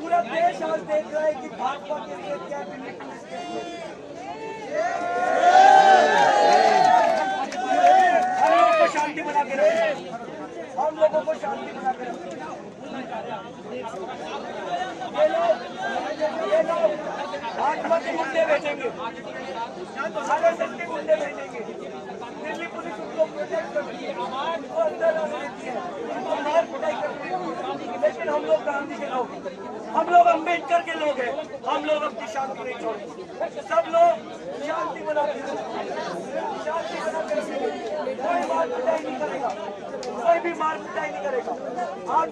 पूरा देश आज देख रहा है कि भाजपा के लिए क्या हम लोगों को शांति बना के रखें, हम लोगों को शांति बना के रखें। ये लोग भाजपा के गुंडे भेजेंगे, RSS के गुंडे भेजेंगे, दिल्ली पुलिस उनको प्रोटेक्ट करती है, उनको अंदर आने देती है, उनको मार पिटाई करती है। लेकिन हम लोग गांधी के लोग, हम लोग अम्बेडकर के लोग हैं, हम लोग अपनी शांति नहीं छोड़ेंगे। सब लोग शांति बनाते हैं, शांति बनाते रखेंगे। कोई मार पिटाई नहीं करेगा, कोई भी मार पिटाई नहीं करेगा। आज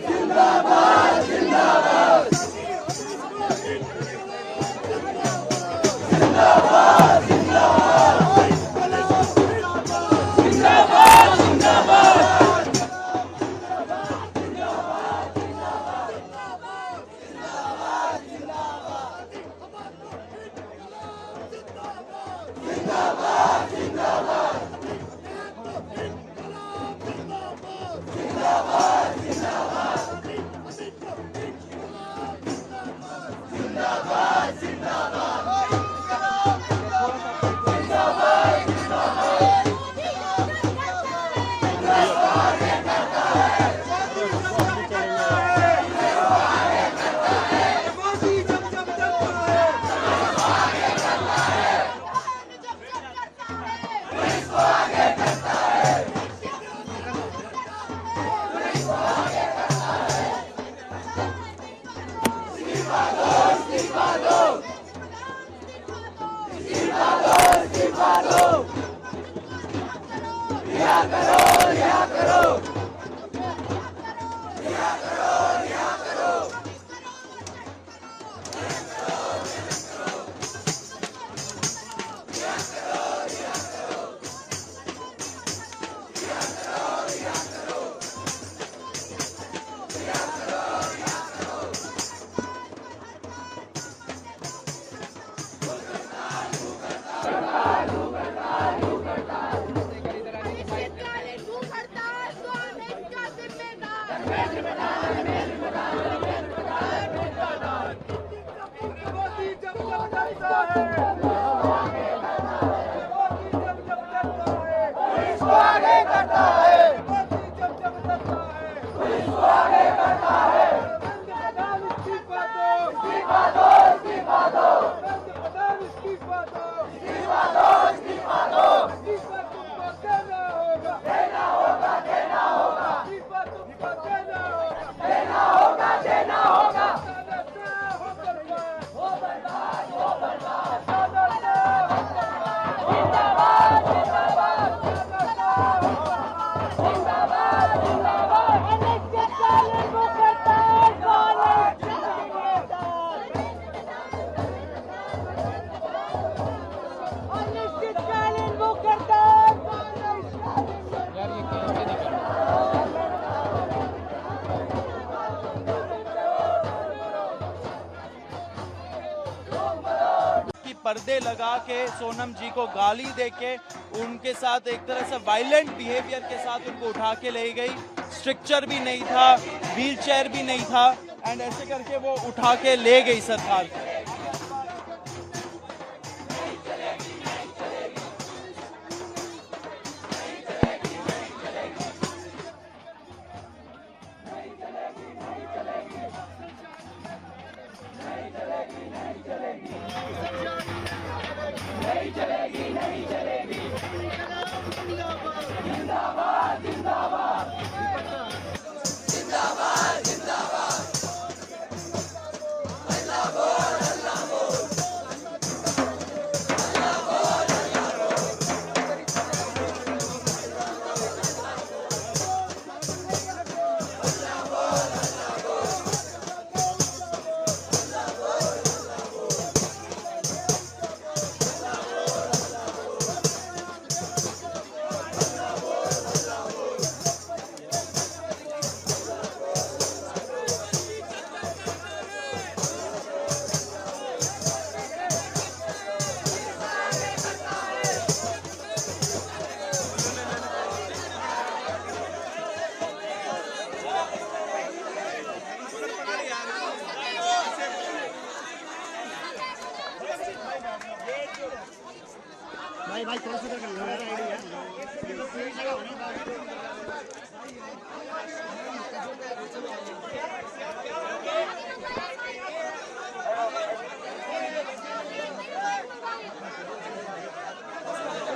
जिंदाबाद जिंदाबाद जिंदाबाद जिंदाबाद जिंदाबाद पर्दे लगा के सोनम जी को गाली देके उनके साथ एक तरह से वायलेंट बिहेवियर के साथ उनको उठा के ले गई। स्ट्रक्चर भी नहीं था, व्हील चेयर भी नहीं था, एंड ऐसे करके वो उठा के ले गई सरकार। जिंदाबाद जिंदाबाद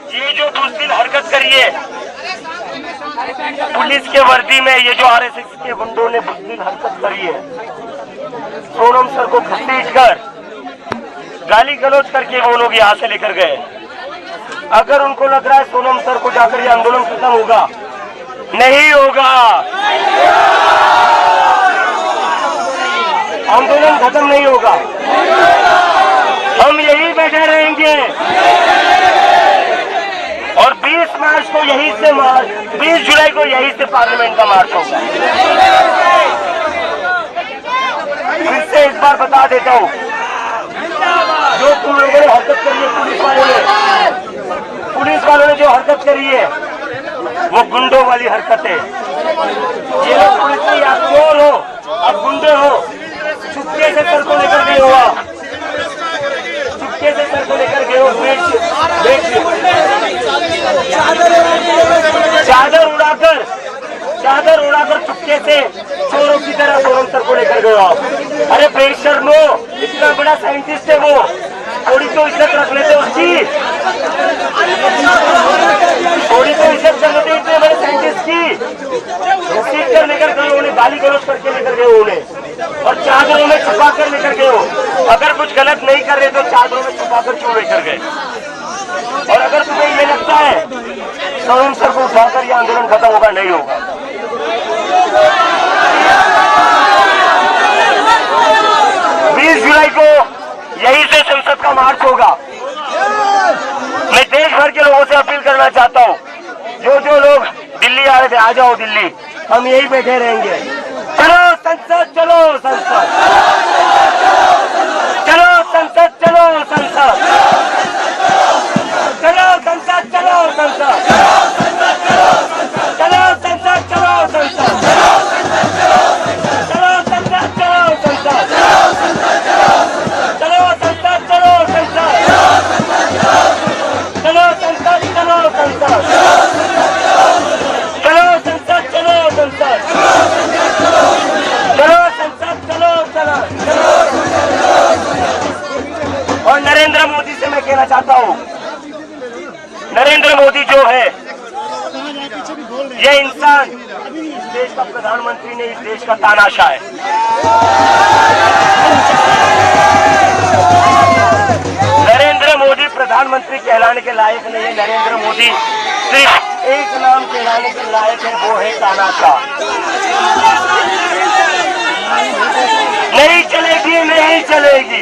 ये जो बुज़दिल हरकत करी है पुलिस के वर्दी में, ये जो आरएसएस के गुंडों ने बुज़दिल हरकत करी है, सोनम सर को घसीटकर गाली गलौज करके वो लोग यहाँ से लेकर गए। अगर उनको लग रहा है सोनम सर को जाकर ये आंदोलन खत्म होगा, नहीं होगा। आंदोलन खत्म नहीं होगा, हम यही बैठे रहेंगे और 20 मार्च को यहीं से 20 जुलाई को यहीं से पार्लियामेंट का मार्च होगा। फिर से इस बार बता देता हूँ, जो तुम लोगों ने हरकत करी है, पुलिस वालों ने जो हरकत करी है वो गुंडों वाली हरकत है। ये लोग पुलिस में आप चोर हो, आप गुंडे हो, चुपके से सर को लेकर गए हो, आप चुपके से सर को लेकर गए हो, चादर उड़ाकर चुपके से चोरों की तरह सोनम सर को लेकर गए हो आप। अरे बेशर्मो, इतना बड़ा साइंटिस्ट है वो, थोड़ी तो इज्जत रख लेते उसकी, थोड़ी तो इज्जत कर लेते इतने बड़े साइंटिस्ट की। घसीट कर लेकर गए, उन्हें गाली गलौज करके लेकर गए उन्हें, और चादरों में छुपा कर लेकर गए हो। अगर कुछ गलत नहीं कर रहे तो चादरों में छुपा कर क्यों लेकर गए? और अगर तुम्हें ये लगता है सोनम सर को उठाकर यह आंदोलन खत्म होगा, नहीं होगा। 20 जुलाई को यहीं से संसद का मार्च होगा। मैं देश भर के लोगों से अपील करना चाहता हूँ, जो लोग दिल्ली आ रहे थे, आ जाओ दिल्ली, हम यहीं बैठे रहेंगे। चलो संसद, चलो संसद, चलो संसद, चलो संसद, चलो संसद, चलो संसद, चलो संसद, चलो संसद, चलो संसद, चलो संसद, चलो संसद, चलो संसद, चलो संसद, चलो संसद, चलो संसद, चलो संसद, चलो संसद, चलो चलो। और नरेंद्र मोदी से मैं कहना चाहता हूँ, नरेंद्र मोदी जो है, ये इंसान इस देश का प्रधानमंत्री नहीं, इस देश का तानाशाह है। नरेंद्र मोदी प्रधानमंत्री कहलाने के लायक नहीं है। नरेंद्र मोदी सिर्फ एक नाम कहलाने के लायक है, वो है तानाशाह। नहीं चलेगी, नहीं चलेगी,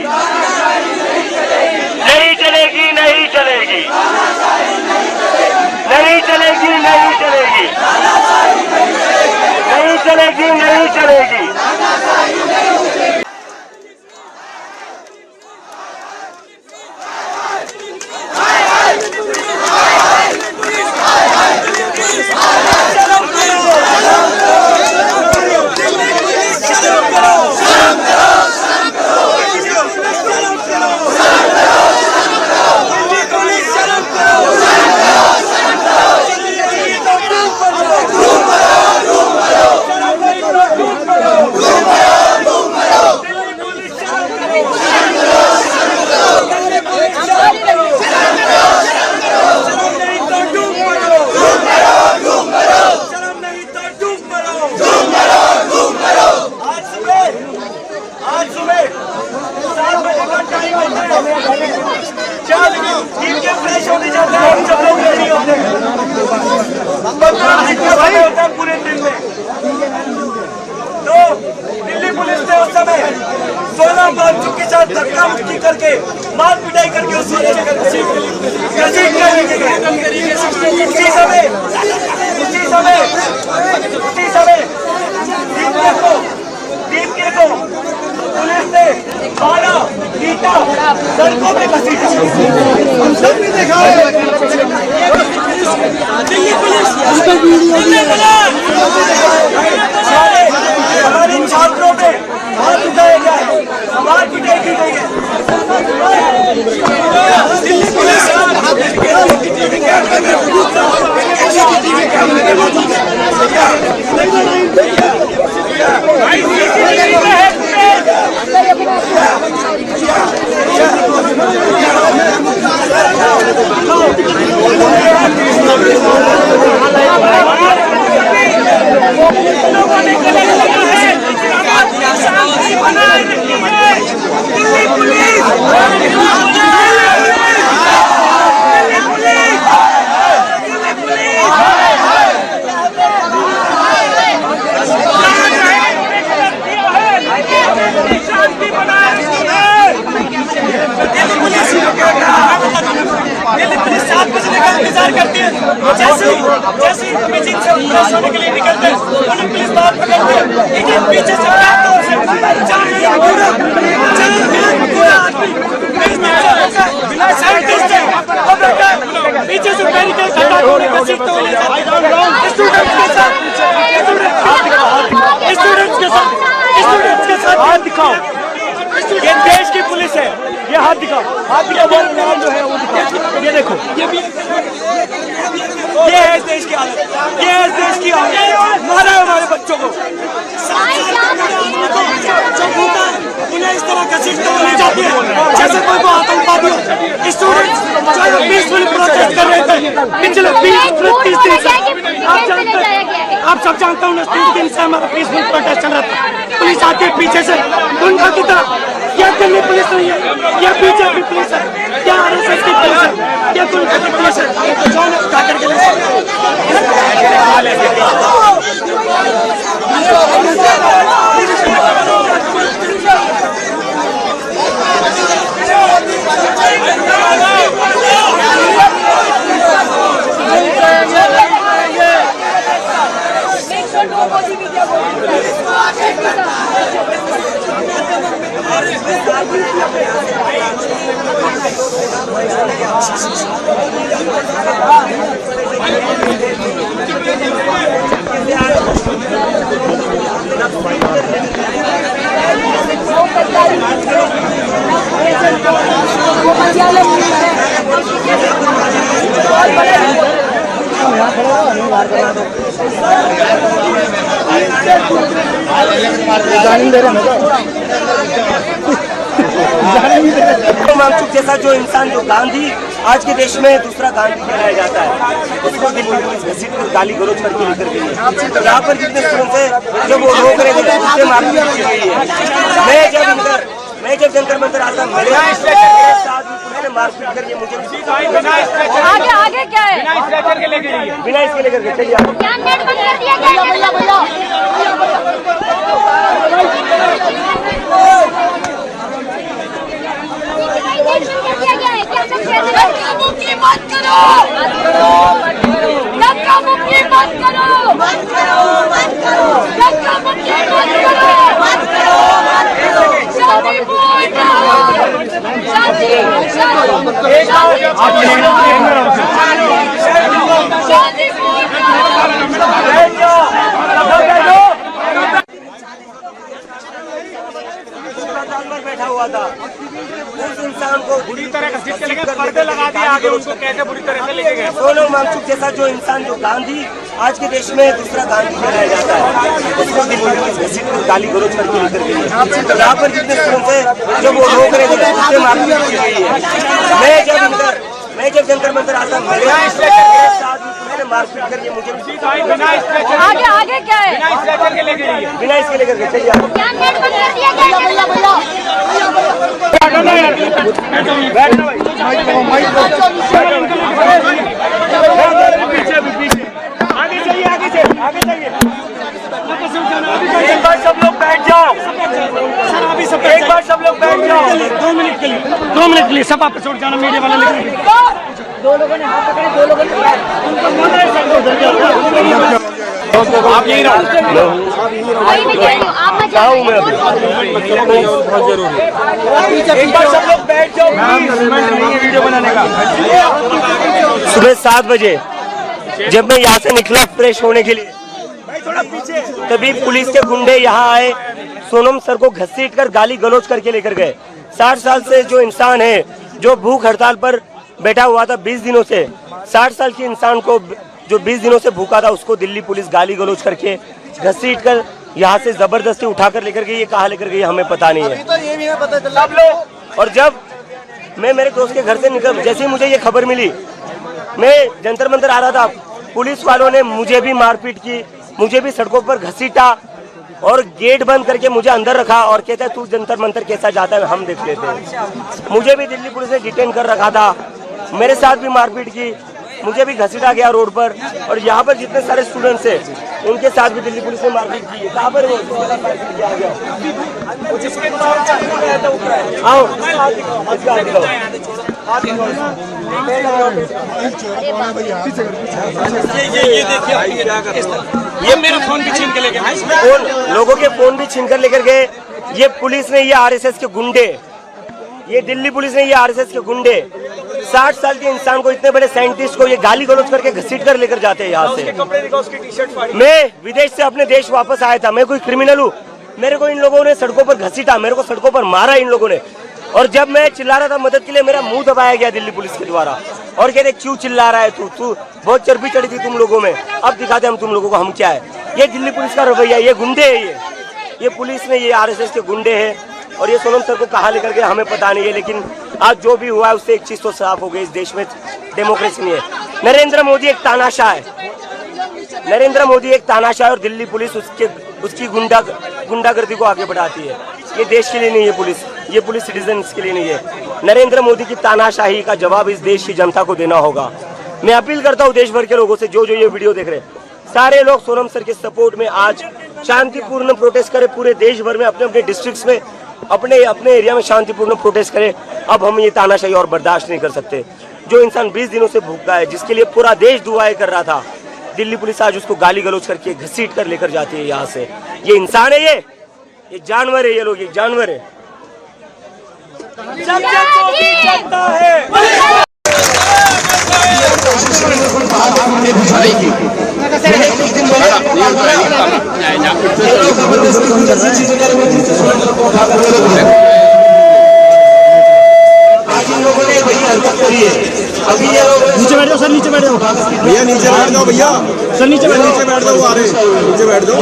नहीं चलेगी, नहीं चलेगी, नहीं चलेगी, नहीं चलेगी, नहीं चलेगी, नहीं चलेगी। पूरे दिन में तो दिल्ली पुलिस ने उस समय 16 बच्चों के साथ धक्का मुक्की करके मार पिटाई करके उसी समय दीपके को पुलिस ने मारा, पीटा, सड़कों पे घसीटा। हम सब ने देखा है दिल्ली पुलिस हमारे छात्रों पे हाथ उठाया गया है, मार पिटाई की गई है। दिल्ली पुलिस जैसे बीजिंग से फ्रेश होने के लिए निकलते हैं उन्हें पुलिस बाहर पकड़ते हैं, लेकिन पीछे से पीछे से बैरिकेड खड़ा होने का सीखते हुए स्टूडेंट्स के साथ हाथ दिखाओ। ये देश की पुलिस है, ये हाथ दिखाओ, जो है वो दिखाओ। ये देखो, ये है इस देश की हालत, ये है इस देश की हालत। मारा है हमारे बच्चों को, उन्हें इस तरह घसीटते हुए ले जाती है जैसे कोई को आतंकवादी हो। स्टूडेंट्स जो पीसफुल प्रोटेस्ट कर रहे थे पिछले 20-30 दिन से, आप सब जानते हो 30 दिन से हमारा पीसफुल प्रोटेस्ट चल रहा था। पुलिस आती है पीछे से गुंडा की तरह। यह दिल्ली पुलिस नहीं है, यह बीजेपी पुलिस है, यह RSS की पुलिस है, यह गुंडा की पुलिस है। उठा करके ले मांगचुक जैसा जो इंसान, जो गांधी आज के देश में दूसरा गांधी कहलाया जाता है, उसको दिल्ली पुलिस घसीट कर गाली गलौज करके लेकर गई है। तो यहाँ पर जितने स्टूडेंट थे जब वो रोक रहे थे उससे मारपीट की गई है। मैं जब जंतर मंतर आता मेरे साथ पुलिस ने मारपीट करके मुझे आगे क्या है? बिना इसके लेकर के चलिए बैठा हुआ था, उस इंसान को बुरी तरह पर्दे लगा दिए आगे, उसको कैसे बुरी तरह से लेके गए। सोनम वांगचुक जैसा जो इंसान, जो गांधी आज के देश में दूसरा गांधी कहलाया जाता है, उसको दिल्ली पुलिस घसीट कर गाली गलौज करके लेकर गई है। तो यहाँ पर जितने स्टूडेंट थे जब वो रोक रहे थे उससे मारपीट की गई है। मैं जब जंतर मंतर आता मेरे साथ मारपीट करके मुझे आगे क्या है? बिना इसके लेकर के चलिए एक बार सब लोग बैठ जाओ, एक बार सब लोग बैठ जाओ। 2 मिनट के लिए सब आप छोड़ जाना, मीडिया वाले लेकर। 2 लोगों ने हाथ पकड़े, 2 लोगों ने आप यही रहो, एक बार सब लोग बैठ जाओ वीडियो बनाने का। सुबह 7 बजे जब मैं यहाँ से निकला फ्रेश होने के लिए, तभी पुलिस के गुंडे यहाँ आए, सोनम सर को घसीट कर गाली गलौज करके लेकर गए। 60 साल से जो इंसान है, जो भूख हड़ताल पर बैठा हुआ था 20 दिनों से, 60 साल के इंसान को जो 20 दिनों से भूखा था, उसको दिल्ली पुलिस गाली गलौज करके घसीट कर यहाँ से जबरदस्ती उठाकर लेकर गई। ये कहाँ लेकर गई हमें पता नहीं है। तो ये भी हमें पता चला। और जब मैं मेरे दोस्त के घर से निकल, जैसे ही मुझे ये खबर मिली, मैं जंतर मंतर आ रहा था, पुलिस वालों ने मुझे भी मारपीट की, मुझे भी सड़कों पर घसीटा और गेट बंद करके मुझे अंदर रखा और कहता है तू जंतर मंतर कैसा जाता है, हम देख लेते हैं। मुझे भी दिल्ली पुलिस ने डिटेन कर रखा था, मेरे साथ भी मारपीट की, मुझे भी घसीटा गया रोड पर। और यहाँ पर जितने सारे स्टूडेंट्स हैं उनके साथ भी दिल्ली पुलिस ने मारपीट की है। कहाँ पर आओ, ये मेरा फोन भी छीन के लेके गए, लोगों के फोन भी छीन कर लेकर गए। ये पुलिस ने, ये आरएसएस के गुंडे, ये दिल्ली पुलिस ने, ये आरएसएस के गुंडे 60 साल के इंसान को, इतने बड़े साइंटिस्ट को ये गाली गलौज करके घसीट कर लेकर जाते हैं यहाँ से। कपड़े दिखा, उसकी टी-शर्ट फाड़ी। मैं विदेश से अपने देश वापस आया था, मैं कोई क्रिमिनल हूँ? मेरे को इन लोगों ने सड़कों पर घसीटा, मेरे को सड़कों पर मारा इन लोगों ने, और जब मैं चिल्ला रहा था मदद के लिए, मेरा मुंह दबाया गया दिल्ली पुलिस के द्वारा, और कहते क्यों चिल्ला रहा है तू बहुत चर्बी चढ़ी थी तुम लोगों में, अब दिखाते हम तुम लोगों को हम क्या है। ये दिल्ली पुलिस का रवैया, ये गुंडे है, ये पुलिस ने, ये आरएसएस के गुंडे हैं। और ये सोनम सर को कहाँ लेकर गए हमें पता नहीं है, लेकिन आज जो भी हुआ है उससे एक चीज तो साफ हो गई, इस देश में डेमोक्रेसी नहीं है। नरेंद्र मोदी एक तानाशाह है, नरेंद्र मोदी एक तानाशाह है, और दिल्ली पुलिस उसकी गुंडागर्दी को आगे बढ़ाती है। ये देश के लिए नहीं है पुलिस, ये पुलिस सिटीजन्स के लिए नहीं है। नरेंद्र मोदी की तानाशाही का जवाब इस देश की जनता को देना होगा। मैं अपील करता हूँ देश भर के लोगों से, जो ये वीडियो देख रहे हैं, सारे लोग सोनम सर के सपोर्ट में आज शांतिपूर्ण प्रोटेस्ट करें, पूरे देश भर में, अपने अपने डिस्ट्रिक्ट्स में, अपने अपने एरिया में शांतिपूर्ण प्रोटेस्ट करें। अब हम ये तानाशाही और बर्दाश्त नहीं कर सकते। जो इंसान 20 दिनों से भूखा है, जिसके लिए पूरा देश दुआएं कर रहा था, दिल्ली पुलिस आज उसको गाली गलौज करके घसीट कर लेकर जाती है यहाँ से। ये इंसान है, ये जानवर है, ये लोग, ये जानवर है। जब तक मोदी जनता है, नीचे बैठ जाओ सर, नीचे बैठ जाओ भैया, नीचे बैठ जाओ भैया, सर नीचे बैठ जाओ, आ रहे नीचे बैठ जाओ।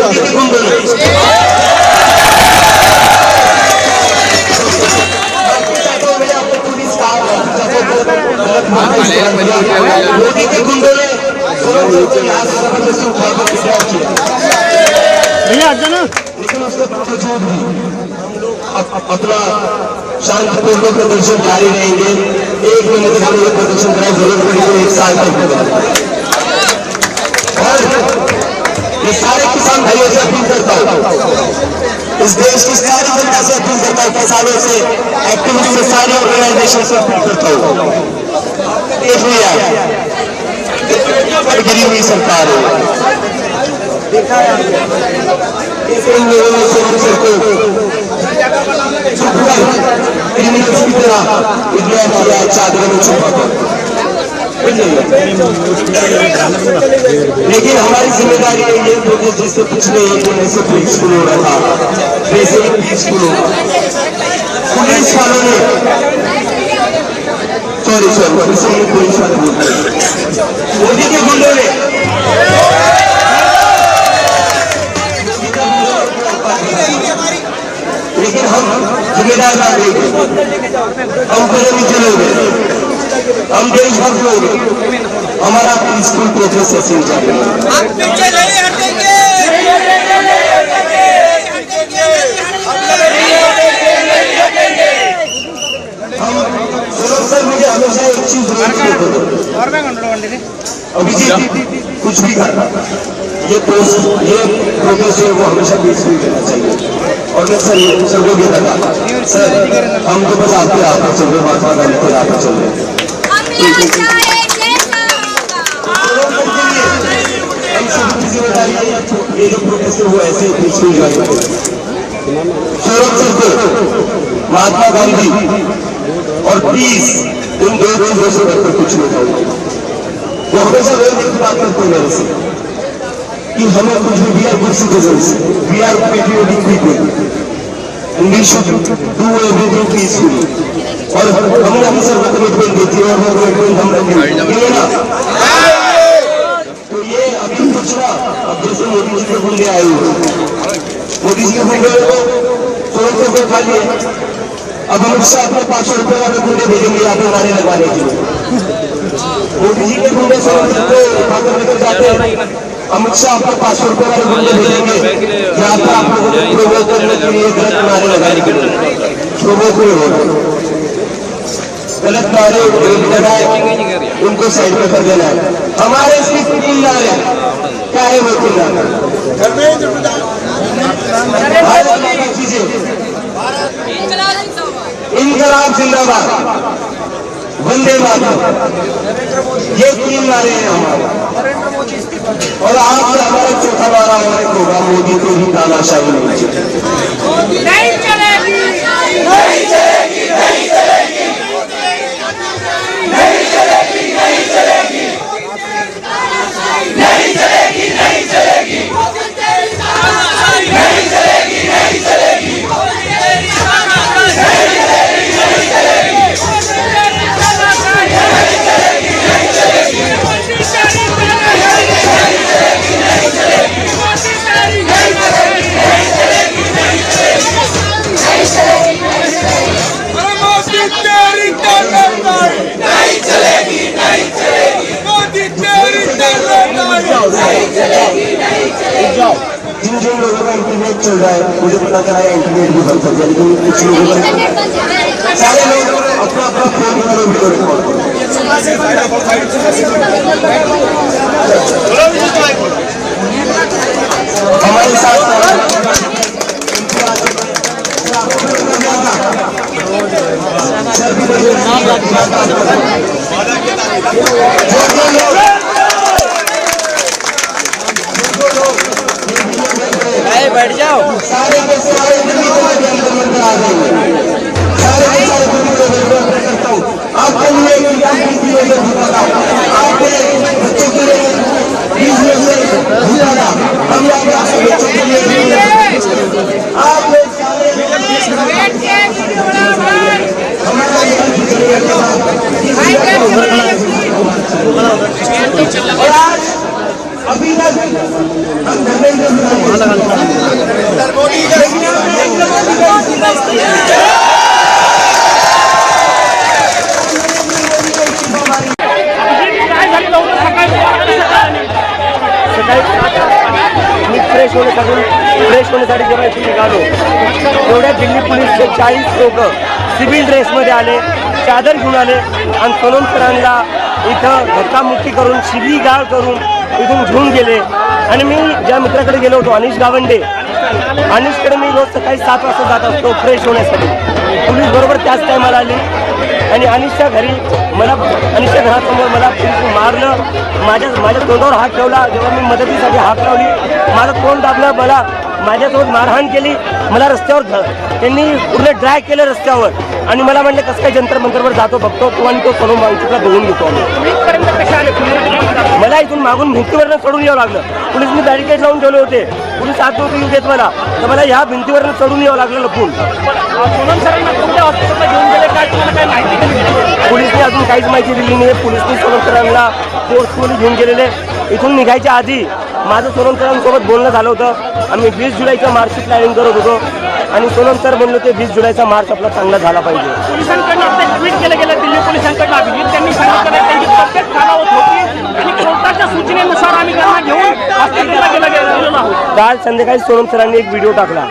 मोदी के गुंडों ने भैया हट जाना। अपना शांतिपूर्ण प्रदर्शन जारी रहेंगे। 1 महीने तक हम लोग प्रदर्शन कराए, जरूरत पड़ी तो 1 साल तक। और ये सारे किसान भाइयों से अपील करता हूँ, इस देश की सारी जनता से अपील करता हूँ, किसानों से, एक्टिविस्ट से, सारे ऑर्गेनाइजेशन से अपील करता हूँ। गिरी हुई सरकार है, देखा है इन लोगों ने सोनम सर को क्रिमिनल्स की तरह इग्नोर किया, चादरों में छुपा कर। लेकिन हमारी जिम्मेदारी है ये प्रोटेस्ट जिससे पिछले 1 महीने से पीसफुल हो रहा था, वैसे ही पीसफुल हो। पुलिस वालों ने सॉरी पुलिस वाले मोदी के गुंडों ने लेकिन हम जिम्मेदार नागरिक हैं, हम पहले नहीं चलोगे, हम देशभक्त लोग, हमारा पीसफुल प्रोटेस्ट ऐसे ही चलेगा। हम पीछे नहीं हटेंगे, सर मुझे हमेशा एक चीज अभिजीत कुछ भी करना, ये प्रोटेस्ट है वो हमेशा पीसफुल करना चाहिए। और मैं सर को भी लगा सर, हम तो बस आपके राह पर चल रहे, महात्मा गांधी के राह पर चल रहे। हम सबकी जिम्मेदारी है ये जो प्रोटेस्ट है वो ऐसे पीसफुल जाएगा। महात्मा गांधी और पीस, इन 2 चीजों से बढ़कर कुछ नहीं होगा। वो हमेशा लोग एक बात करते हैं मेरे से कि हमें कुछ भी we are good citizens, we are patriotic people, we should do everything peacefully. और हमने हमेशा कमिटमेंट दी थी और वो कमिटमेंट हम रखेंगे ना। तो ये अभी कुछ ना, अब जैसे मोदी जी के गुंडे आए हुए, मोदी जी के गुंडे को सोच को खा लिए, अब अमित शाह अपने 500 रुपए वाले गुंडे भेजेंगे यहाँ पे नारे लगाने के लिए। मोदी जी के गुंडे को पकड़ लेकर जाते हैं, अमित शाह अपने 500 रुपए वाले गुंडे भेजेंगे यहाँ पर आप लोगों को प्रोवोक करने के लिए, गलत नारे लगाने के लिए। प्रोवोक नहीं होगा, गलत नारे लगाए उनको साइड में कर देना है। हमारे सिर्फ 3 नारे, क्या है वो 3 नारे? चीजें इनकलाब जिंदाबाद, वंदे मातरम, ये 3 नारे हैं हमारे। और आज से हमारा चौथा नारा होगा मोदी को ही तानाशाही नहीं चलेगी। नहीं चलेगी, नहीं चलेगी, नहीं चलेगी, नहीं चलेगी, नहीं चलेगी, नहीं चलेगी, नहीं चलेगी, नहीं चलेगी, नहीं चलेगी, जिन जिन लोगों का इंटरनेट चल रहा है मुझे पता चला है इंटरनेट भी बंद कर दिया, लेकिन कुछ लोगों का सारे लोग अपना अपना फोन करो वीडियो रिकॉर्ड करो। हमारे साथ बैठ जाओ। सारे के सारे दिल्ली के अंदर आ जाएंगे, सारे के सारे दिल्ली को करता हूँ आपके लिए आपके बच्चों के लिए 20 में से भूला हम यहाँ पे बच्चों के लिए आप लोग सारे हमारा और आज अभी तक हम धर्मेंद्र मोदी फ्रेश होण्यासाठी जेव्हा इथे निघालो तेवढ्या दिल्ली पोलीसचे 40 लोक सिव्हिल ड्रेसमध्ये आले, चादर घेऊन आले आणि सोनम सरांना इथं धक्कामुक्की करून शिवीगाळ करून इथून घेऊन गेले। आणि मी ज्या मित्राकडे गेलो होतो अनिश गावंडे, अनिशकडे मी रोज सकाळी 7 वाजता जात असतो फ्रेश होण्यासाठी। पोलीस बरोबर त्याच टायमाला आली आणि अनिशच्या घरासमोर मला पोलिसने मारलं, माझ्या तोंडावर हात ठेवला। जेव्हा मी मदतीसाठी हात लावली माझं तोंड दाबलं, मला माझ्यासोबत मारहाण केली, मला रस्त्यावर त्यांनी पूर्ण ड्रॅग केलं रस्त्यावर आणि मला म्हणले कसं काय जंतर मंतरवर जातो बघतो तू आणि तो सोनम वांगचुकला बघून घेतो। मला इथून मागून भिंतीवरनं चढून यावं लागलं, पोलिसने बॅरिकेड लावून ठेवले होते, पोलीस आत नव्हते येऊ देत मला, तर मला ह्या भिंतीवरनं चढून यावं लागलं लपून। पोलिसने अजून काहीच माहिती दिली नाही। पोलिसने सोनम सरांना फोर्सफुली घेऊन गेलेले। इथून निघायच्या आधी माझं सोनम सरांसोबत बोलणं झालं होतं। आम्ही 20 जुलैचा मार्चची प्लॅनिंग करत होतो आणि सोनम सर म्हणले होते 20 जुलैचा मार्च आपला चांगला झाला पाहिजे। पोलिसांकडनं ट्विट केलं गेलं दिल्ली पोलिसांकडनं अभिजित त्यांनी सांगितलं त्यांची तब्येत खालावत होती आणि कोर्टाच्या सूचनेनुसार आम्ही त्यांना घेऊन हॉस्पिटलला गेलेलो आहोत। काल संध्याकाळी सोनम सरांनी एक व्हिडिओ टाकला,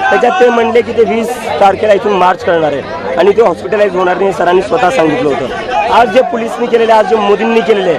त्याच्यात ते म्हणले की ते 20 तारखेला इथून मार्च करणार आहे आणि ते हॉस्पिटलाइज होणार नाही, सरांनी स्वतः सांगितलं होतं। आज जे पोलिसनी केलेले, आज जे मोदींनी केलेले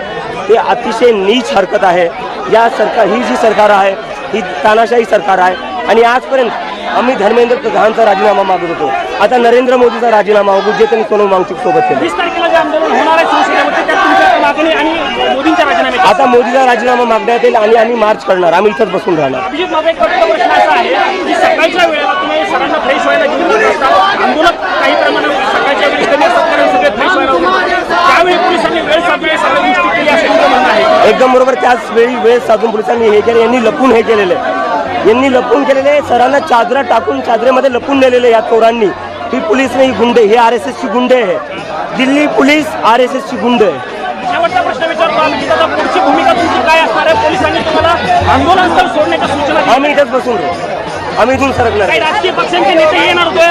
ते अतिशय नीच हरकत आहे। या सरकार ही जी सरकार आहे ही तानाशाही सरकार आहे आणि आजपर्यंत आम्ही धर्मेंद्र प्रधानचा राजीनामा मागत होतो, आता नरेंद्र मोदीचा राजीनामा मागू जे त्यांनी सोनम वांगचुक सोबत केलं। 20 तारखेला जे आंदोलन होणार आहे शिवसेनेमध्ये त्यात तुमच्या मागणी आणि मोदींच्या राजीनामे आता मोदीचा राजीनामा मागण्यात येईल आणि आम्ही मार्च करणार, आम्ही इथंच बसून राहणार। अभिजित माझा एक प्रश्न असा आहे की सकाळच्या वेळेला तुम्ही सरांना फ्रेश व्हायला घेऊन असता, आंदोलक काही प्रमाणात सकाळच्या वेळी कमी असतात कारण सगळे फ्रेश व्हायला होते, त्यावेळी पोलिसांनी वेळ साधली सगळ्या गोष्टी केली असं म्हणणं आहे। एकदम बरोबर, त्याच वेळी वेळ साधून पोलिसांनी हे केले, यांनी लपून हे केलेले, यांनी लपून केलेले, सरांना चादरा टाकून चादरेमध्ये लपून नेलेले या चोरांनी। ही पोलीस नाही, गुंडे, हे RSSची गुंडे आहे, दिल्ली पोलीस RSSची गुंडे आहे। शेवटचा प्रश्न विचारतो आम्ही की आता पुढची भूमिका तुमची काय असणार आहे? पोलिसांनी तुम्हाला आंदोलन स्थळ सोडण्याच्या सूचना दिल्या, आम्ही इथंच बसून राहू, आम्ही इथून सरकणार। काही राजकीय पक्षांचे नेते येणार होते,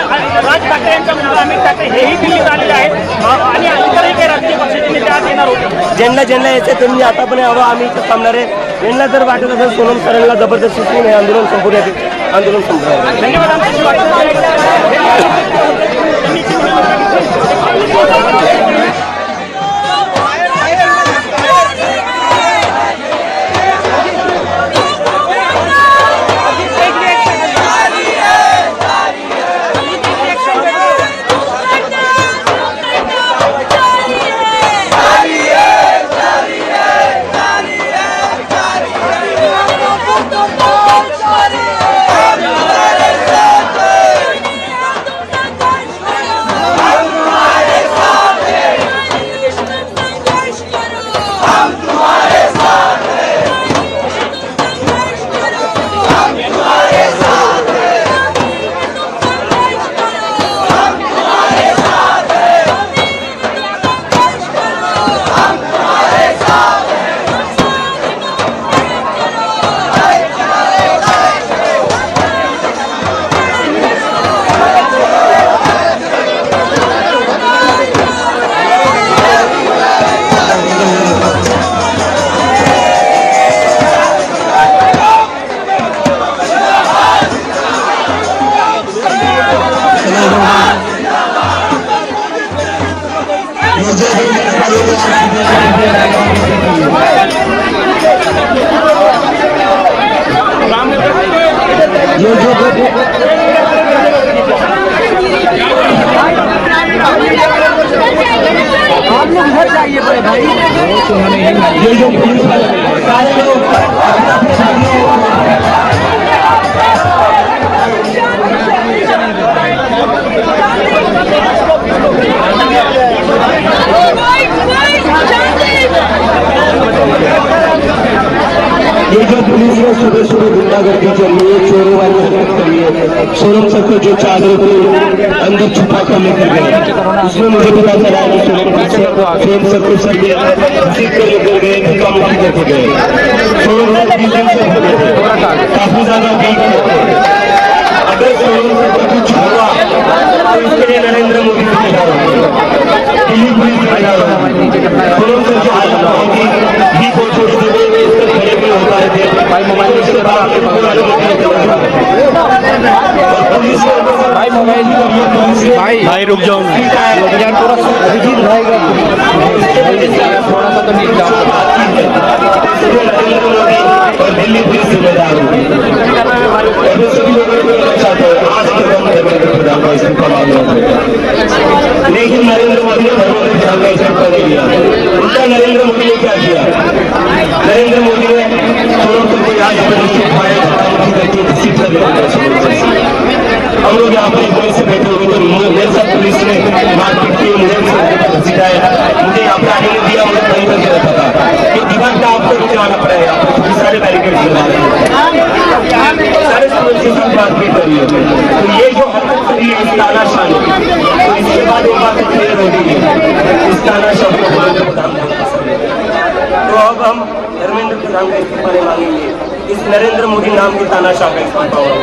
राज ठाकरे यांच्या मुलगा अमित ठाकरे हेही दिल्लीत आलेले आहेत आणि इतरही काही राजकीय पक्षाचे नेते आज येणार होते। ज्यांना ज्यांना यायचं त्यांनी आता पण यावं, आम्ही इथं थांबणार आहे। यांना जर वाटत असेल सोनम सरांना जबरदस्ती हे आंदोलन संपवण्यात येईल, आंदोलन संपवणार। धन्यवाद आमच्याशी ये जो पुलिस ने सुबह सुबह गुंडागर्दी चली है, चोरों वाली हरकत करी है, सोनम सर को जो चादरों को अंदर छुपा कर लेकर गए, उसमें मुझे पता चला है कि सोनम सर को सर जीत कर लेकर गए, कम करके गए। सोनम सर की दिन से काफी ज्यादा वीक थे। अगर सोनम सर को कुछ हुआ तो इसके लिए नरेंद्र मोदी को तैयार होंगे, दिल्ली पुलिस तैयार होगी। सोनम सर की हालत बहुत ही वीक हो छोड़ी थी, खड़े भी होता है इसके बाद भाई रुक जाओ थोड़ा सा तो नीचे जाओ। और दिल्ली पुलिस जिम्मेदार होगी। सभी लोगों को चाहते हैं आज लेकिन नरेंद्र मोदी ने धर्मों ध्यान का इस्तेमाल नहीं किया। उल्टा नरेंद्र मोदी ने क्या किया? नरेंद्र मोदी ने सोनम सर को यहाँ जबरदस्ती उठाया, हम लोग यहाँ पर एक पुलिस से बैठे हुए तो मेरे साथ पुलिस ने मारपीट की, मुझे घसीटाया, मुझे यहाँ पर आने नहीं दिया, मुझे कहीं करके रखा था कि दीवार का आपको मुझे आना पड़ेगा, सारे बैरिकेड सारे स्टूडेंट के साथ मारपीट करी है। तो ये जो हरकत करी है इस तानाशाह ने, तो इसके बाद एक बात क्लियर हो गई है, इस तानाशाह को तो अब हम धर्मेंद्र प्रधान का इस्तीफा मांगेंगे, इस नरेंद्र मोदी नाम के तानाशाह का इस्तीफा होगा।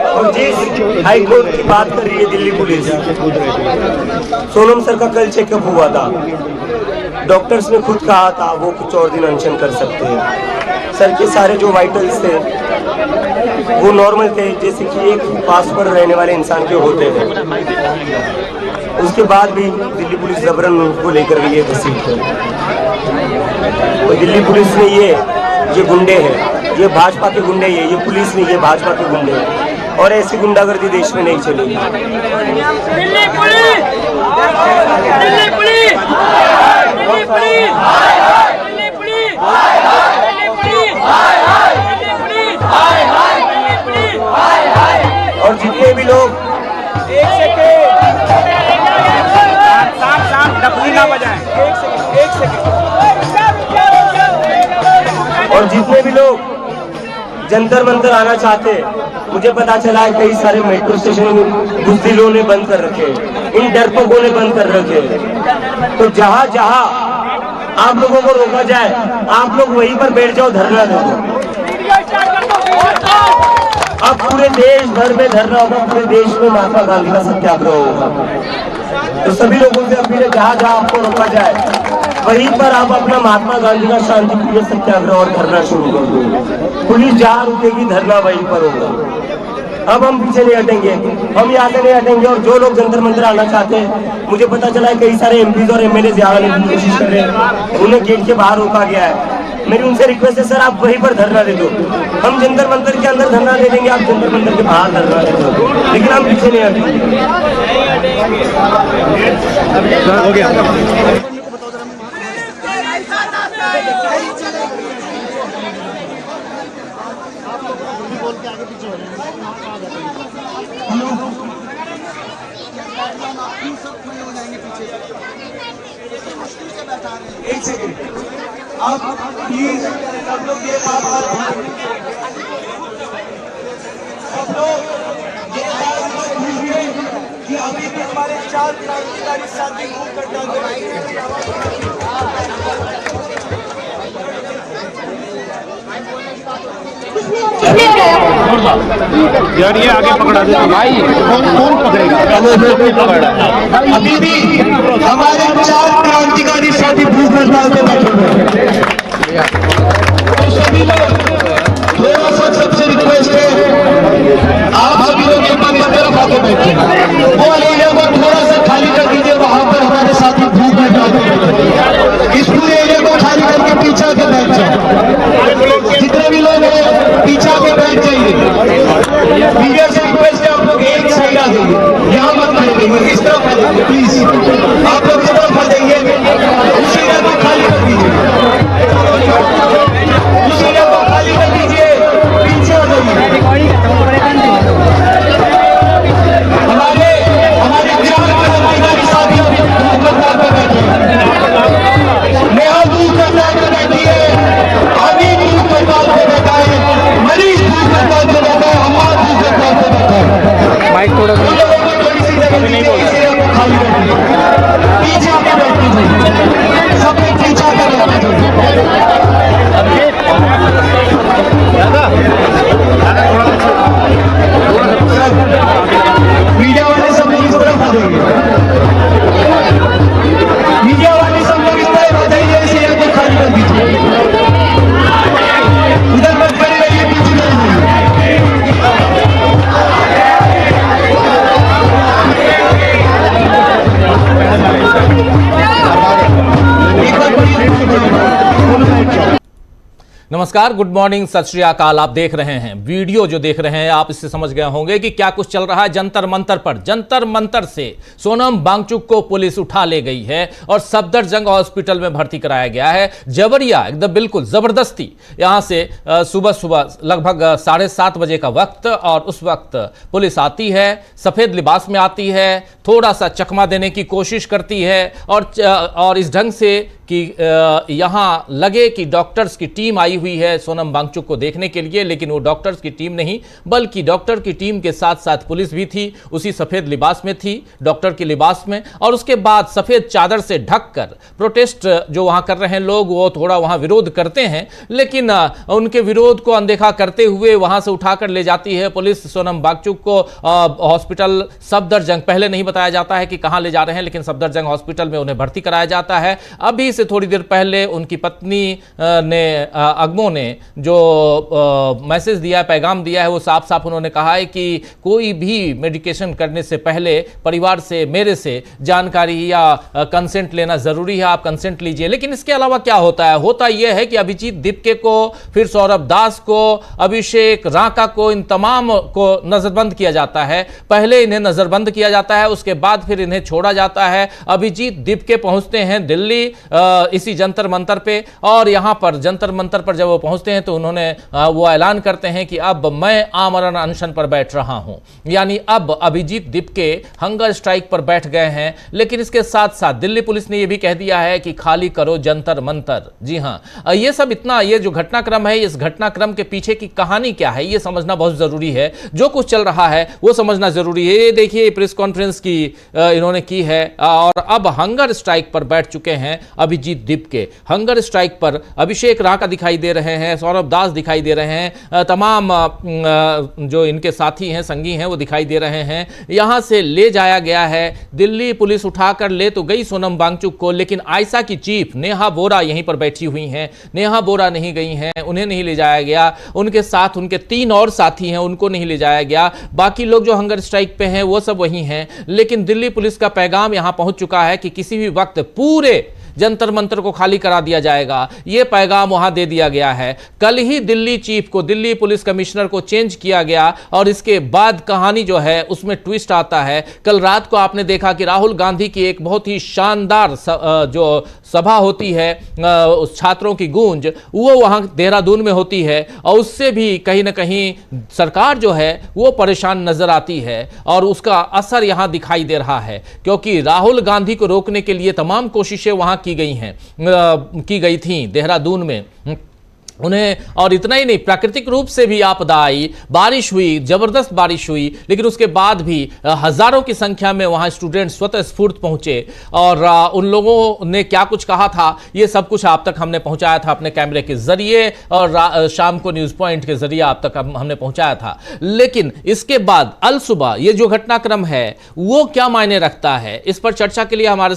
और जिस हाई कोर्ट की बात कर रही है दिल्ली पुलिस, सोनम सर का कल चेकअप हुआ था, डॉक्टर्स ने खुद कहा था वो कुछ और दिन अनशन कर सकते हैं। सर के सारे जो वाइटल्स थे वो नॉर्मल थे, जैसे कि एक पास पर रहने वाले इंसान के होते थे। उसके बाद भी दिल्ली पुलिस जबरन उनको लेकर गई है घसीट कर। और दिल्ली पुलिस ने ये गुंडे हैं, ये भाजपा के गुंडे हैं, ये पुलिस नहीं, ये भाजपा के गुंडे हैं, और ऐसी गुंडागर्दी देश में नहीं चलेगी। Delhi police, Delhi police, Delhi police, Delhi police, और जितने भी लोग और जितने भी लोग जंतर मंतर आना चाहते हैं, मुझे पता चला है कई सारे मेट्रो स्टेशन बुजदिलों ने बंद कर रखे, इन डरपोकों ने बंद कर रखे। तो जहां जहां आप लोगों को रोका जाए, आप लोग वहीं पर बैठ जाओ, धरना दो। अब पूरे देश भर में धरना होगा, पूरे देश में महात्मा गांधी का सत्याग्रह होगा। तो सभी लोगों से अपील है, जहां जहां आपको रोका जाए वहीं पर आप अपना महात्मा गांधी का शांतिप्रिय सत्याग्रह और धरना शुरू कर दो। पुलिस जहां रुकेगी धरना वहीं पर होगा। अब हम पीछे नहीं हटेंगे, हम यहाँ से नहीं हटेंगे। और जो लोग जंतर मंतर आना चाहते हैं, मुझे पता चला है कई सारे एमपीज और एमएलए यहाँ आने की कोशिश कर रहे हैं, उन्हें गेट के बाहर रोका गया है। मेरी उनसे रिक्वेस्ट है, सर आप वहीं पर धरना दे दो। हम जंतर मंतर के अंदर धरना दे देंगे, आप जंतर मंतर के बाहर धरना दे दो, लेकिन हम पीछे नहीं हटेंगे। हो गया। एक सेकंड, अब प्लीज सब लोग ये बात सब लोग ये कि अभी भी हमारे 4 क्रांतिकारी साथी घूम कर यार ये आगे पकड़ा दे भाई, कौन पकड़ेगा? अभी भी हमारे 4 क्रांतिकारी साथी भूख हड़ताल पे बैठे हुए हैं। तो सभी लोग थोड़ा सा सबसे रिक्वेस्ट है, आप सभी लोग एक बार इस तरफ आके बैठे, वो एरिया को थोड़ा सा खाली कर दीजिए, वहां पर हमारे साथी भूख हड़ताल पे बैठे। इस पूरे एरिया को खाली करके पीछे आके बैठ जाओ, जितने भी लोग हैं पीछे आके बैठ जाइए। मीडिया से रिक्वेस्ट है, आप लोग एक साइड आ जाइए, यहाँ मत खड़े, इस तरफ आ जाइए प्लीज, आप लोग इस तरफ आ जाइए, उस एरिया को खाली कर दीजिए। खाली कर दीजिए, पीछे आके बैठ लीजिए, सब एक पीछे आकर बैठ मीडिया वाले सब लोग इस तरफ आ जाएंगे, मीडिया वाले सब लोग इस तरफ आ जाइए, इसे आगे खाली कर दीजिए, उधर मत खड़े रहिए, पीछे नमस्कार, गुड मॉर्निंग, सत श्री अकाल। आप देख रहे हैं वीडियो, जो देख रहे हैं आप इससे समझ गए होंगे कि क्या कुछ चल रहा है जंतर मंतर पर। जंतर मंतर से सोनम वांगचुक को पुलिस उठा ले गई है और सफदरजंग हॉस्पिटल में भर्ती कराया गया है। जबरिया, एकदम बिल्कुल जबरदस्ती। यहां से सुबह सुबह लगभग 7:30 बजे का वक्त, और उस वक्त पुलिस आती है, सफेद लिबास में आती है, थोड़ा सा चकमा देने की कोशिश करती है, और इस ढंग से कि यहां लगे कि डॉक्टर्स की टीम आई हुई है सोनम वांगचुक को देखने के लिए, लेकिन वो डॉक्टर्स की टीम नहीं, बल्कि डॉक्टर की टीम के साथ साथ पुलिस भी थी, उसी सफेद लिबास में थी, डॉक्टर के लिबास में। और उसके बाद सफेद चादर से ढककर प्रोटेस्ट जो वहां कर रहे हैं लोग, वो थोड़ा वहां विरोध करते हैं, लेकिन उनके विरोध को अनदेखा करते हुए वहां से उठाकर ले जाती है पुलिस सोनम वांगचुक को हॉस्पिटल सफदरजंग। पहले नहीं बताया जाता है कि कहां ले जा रहे हैं, लेकिन सफदरजंग हॉस्पिटल में उन्हें भर्ती कराया जाता है। अभी से थोड़ी देर पहले उनकी पत्नी ने अगमो ने जो मैसेज दिया है, पैगाम दिया है, वो साफ साफ उन्होंने कहा है कि कोई भी मेडिकेशन करने से पहले परिवार से, मेरे से जानकारी या कंसेंट लेना जरूरी है, आप कंसेंट लीजिए। लेकिन इसके अलावा क्या होता है? होता यह है कि अभिजीत दिपके को, फिर सौरभ दास को, अभिषेक राका को, इन तमाम को नजरबंद किया जाता है। पहले इन्हें नजरबंद किया जाता है, उसके बाद फिर इन्हें छोड़ा जाता है। अभिजीत दिपके पहुंचते हैं दिल्ली इसी जंतर मंतर पे, और यहां पर जंतर मंतर पर जब वो पहुंचते हैं तो उन्होंने वो ऐलान करते हैं कि अब मैं आमरण अनशन पर बैठ रहा हूं, यानी अब अभिजीत दिपके हंगर स्ट्राइक पर बैठ गए हैं। लेकिन इसके साथ साथ दिल्ली पुलिस ने यह भी कह दिया है कि खाली करो जंतर मंतर। जी हां, ये सब इतना, ये जो घटनाक्रम है, इस घटनाक्रम के पीछे की कहानी क्या है, ये समझना बहुत जरूरी है। जो कुछ चल रहा है वो समझना जरूरी है। ये देखिए, प्रेस कॉन्फ्रेंस की इन्होंने की है, और अब हंगर स्ट्राइक पर बैठ चुके हैं अभिजीत दिपके। हंगर स्ट्राइक पर अभिषेक राका दिखाई दे रहे हैं, सौरभ दास दिखाई दे रहे हैं, तमाम जो इनके साथी हैं, संगी हैं, वो दिखाई दे रहे हैं। यहां से ले जाया गया है, दिल्ली पुलिस उठाकर ले तो गई सोनम वांगचुक को, लेकिन आयशा की चीफ नेहा बोरा यहीं पर बैठी हुई हैं। नेहा बोरा नहीं गई हैं, उन्हें नहीं ले जाया गया। उनके साथ उनके 3 और साथी हैं, उनको नहीं ले जाया गया। बाकी लोग जो हंगर स्ट्राइक पे हैं वो सब वहीं हैं। लेकिन दिल्ली पुलिस का पैगाम यहां पहुंच चुका है कि किसी भी वक्त पूरे जंतर मंतर को खाली करा दिया जाएगा। यह पैगाम वहां दे दिया गया है। कल ही दिल्ली चीफ को, दिल्ली पुलिस कमिश्नर को चेंज किया गया, और इसके बाद कहानी जो है उसमें ट्विस्ट आता है। कल रात को आपने देखा कि राहुल गांधी की एक बहुत ही शानदार जो सभा होती है, छात्रों की गूंज, वो वहां देहरादून में होती है, और उससे भी कहीं ना कहीं सरकार जो है वो परेशान नजर आती है, और उसका असर यहां दिखाई दे रहा है। क्योंकि राहुल गांधी को रोकने के लिए तमाम कोशिशें वहां की गई थी देहरादून में उन्हें, और इतना ही नहीं, प्राकृतिक रूप से भी आपदा आई, बारिश हुई, जबरदस्त बारिश हुई, लेकिन उसके बाद भी हजारों की संख्या में वहां स्टूडेंट स्वतः स्फूर्त पहुंचे, और उन लोगों ने क्या कुछ कहा था ये सब कुछ आप तक हमने पहुंचाया था अपने कैमरे के जरिए, और शाम को न्यूज पॉइंट के जरिए आप तक हमने पहुंचाया था। लेकिन इसके बाद अल सुबह ये जो घटनाक्रम है वो क्या मायने रखता है, इस पर चर्चा के लिए हमारे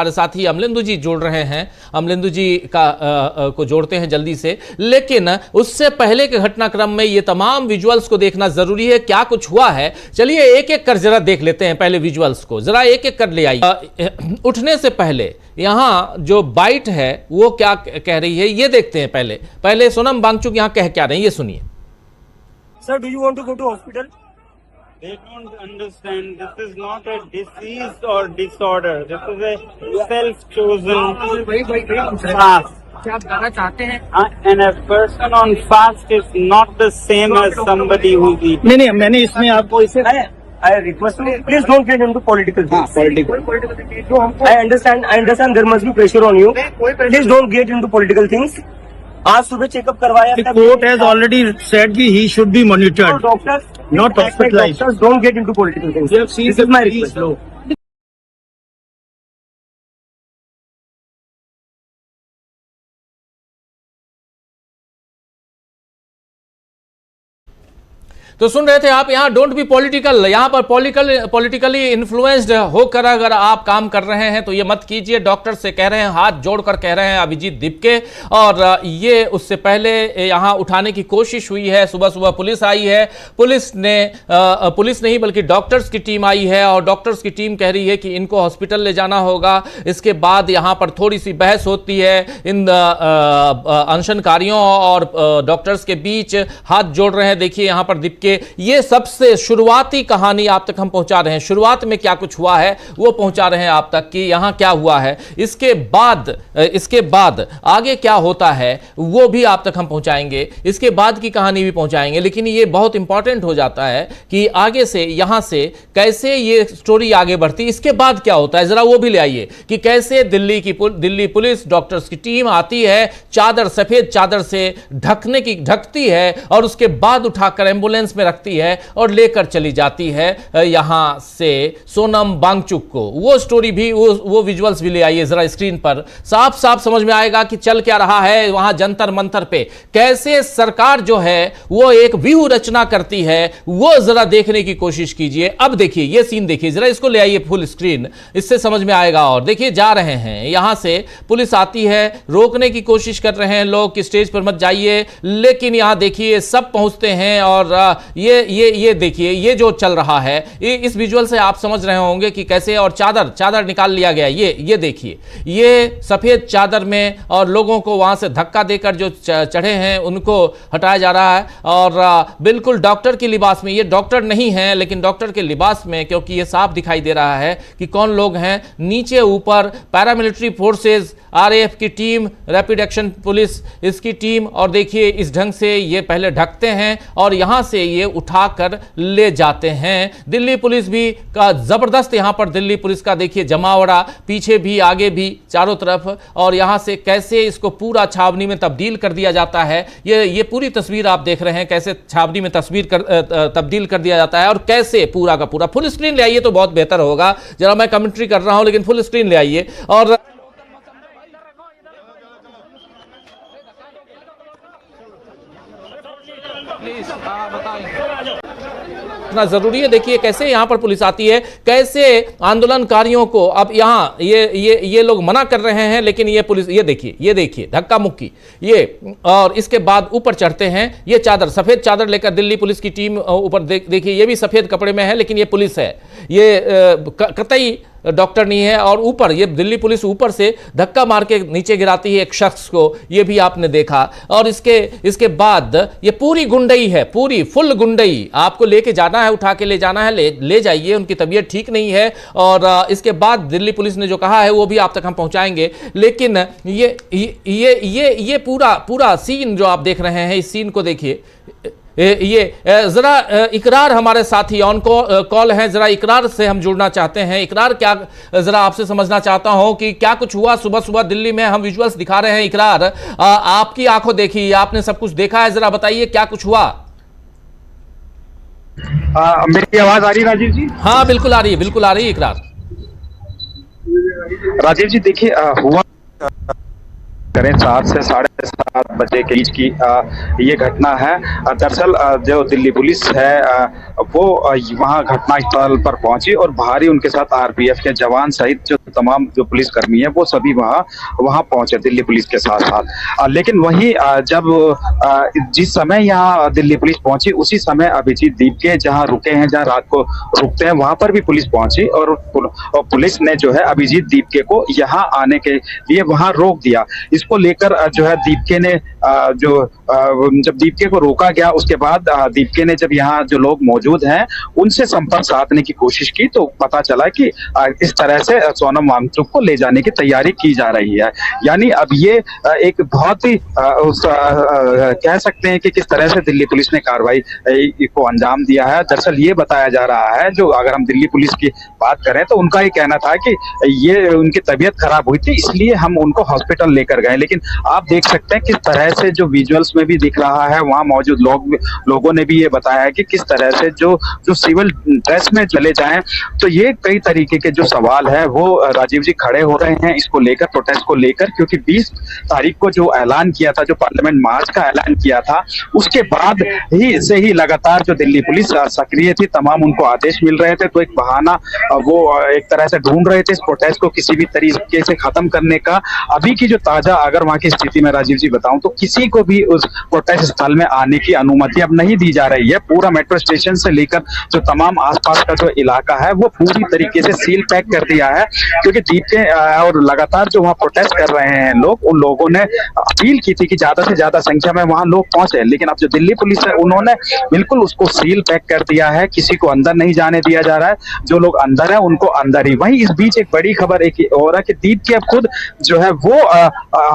साथी अमलेंदु जी जुड़ रहे हैं। अमलेंदु जी को जोड़ते हैं जल्दी से। लेकिन उससे पहले के घटनाक्रम में ये तमाम विजुअल्स को देखना जरूरी है, क्या कुछ हुआ है। चलिए एक एक कर जरा देख लेते हैं पहले विजुअल्स को, जरा एक एक कर ले आइए। उठने से पहले यहां जो बाइट है वो क्या कह रही है ये देखते हैं। पहले सोनम वांगचुक यहां कह क्या रही है, ये सुनिए। Sir, do you want to go to hospital? They don't understand. This is not a disease or disorder. This is a self-chosen fast. क्या आप जाना चाहते हैं? And a person on fast is not the same as somebody who's eating. नहीं, मैंने इसमें आपको इसे I request you, please don't get into political things. I understand there must be pressure on you. Please don't get into political things. आज सुबह checkup करवाया। The court has already said that he should be monitored, Doctors, not hospitalized. Doctors don't get into political things. You have seen This is my the request. तो सुन रहे थे आप, यहाँ don't be political, यहाँ पर politically influenced होकर अगर आप काम कर रहे हैं तो ये मत कीजिए। डॉक्टर से कह रहे हैं, हाथ जोड़कर कह रहे हैं अभिजीत दीपके। और ये उससे पहले यहाँ उठाने की कोशिश हुई है। सुबह सुबह पुलिस आई है, पुलिस नहीं बल्कि डॉक्टर्स की टीम आई है और डॉक्टर्स की टीम कह रही है कि इनको हॉस्पिटल ले जाना होगा। इसके बाद यहाँ पर थोड़ी सी बहस होती है इन अनशनकारियों और डॉक्टर्स के बीच, हाथ जोड़ रहे हैं। देखिए यहाँ पर दीपके, ये सबसे शुरुआती कहानी आप तक हम पहुंचा रहे हैं। शुरुआत में क्या कुछ हुआ है वो पहुंचा रहे हैं आप तक कि यहां क्या हुआ है। इसके बाद आगे क्या होता है वो भी आप तक हम पहुंचाएंगे, इसके बाद की कहानी भी पहुंचाएंगे। लेकिन ये बहुत इंपॉर्टेंट हो जाता है कि आगे से यहां से कैसे ये स्टोरी आगे बढ़ती, इसके बाद क्या होता है जरा वो भी ले आइए कि कैसे दिल्ली पुलिस डॉक्टर्स की टीम आती है, चादर, सफेद चादर से ढकती है और उसके बाद उठाकर एम्बुलेंस में रखती है और लेकर चली जाती है यहां से सोनम वांगचुक को। वो स्टोरी भी, वो विजुअल्स भी ले आइए जरा स्क्रीन पर। साफ साफ समझ में आएगा कि चल क्या रहा है वहां जंतर मंतर पे, कैसे सरकार जो है वो एक व्यूह रचना करती है, वो जरा देखने की कोशिश कीजिए। अब देखिए ये सीन, देखिए जरा, इसको ले आइए फुल स्क्रीन, इससे समझ में आएगा। और देखिए जा रहे हैं यहां से, पुलिस आती है, रोकने की कोशिश कर रहे हैं लोग कि स्टेज पर मत जाइए, लेकिन यहां देखिए सब पहुंचते हैं। और ये देखिए ये जो चल रहा है, इस विजुअल से आप समझ रहे होंगे कि कैसे, और चादर निकाल लिया गया। ये देखिए, ये सफेद चादर में, और लोगों को वहां से धक्का देकर जो चढ़े हैं उनको हटाया जा रहा है। और बिल्कुल डॉक्टर के लिबास में, ये डॉक्टर नहीं है लेकिन डॉक्टर के लिबास में, क्योंकि ये साफ दिखाई दे रहा है कि कौन लोग हैं। नीचे ऊपर पैरामिलिट्री फोर्सेज, RAF की टीम, रैपिड एक्शन पुलिस इसकी टीम, और देखिए इस ढंग से ये पहले ढकते हैं और यहां से ये उठाकर ले जाते हैं। दिल्ली पुलिस भी का जबरदस्त, यहां पर दिल्ली पुलिस का देखिए जमावड़ा, पीछे भी आगे भी चारों तरफ, और यहां से कैसे इसको पूरा छावनी में तब्दील कर दिया जाता है। ये पूरी तस्वीर आप देख रहे हैं, कैसे छावनी में तब्दील कर दिया जाता है, और कैसे पूरा का पूरा। फुल स्क्रीन ले आइए तो बहुत बेहतर होगा, जरा मैं कमेंट्री कर रहा हूं लेकिन फुल स्क्रीन ले आइए। और इतना जरूरी है, देखिए कैसे यहां पर पुलिस आती है, कैसे आंदोलनकारियों को, अब यहां ये लोग मना कर रहे हैं लेकिन ये पुलिस, ये देखिए धक्का मुक्की, ये, और इसके बाद ऊपर चढ़ते हैं। ये चादर, सफेद चादर लेकर दिल्ली पुलिस की टीम ऊपर, देखिए ये भी सफेद कपड़े में है लेकिन ये पुलिस है, ये कतई डॉक्टर नहीं है। और ऊपर ये दिल्ली पुलिस ऊपर से धक्का मार के नीचे गिराती है एक शख्स को, ये भी आपने देखा। और इसके बाद ये पूरी गुंडई है, पूरी फुल गुंडई, आपको लेके जाना है, उठा के ले जाना है, ले जाइए, उनकी तबीयत ठीक नहीं है। और इसके बाद दिल्ली पुलिस ने जो कहा है वो भी आप तक हम पहुंचाएंगे। लेकिन ये पूरा सीन जो आप देख रहे हैं, इस सीन को देखिए। ये जरा इकरार हमारे साथी ऑन कॉल हैं, जरा इकरार से हम जुड़ना चाहते हैं। इकरार, क्या जरा आपसे समझना चाहता हूं कि क्या कुछ हुआ सुबह सुबह दिल्ली में, हम विजुअल्स दिखा रहे हैं। इकरार, आपकी आंखों देखी, आपने सब कुछ देखा है, जरा बताइए क्या कुछ हुआ। मेरी आवाज आ रही है राजीव जी? हाँ बिल्कुल आ रही है इकरार। राजीव जी देखिए, हुआ करें 7 से 7:30 बजे के बीच की ये घटना है। दरअसल जो दिल्ली पुलिस है वो वहाँ घटनास्थल पर पहुंची और भारी उनके साथ RPF के जवान सहित जो तमाम जो पुलिस कर्मी है वो सभी वहाँ पहुंचे दिल्ली पुलिस के साथ साथ। लेकिन वही जब जिस समय यहाँ दिल्ली पुलिस पहुंची उसी समय अभिजीत दीपके जहाँ रुके हैं, जहाँ रात को रुकते हैं, वहां पर भी पुलिस पहुंची और पुलिस ने जो है अभिजीत दीपके को यहाँ आने के लिए वहां रोक दिया। इसको लेकर जो है दीपके ने जब दीपके को रोका गया, उसके बाद दीपके ने जब यहाँ जो लोग मौजूद हैं उनसे संपर्क साधने की कोशिश की तो पता चला कि इस तरह से सोनम वांगचुक को ले जाने की तैयारी की जा रही है। यानी अब ये एक बहुत ही कह सकते हैं कि किस तरह से दिल्ली पुलिस ने कार्रवाई को अंजाम दिया है। दरअसल ये बताया जा रहा है, जो अगर हम दिल्ली पुलिस की बात करें तो उनका ये कहना था कि ये उनकी तबीयत खराब हुई थी इसलिए हम उनको हॉस्पिटल लेकर गए। लेकिन आप देख सकते हैं किस तरह से जो विजुअल्स में भी दिख रहा है, वहां मौजूद लोगों ने भी ये बताया है कि किस तरह से जो सिविल ड्रेस में चले जाएं तो ये कई तरीके के जो सवाल है वो राजीव जी खड़े हो रहे हैं इसको लेकर, प्रोटेस्ट को लेकर, क्योंकि 20 तारीख को जो ऐलान किया था, जो पार्लियामेंट मार्च का ऐलान किया था, उसके बाद ही लगातार जो दिल्ली पुलिस सक्रिय थी, तमाम उनको आदेश मिल रहे थे, तो एक बहाना वो एक तरह से ढूंढ रहे थे इस प्रोटेस्ट को किसी भी तरीके से खत्म करने का। अभी की जो ताजा अगर वहां की स्थिति में राजीव जी बताऊं तो किसी को भी उस प्रोटेस्ट स्थल में आने की अनुमति अब नहीं दी जा रही है। पूरा मेट्रो स्टेशन से लेकर जो तमाम आसपास का जो इलाका है वो पूरी तरीके से सील पैक कर दिया है, क्योंकि दीपके और लगातार जो वहां प्रोटेस्ट कर रहे हैं लोग, उन लोगों ने अपील की थी कि ज्यादा से ज्यादा संख्या में वहां लोग पहुंचे, लेकिन अब जो दिल्ली पुलिस है उन्होंने बिल्कुल उसको सील पैक कर दिया है, किसी को अंदर नहीं जाने दिया जा रहा है, जो लोग अंदर है उनको अंदर ही। वहीं इस बीच एक बड़ी खबर एक और है कि दीपके अब खुद जो है वो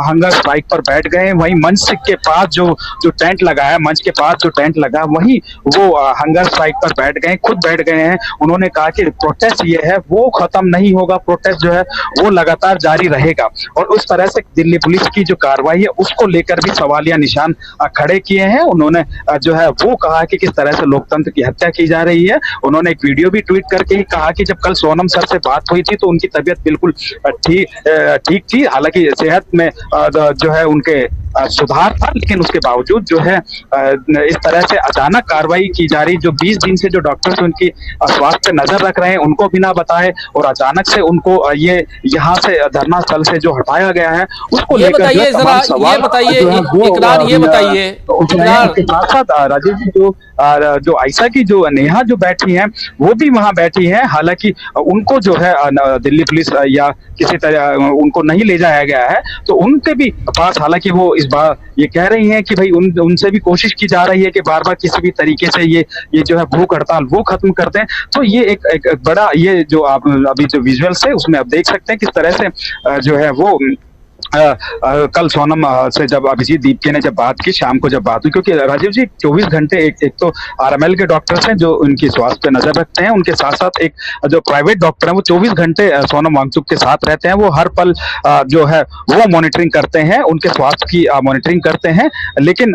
हंगर स्ट्राइक पर बैठ गए। वहीं मंच के पास जो टेंट लगा है, मंच के पास जो टेंट लगा वहीं वो हंगर स्ट्राइक पर बैठ गए, खुद बैठ गए हैं। उन्होंने कहा कि प्रोटेस्ट ये है वो खत्म नहीं होगा, प्रोटेस्ट जो है वो लगातार जारी रहेगा। और उस तरह से दिल्ली पुलिस की जो कार्रवाई है उसको लेकर भी सवालिया निशान खड़े किए हैं। उन्होंने जो है वो कहा कि किस तरह से लोकतंत्र की हत्या की जा रही है। उन्होंने एक वीडियो भी ट्वीट करके ही कहा कि जब कल सोनम सर से बात हुई थी तो उनकी तबीयत बिल्कुल ठीक थी, हालांकि सेहत में जो है उनके सुधार था, लेकिन उसके बावजूद जो है इस तरह से अचानक कार्रवाई की जा रही। जो 20 दिन से जो डॉक्टर्स उनकी स्वास्थ्य पे नजर रख रहे हैं उनको बिना बताए और अचानक से उनको ये यहाँ से धरना स्थल से जो हटाया गया है उसको लेकर बताइए जरा, ये बताइए इकरार, ये बताइए के साथ साथ राजीव जी जो आयशा की जो नेहा जो बैठी हैं वो भी वहां बैठी हैं, हालांकि उनको जो है दिल्ली पुलिस या किसी तरह उनको नहीं ले जाया गया है, तो उनके भी पास हालांकि वो इस बार ये कह रही हैं कि भाई उनसे भी कोशिश की जा रही है कि बार बार किसी भी तरीके से ये जो है भूख हड़ताल वो खत्म कर दें। तो ये एक बड़ा ये जो आप अभी जो विजुअल्स है उसमें आप देख सकते हैं किस तरह से जो है वो कल सोनम से जब अभिजीत दीपके ने जब बात की, शाम को जब बात हुई, क्योंकि राजीव जी 24 घंटे एक तो आरएमएल के डॉक्टर्स हैं जो उनकी स्वास्थ्य पे नजर रखते हैं, उनके साथ साथ एक जो प्राइवेट डॉक्टर हैं वो 24 घंटे सोनम वांगचुक के साथ रहते हैं। वो हर पल जो है वो मॉनिटरिंग करते हैं, उनके स्वास्थ्य की मॉनिटरिंग करते हैं, लेकिन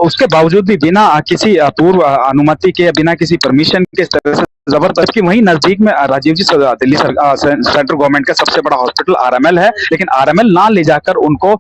उसके बावजूद भी बिना किसी पूर्व अनुमति के, बिना किसी परमिशन के तरह से जबरदस्ती वहीं नजदीक में राजीव जी दिल्ली सेंट्रल गवर्नमेंट का सबसे बड़ा हॉस्पिटल आरएमएल है, लेकिन आरएमएल ना ले जाकर उनको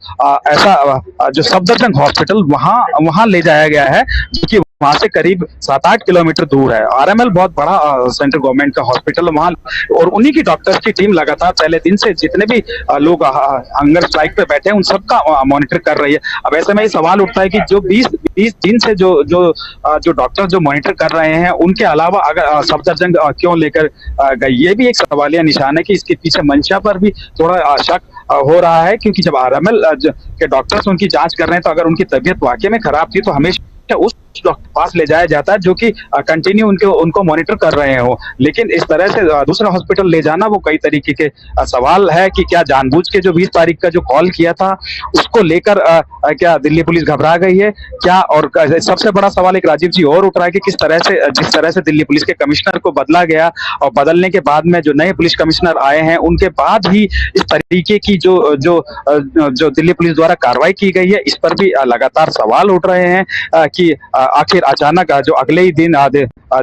ऐसा जो सफदरजंग हॉस्पिटल वहां ले जाया गया है, जो कि वहां से करीब 7-8 किलोमीटर दूर है। आरएमएल बहुत बड़ा सेंट्रल गवर्नमेंट का हॉस्पिटल वहां, और उन्हीं की डॉक्टर्स की टीम लगातार पहले दिन से जितने भी लोग हंगर स्ट्राइक पे बैठे हैं उन सबका मॉनिटर कर रही है। अब ऐसे में ये सवाल उठता है कि जो 20 दिन से जो डॉक्टर जो मॉनिटर कर रहे हैं उनके अलावा अगर सफदरजंग क्यों लेकर गई, ये भी एक सवालिया निशान है कि इसके पीछे मंशा पर भी थोड़ा शक हो रहा है, क्योंकि जब आरएमएल के डॉक्टर्स उनकी जांच कर रहे हैं तो अगर उनकी तबीयत वाकई में खराब थी तो हमेशा उस डॉक्टर पास ले जाया जाता है जो कि कंटिन्यू उनको मॉनिटर कर रहे हो। लेकिन इस तरह से दूसरा हॉस्पिटल ले जाना वो कई तरीके के सवाल है कि क्या जानबूझ के जो 20 तारीख का जो कॉल किया था उसको लेकर क्या दिल्ली पुलिस घबरा गई है क्या? और सबसे बड़ा सवाल एक राजीव जी और उठ रहा है कि किस तरह से जिस तरह से दिल्ली पुलिस के कमिश्नर को बदला गया और बदलने के बाद में जो नए पुलिस कमिश्नर आए हैं उनके बाद ही इस तरीके की जो दिल्ली पुलिस द्वारा कार्रवाई की गई है, इस पर भी लगातार सवाल उठ रहे हैं कि आखिर अचानक जो अगले ही दिन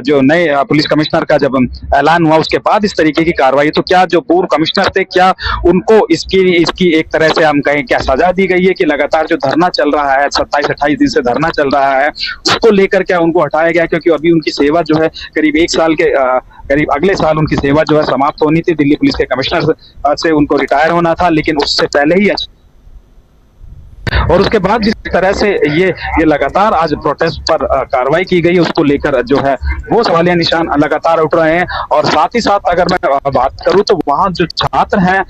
जो नए पुलिस कमिश्नर का जब ऐलान हुआ उसके बाद इस तरीके की कार्रवाई, तो क्या जो पूर्व कमिश्नर थे क्या उनको इसकी एक तरह से हम कहें क्या सजा दी गई है कि लगातार जो धरना चल रहा है 27-28 दिन से धरना चल रहा है उसको लेकर क्या उनको हटाया गया? क्योंकि अभी उनकी सेवा जो है करीब 1 साल के करीब अगले साल उनकी सेवा जो है समाप्त होनी थी, दिल्ली पुलिस के कमिश्नर से उनको रिटायर होना था, लेकिन उससे पहले ही और उसके बाद जिस तरह से ये लगातार आज प्रोटेस्ट पर कार्रवाई की गई उसको लेकर जो है वो सवालिया निशान लगातार उठ रहे हैं। और साथ ही साथ अगर मैं बात करूं तो वहां जो छात्र हैं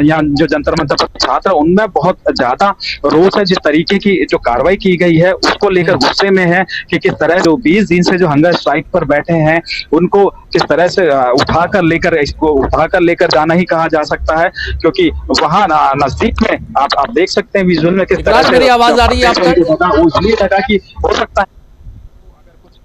या जो जंतर मंतर पर छात्र उनमें बहुत ज्यादा रोष है जिस तरीके की जो कार्रवाई की गई है उसको लेकर गुस्से में है कि किस तरह जो 20 दिन से जो हंगर स्ट्राइक पर बैठे हैं उनको किस तरह से उठाकर लेकर जाना ही कहा जा सकता है, क्योंकि वहां नजदीक में आप देख सकते हैं विजुअल में किस तरह से मेरी आवाज आ रही है आपको? इसलिए लगा कि हो सकता है अगर कुछ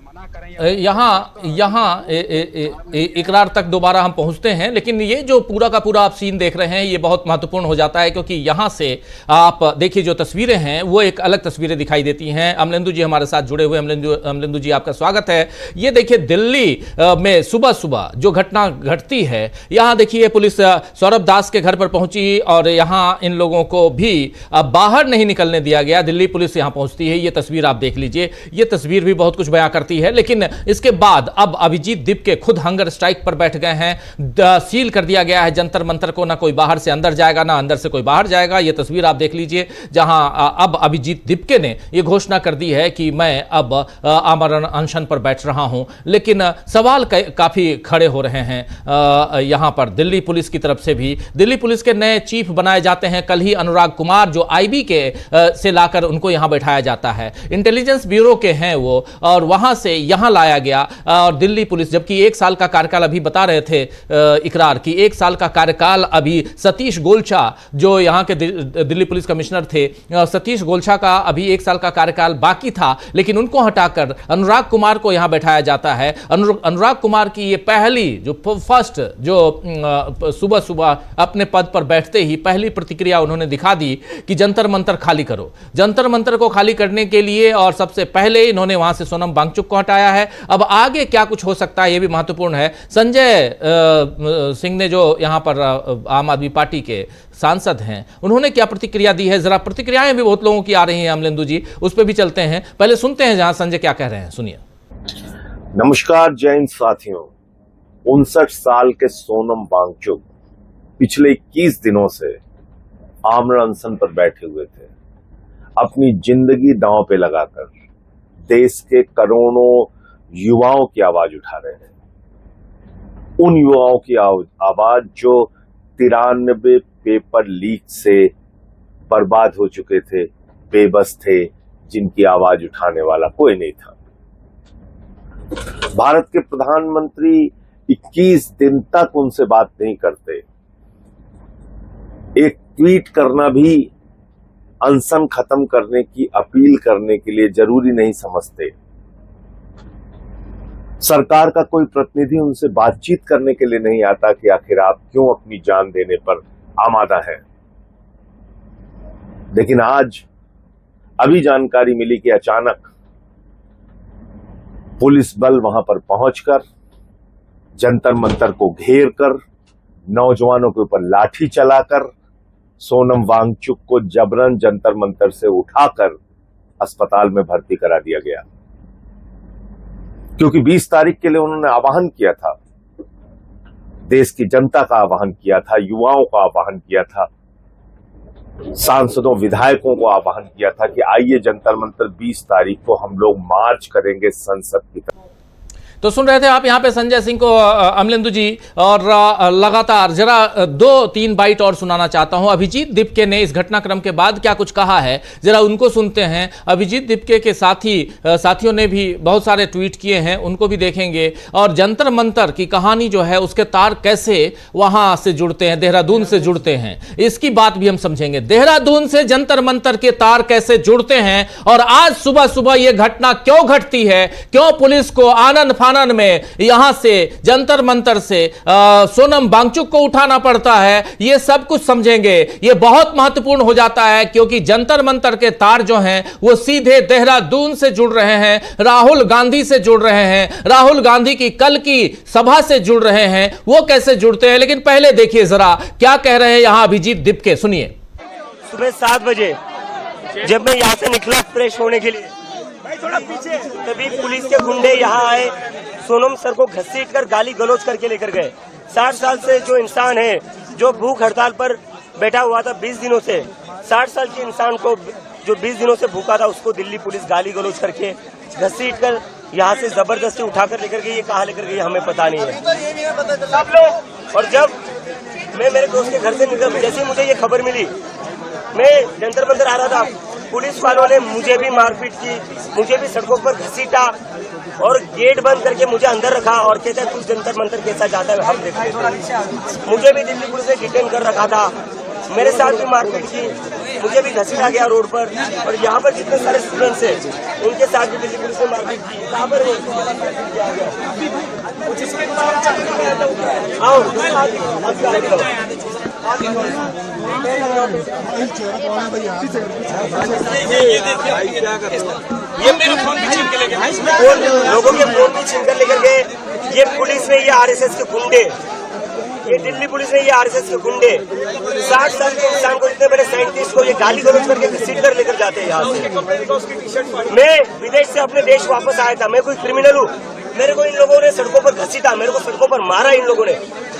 मना करें यहाँ इकरार तक दोबारा हम पहुंचते हैं, लेकिन ये जो पूरा का पूरा आप सीन देख रहे हैं ये बहुत महत्वपूर्ण हो जाता है, क्योंकि यहाँ से आप देखिए जो तस्वीरें हैं वो एक अलग तस्वीरें दिखाई देती हैं। अमलेंदु जी हमारे साथ जुड़े हुए। अमलेंदु जी आपका स्वागत है। ये देखिए दिल्ली में सुबह सुबह जो घटना घटती है, यहाँ देखिए पुलिस सौरभ दास के घर पर पहुंची और यहाँ इन लोगों को भी बाहर नहीं निकलने दिया गया। दिल्ली पुलिस यहाँ पहुंचती है। ये तस्वीर आप देख लीजिए, ये तस्वीर भी बहुत कुछ बयां करती है। लेकिन इसके बाद अब अभिजीत दीपके खुद हंगर स्ट्राइक पर बैठ गए हैं। सील कर दिया गया है जंतर मंतर को, ना कोई बाहर से अंदर जाएगा ना अंदर से कोई बाहर जाएगा। ये तस्वीर आप देख लीजिए जहां अब अभिजीत दीपके ने यह घोषणा कर दी है कि मैं अब आमरण अनशन पर बैठ रहा हूं। लेकिन सवाल काफी खड़े हो रहे हैं यहां पर दिल्ली पुलिस की तरफ से भी। दिल्ली पुलिस के नए चीफ बनाए जाते हैं कल ही अनुराग कुमार, जो आईबी के से लाकर उनको यहां बैठाया जाता है। इंटेलिजेंस ब्यूरो के हैं वो, और वहां से यहां लाया गया। और दिल्ली पुलिस, जबकि 1 साल का कार्यकाल अभी बता रहे थे इकरार की, 1 साल का कार्यकाल अभी सतीश गोलछा जो यहाँ के दिल्ली पुलिस कमिश्नर थे, सतीश गोलछा का अभी 1 साल का कार्यकाल बाकी था, लेकिन उनको हटाकर अनुराग कुमार को यहाँ बैठाया जाता है। अनुराग कुमार की ये पहली जो फर्स्ट जो सुबह सुबह अपने पद पर बैठते ही पहली प्रतिक्रिया उन्होंने दिखा दी कि जंतर मंतर खाली करो। जंतर मंतर को खाली करने के लिए और सबसे पहले इन्होंने वहां से सोनम वांगचुक को हटाया है। अब आगे क्या कुछ हो सकता है ये भी महत्वपूर्ण है। संजय सिंह ने जो यहां पर आम आदमी पार्टी के सांसद हैं, उन्होंने क्या प्रतिक्रिया दी है, जरा प्रतिक्रियाएं भी बहुत लोगों की आ रही हैं अमलेंदु जी, उस पर भी चलते हैं। पहले सुनते हैं जहां संजय क्या कह रहे हैं, सुनिए। नमस्कार जैन साथियों, 59 साल के सोनम वांगचुक पिछले 21 दिनों से आमरण अनशन पर बैठे हुए थे। अपनी जिंदगी दांव पे लगाकर देश के करोड़ों युवाओं की आवाज उठा रहे हैं। उन युवाओं की आवाज जो 93 पेपर लीक से बर्बाद हो चुके थे, बेबस थे, जिनकी आवाज उठाने वाला कोई नहीं था। भारत के प्रधानमंत्री 21 दिन तक उनसे बात नहीं करते। एक ट्वीट करना भी अनशन खत्म करने की अपील करने के लिए जरूरी नहीं समझते। सरकार का कोई प्रतिनिधि उनसे बातचीत करने के लिए नहीं आता कि आखिर आप क्यों अपनी जान देने पर आमादा है। लेकिन आज अभी जानकारी मिली कि अचानक पुलिस बल वहां पर पहुंचकर जंतर मंतर को घेर कर नौजवानों के ऊपर लाठी चलाकर सोनम वांगचुक को जबरन जंतर मंतर से उठाकर अस्पताल में भर्ती करा दिया गया, क्योंकि 20 तारीख के लिए उन्होंने आह्वान किया था, देश की जनता का आह्वान किया था, युवाओं का आह्वान किया था, सांसदों विधायकों को आह्वान किया था कि आइए जंतर मंतर 20 तारीख को हम लोग मार्च करेंगे संसद की तरफ। तो सुन रहे थे आप यहाँ पे संजय सिंह को अमलेंदु जी, और लगातार जरा 2-3 बाइट और सुनाना चाहता हूँ। अभिजीत दीपके ने इस घटनाक्रम के बाद क्या कुछ कहा है, जरा उनको सुनते हैं। अभिजीत दीपके के साथियों ने भी बहुत सारे ट्वीट किए हैं, उनको भी देखेंगे। और जंतर मंतर की कहानी जो है उसके तार कैसे वहां से जुड़ते हैं, देहरादून से जुड़ते हैं, इसकी बात भी हम समझेंगे। देहरादून से जंतर मंतर के तार कैसे जुड़ते हैं और आज सुबह सुबह यह घटना क्यों घटती है, क्यों पुलिस को आनंद फानन में यहां से जंतर मंतर से सोनम वांगचुक को उठाना पड़ता है, यह सब कुछ समझेंगे। यह बहुत महत्वपूर्ण हो जाता है क्योंकि जंतर मंतर के तार जो हैं वो सीधे देहरादून से जुड़ रहे हैं, राहुल गांधी से जुड़ रहे हैं, राहुल गांधी की कल की सभा से जुड़ रहे हैं। वो कैसे जुड़ते हैं, लेकिन पहले देखिए जरा क्या कह रहे हैं यहां अभिजीत दीपके, सुनिए। सुबह 7 बजे जब मैं यहाँ से निकला फ्रेश होने के लिए, तभी पुलिस के गुंडे यहाँ आए, सोनम सर को घसीट कर गाली गलौज करके लेकर गए। 60 साल से जो इंसान है जो भूख हड़ताल पर बैठा हुआ था 20 दिनों से, 60 साल के इंसान को जो 20 दिनों से भूखा था उसको दिल्ली पुलिस गाली गलौज करके घसीट कर यहाँ से जबरदस्ती उठाकर लेकर गई। ये कहाँ लेकर गई हमें पता नहीं है सब लोग। और जब मैं मेरे दोस्त के घर से निकल, जैसे मुझे ये खबर मिली, मैं जंतर मंतर आ रहा था, पुलिस वालों ने मुझे भी मारपीट की, मुझे भी सड़कों पर घसीटा और गेट बंद करके मुझे अंदर रखा और कहते हैं तू जंतर मंतर कैसा जाता है हम देखते हैं। मुझे भी दिल्ली पुलिस ने डिटेन कर रखा था। मेरे साथ भी मारपीट की, मुझे भी घसीटा गया रोड पर। और यहाँ पर जितने सारे स्टूडेंट्स हैं उनके साथ भी दिल्ली पुलिस ने मारपीट की। कहाँ पर कुछ इसके आओ ये मेरे फोन भी छीन के लेके गए, लोगों के फोन भी छीन कर लेकर गए। ये पुलिस ने, ये आरएसएस के गुंडे, ये दिल्ली पुलिस ने, ये आरएसएस के गुंडे 60 साल के इंसान को, इतने बड़े साइंटिस्ट को ये गाली गलौज करके सीट कर लेकर जाते हैं यहाँ से। मैं विदेश से अपने देश वापस आया था, मैं कोई क्रिमिनल हूँ? मेरे को इन लोगों ने सड़कों पर घसीटा, मेरे को सड़कों पर मारा इन लोगों ने।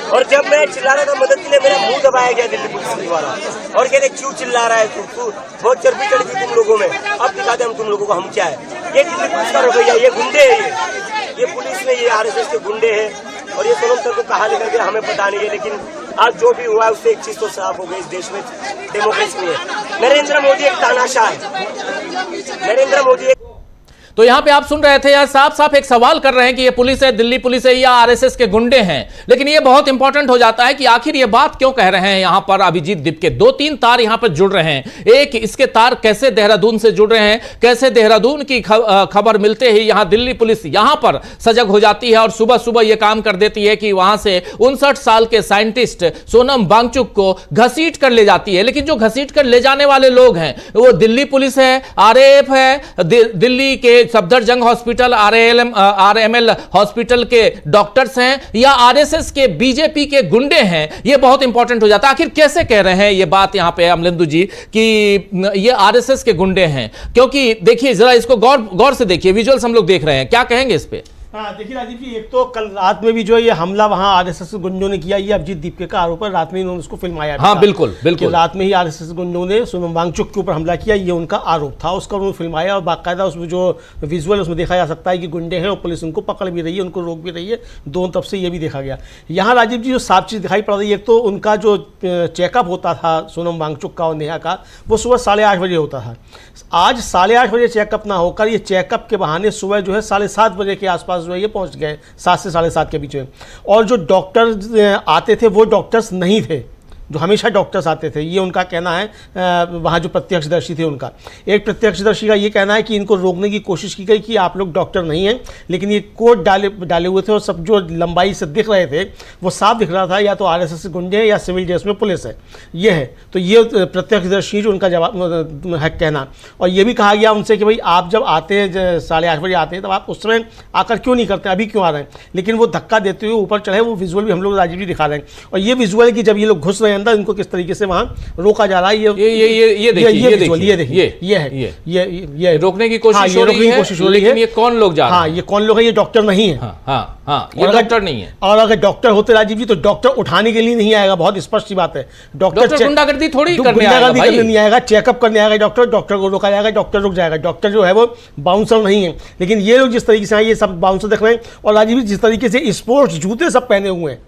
और जब मैं चिल्ला रहा था मदद के लिए, मेरा मुंह दबाया गया दिल्ली पुलिस के द्वारा और कहते क्यों चिल्ला रहा है तू, बहुत चर्बी चढ़ी थी तुम लोगों में, अब दिखाते हम तुम लोगों को हम क्या है। ये दिल्ली पुलिस का रवैया, ये गुंडे है, ये पुलिस में, ये आरएसएस के गुंडे हैं। और ये सोनम सर को कहाँ लेकर गया हमें पता नहीं है, लेकिन आज जो भी हुआ है उससे एक चीज तो साफ हो गई, इस देश में डेमोक्रेसी नहीं है। नरेंद्र मोदी एक तानाशाह है, नरेंद्र मोदी। तो यहां पे आप सुन रहे थे, यार साफ साफ एक सवाल कर रहे हैं कि ये पुलिस है, दिल्ली पुलिस है या आरएसएस के गुंडे हैं। लेकिन ये बहुत इंपॉर्टेंट हो जाता है कि आखिर ये बात क्यों कह रहे हैं यहां पर अभिजीत दीप के। 2-3 तार यहां पर जुड़ रहे हैं। एक, इसके तार कैसे देहरादून से जुड़ रहे हैं, कैसे देहरादून की खबर मिलते ही यहां दिल्ली पुलिस यहां पर सजग हो जाती है और सुबह सुबह यह काम कर देती है कि वहां से 59 साल के साइंटिस्ट सोनम वांगचुक को घसीट कर ले जाती है। लेकिन जो घसीट कर ले जाने वाले लोग हैं वो दिल्ली पुलिस है, आरएएफ है, दिल्ली के सफदरजंग हॉस्पिटल, आरएमएल हॉस्पिटल के डॉक्टर्स हैं या आरएसएस के बीजेपी के गुंडे हैं। ये बहुत इंपॉर्टेंट हो जाता है। आखिर कैसे कह रहे हैं ये बात यहां पे अमलेंदु जी कि ये आरएसएस के गुंडे हैं? क्योंकि देखिए जरा इसको गौर से देखिए, विजुअल्स हम लोग देख रहे हैं, क्या कहेंगे इस पे? हाँ देखिए राजीव जी, एक तो कल रात में भी जो ये हमला वहाँ आरएसएस गुंडों ने किया, ये अभिजीत दीपके का आरोप है। रात में इन्होंने उसको फिल्माया। हाँ बिल्कुल बिल्कुल, रात में ही आरएसएस गुंडों ने सोनम वांगचुक के ऊपर हमला किया, ये उनका आरोप था। उसका उन्होंने फिल्माया और बाकायदा उसमें जो विजुअल उसमें देखा जा सकता है कि गुंडे हैं और पुलिस उनको पकड़ भी रही है, उनको रोक भी रही है। दोनों तरफ से ये भी देखा गया। यहाँ राजीव जी जो साफ चीज़ दिखाई पड़ रही है, एक तो उनका जो चेकअप होता था सोनम वांगचुक का और नेहा का, वो सुबह 8:30 बजे होता था। आज 8:30 बजे चेकअप ना होकर ये चेकअप के बहाने सुबह जो है 7:30 बजे के आसपास जो है ये पहुंच गए, 7 से 7:30 के बीच में। और जो डॉक्टर आते थे वो डॉक्टर्स नहीं थे जो हमेशा डॉक्टर्स आते थे, ये उनका कहना है। वहाँ जो प्रत्यक्षदर्शी थे उनका, एक प्रत्यक्षदर्शी का ये कहना है कि इनको रोकने की कोशिश की गई कि आप लोग डॉक्टर नहीं हैं, लेकिन ये कोट डाले हुए थे और सब जो लंबाई से दिख रहे थे वो साफ दिख रहा था या तो आरएसएस के गुंडे हैं या सिविल ड्रेस में पुलिस है, ये है। तो ये प्रत्यक्षदर्शी जो उनका जवाब है कहना। और ये भी कहा गया उनसे कि भाई आप जब आते हैं 8:30 बजे आते हैं तब आप उस समय आकर क्यों नहीं करते, अभी क्यों आ रहे हैं? लेकिन वो धक्का देते हुए ऊपर चढ़े, वो विजुअल भी हम लोग राजीव जी दिखा रहे हैं। और ये विजुअल कि जब ये लोग घुस रहे हैं अंदर, इनको किस तरीके से वहां रोका जा रहा है, ये रोकने की कोशिश हो रही है, लेकिन ये कौन लोग जा रहे हैं? हाँ, ये कौन लोग हैं? ये डॉक्टर नहीं है। ये डॉक्टर नहीं है। और अगर डॉक्टर होते राजीव जी तो डॉक्टर उठाने के लिए नहीं आएगा, बहुत स्पष्ट सी बात है। डॉक्टर गुंडागर्दी थोड़ी करने नहीं आएगा, चेकअप करने आएगा डॉक्टर को रोका जाएगा, डॉक्टर रुक जाएगा। डॉक्टर जो है वो बाउंसर नहीं है। लेकिन ये लोग जिस तरीके से ये सब बाउंसर देख रहे हैं, और राजीव जी जिस तरीके से स्पोर्ट्स जूते सब पहने हुए हैं,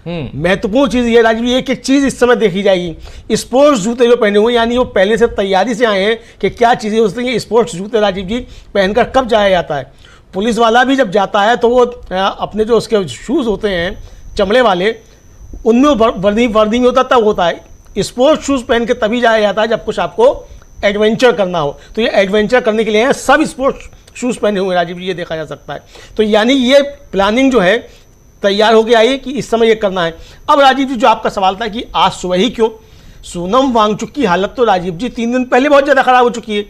महत्वपूर्ण चीज ये राजीव, एक एक चीज इस समय देखी जाएगी। स्पोर्ट्स जूते जो पहने हुए, यानी वो पहले से तैयारी से आए हैं कि क्या चीजें होती हैं। स्पोर्ट्स जूते राजीव जी पहनकर कब जाया जाता है? पुलिस वाला भी जब जाता है तो वो अपने जो उसके शूज होते हैं चमड़े वाले, उनमें वर्दी में होता तब होता है। स्पोर्ट्स शूज पहन के तभी जाया जाता है जब कुछ आपको एडवेंचर करना हो। तो ये एडवेंचर करने के लिए सब स्पोर्ट्स शूज पहने हुए राजीव जी, ये देखा जा सकता है। तो यानी ये प्लानिंग जो है तैयार हो गया है कि इस समय ये करना है। अब राजीव जी जो आपका सवाल था कि आज सुबह ही क्यों, सोनम वांगचुक की हालत तो राजीव जी 3 दिन पहले बहुत ज़्यादा खराब हो चुकी है।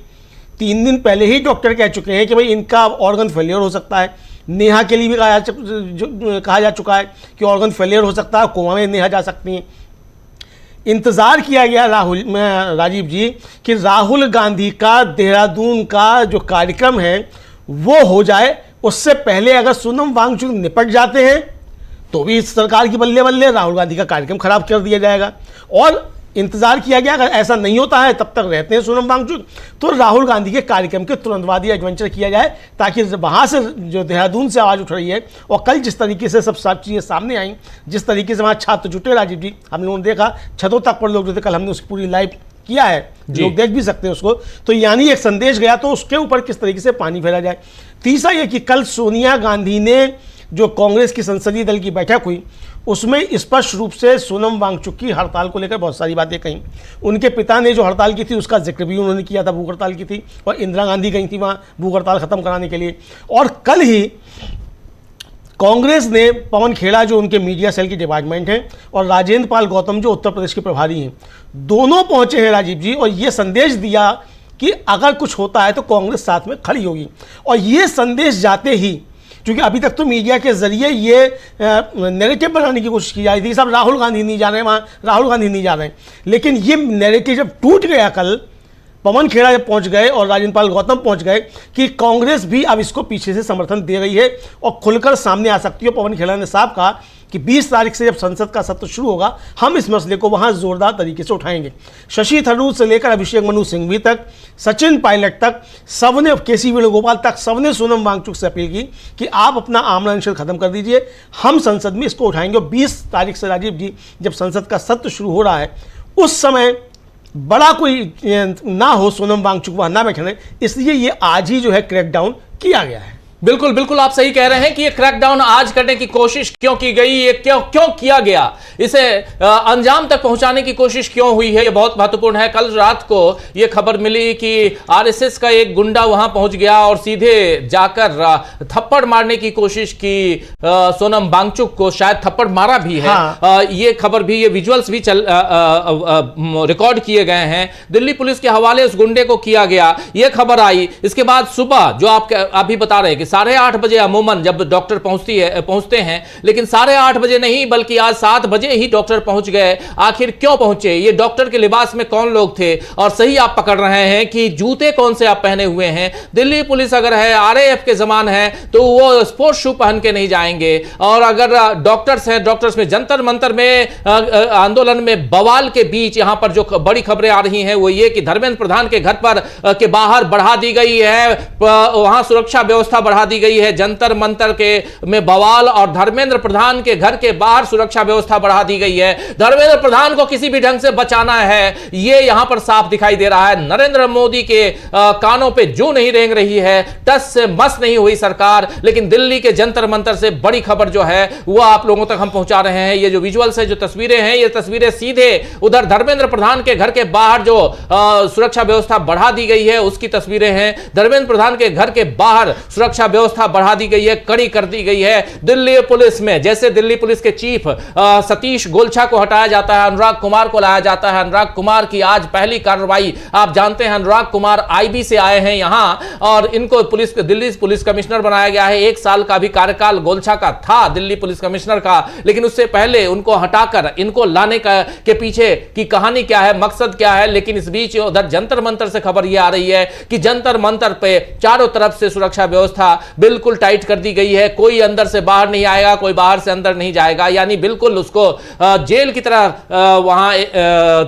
3 दिन पहले ही डॉक्टर कह चुके हैं कि भाई इनका ऑर्गन फेलियर हो सकता है। नेहा के लिए भी कहा जा चुका है कि ऑर्गन फेलियर हो सकता है, कोमा में नेहा जा सकती हैं। इंतज़ार किया गया राजीव जी कि राहुल गांधी का देहरादून का जो कार्यक्रम है वो हो जाए, उससे पहले अगर सोनम वांगचुक निपट जाते हैं तो भी इस सरकार की बल्ले बल्ले राहुल गांधी का कार्यक्रम खराब कर दिया जाएगा। और इंतजार किया गया, अगर ऐसा नहीं होता है तब तक रहते हैं सोनम वांगचुक, तो राहुल गांधी के कार्यक्रम के तुरंत बाद ही एडवेंचर किया जाए, ताकि वहाँ से जो देहरादून से आवाज़ उठ रही है और कल जिस तरीके से सब चीज़ें सामने आई, जिस तरीके से वहाँ छात्र जुटे राजीव जी, हम लोगों ने देखा छतों तक पर लोग जो थे, कल हमने उसकी पूरी लाइव किया है, लोग देख भी सकते हैं उसको। तो यानी एक संदेश गया, तो उसके ऊपर किस तरीके से पानी फेरा जाए। तीसरा ये कि कल सोनिया गांधी ने जो कांग्रेस की संसदीय दल की बैठक हुई उसमें स्पष्ट रूप से सोनम वांगचुक की हड़ताल को लेकर बहुत सारी बातें कहीं। उनके पिता ने जो हड़ताल की थी उसका जिक्र भी उन्होंने किया था, भूख हड़ताल की थी, और इंदिरा गांधी गई थी वहाँ भूख हड़ताल ख़त्म कराने के लिए। और कल ही कांग्रेस ने पवन खेड़ा जो उनके मीडिया सेल की डिपार्टमेंट हैं और राजेंद्र पाल गौतम जो उत्तर प्रदेश के प्रभारी हैं, दोनों पहुंचे हैं राजीव जी, और ये संदेश दिया कि अगर कुछ होता है तो कांग्रेस साथ में खड़ी होगी। और ये संदेश जाते ही, क्योंकि अभी तक तो मीडिया के जरिए ये नैरेटिव बनाने की कोशिश की जा रही थी, सब राहुल गांधी नहीं जा रहे हैं वहाँ, राहुल गांधी नहीं जा रहे हैं, लेकिन ये नैरेटिव जब टूट गया, कल पवन खेड़ा जब पहुंच गए और राजेंद्र पाल गौतम पहुंच गए कि कांग्रेस भी अब इसको पीछे से समर्थन दे रही है और खुलकर सामने आ सकती है। पवन खेड़ा ने साफ कहा कि 20 तारीख से जब संसद का सत्र शुरू होगा हम इस मसले को वहां जोरदार तरीके से उठाएंगे। शशि थरूर से लेकर अभिषेक मनु सिंघवी तक, सचिन पायलट तक, सबने, केसी वेणुगोपाल तक, सबने सोनम वांगचुक से अपील की कि आप अपना आमरण अनशन खत्म कर दीजिए, हम संसद में इसको उठाएंगे। और 20 तारीख से राजीव जी जब संसद का सत्र शुरू हो रहा है उस समय बड़ा कोई ना हो, सोनम वांगचुक वहां ना बैठने, इसलिए ये आज ही जो है क्रैकडाउन किया गया है। बिल्कुल बिल्कुल आप सही कह रहे हैं कि ये क्रैकडाउन आज करने की कोशिश क्यों की गई, ये क्यों किया गया, इसे अंजाम तक पहुंचाने की कोशिश क्यों हुई है, ये बहुत महत्वपूर्ण है। कल रात को ये खबर मिली कि आरएसएस का एक गुंडा वहां पहुंच गया और सीधे जाकर थप्पड़ मारने की कोशिश की सोनम वांगचुक को, शायद थप्पड़ मारा भी है। हाँ। ये खबर भी, ये विजुअल्स भी रिकॉर्ड किए गए हैं, दिल्ली पुलिस के हवाले उस गुंडे को किया गया, ये खबर आई। इसके बाद सुबह जो आप भी बता रहे हैं कि 8:30 बजे अमूमन जब डॉक्टर पहुंचते हैं, लेकिन 8:30 बजे नहीं बल्कि आज 7 बजे ही डॉक्टर पहुंच गए। आखिर क्यों पहुंचे, ये डॉक्टर के लिबास में कौन लोग थे, और सही आप पकड़ रहे हैं कि जूते कौन से आप पहने हुए हैं। दिल्ली पुलिस अगर है, आरएएफ के जमान है तो वो स्पोर्ट्स शू पहन के नहीं जाएंगे, और अगर डॉक्टर्स हैं, डॉक्टर्स में जंतर मंतर में आंदोलन में बवाल के बीच यहां पर जो बड़ी खबरें आ रही हैं वो ये कि धर्मेंद्र प्रधान के घर पर के बाहर बढ़ा दी गई है, वहां सुरक्षा व्यवस्था बढ़ा दी गई है, जंतर मंतर के में बवाल और धर्मेंद्र प्रधान के घर के बाहर सुरक्षा व्यवस्था बढ़ा दी गई है। धर्मेंद्र प्रधान को किसी भी ढंग से बचाना है, ये यहां पर साफ दिखाई दे रहा है। नरेंद्र मोदी के कानों पे जू नहीं रेंग रही है, टस से मस नहीं हुई सरकार, लेकिन दिल्ली के जंतर मंतर से बड़ी खबर जो है वो आप लोगों तक हम पहुंचा रहे हैं। ये जो विजुअल्स है, जो तस्वीरें हैं, ये तस्वीरें सीधे उधर धर्मेंद्र प्रधान के घर के बाहर जो सुरक्षा व्यवस्था बढ़ा दी गई है उसकी तस्वीरें हैं। धर्मेंद्र प्रधान के घर के बाहर सुरक्षा व्यवस्था बढ़ा दी गई है, कड़ी कर दी गई है। दिल्ली पुलिस में जैसे दिल्ली पुलिस के चीफ सतीश गोलछा को हटाया जाता है, अनुराग कुमार को लाया जाता है। अनुराग कुमार की आज पहली कार्रवाई, आप जानते हैं अनुराग कुमार आईबी से आए हैं यहां, और इनको दिल्ली पुलिस कमिश्नर बनाया गया है। 1 साल का भी कार्यकाल गोलछा का था दिल्ली पुलिस कमिश्नर का, लेकिन उससे पहले उनको हटाकर इनको लाने के पीछे की कहानी क्या है, मकसद क्या है। लेकिन इस बीच उधर जंतर मंतर से खबर यह आ रही है कि जंतर मंतर पे चारों तरफ से सुरक्षा व्यवस्था बिल्कुल टाइट कर दी गई है, कोई अंदर से बाहर नहीं आएगा, कोई बाहर से अंदर नहीं जाएगा, यानी बिल्कुल उसको जेल की तरह वहां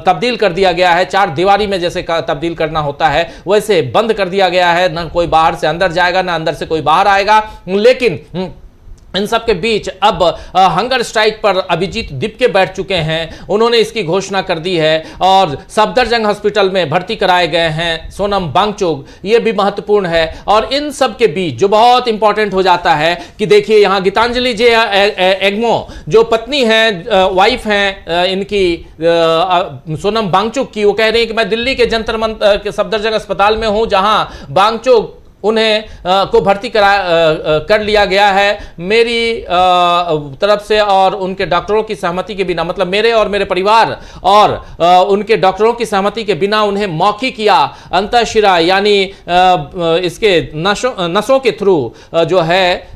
तब्दील कर दिया गया है। 4 दीवारी में जैसे तब्दील करना होता है वैसे बंद कर दिया गया है, ना कोई बाहर से अंदर जाएगा ना अंदर से कोई बाहर आएगा। लेकिन इन सब के बीच अब हंगर स्ट्राइक पर अभिजीत दिपके बैठ चुके हैं, उन्होंने इसकी घोषणा कर दी है और सफदरजंग हॉस्पिटल में भर्ती कराए गए हैं सोनम वांगचुक, ये भी महत्वपूर्ण है। और इन सब के बीच जो बहुत इंपॉर्टेंट हो जाता है कि देखिए यहाँ गीतांजलि जी एग्मो जो पत्नी हैं, वाइफ हैं इनकी सोनम वांगचुक की, वो कह रही है कि मैं दिल्ली के जंतर मंतर सफदरजंग अस्पताल में हूं जहां वांगचुक उन्हें को भर्ती कर लिया गया है मेरी तरफ से और उनके डॉक्टरों की सहमति के बिना, मतलब मेरे और मेरे परिवार और उनके डॉक्टरों की सहमति के बिना उन्हें मौखिक या अंतःशिरा यानी इसके नसों के थ्रू जो है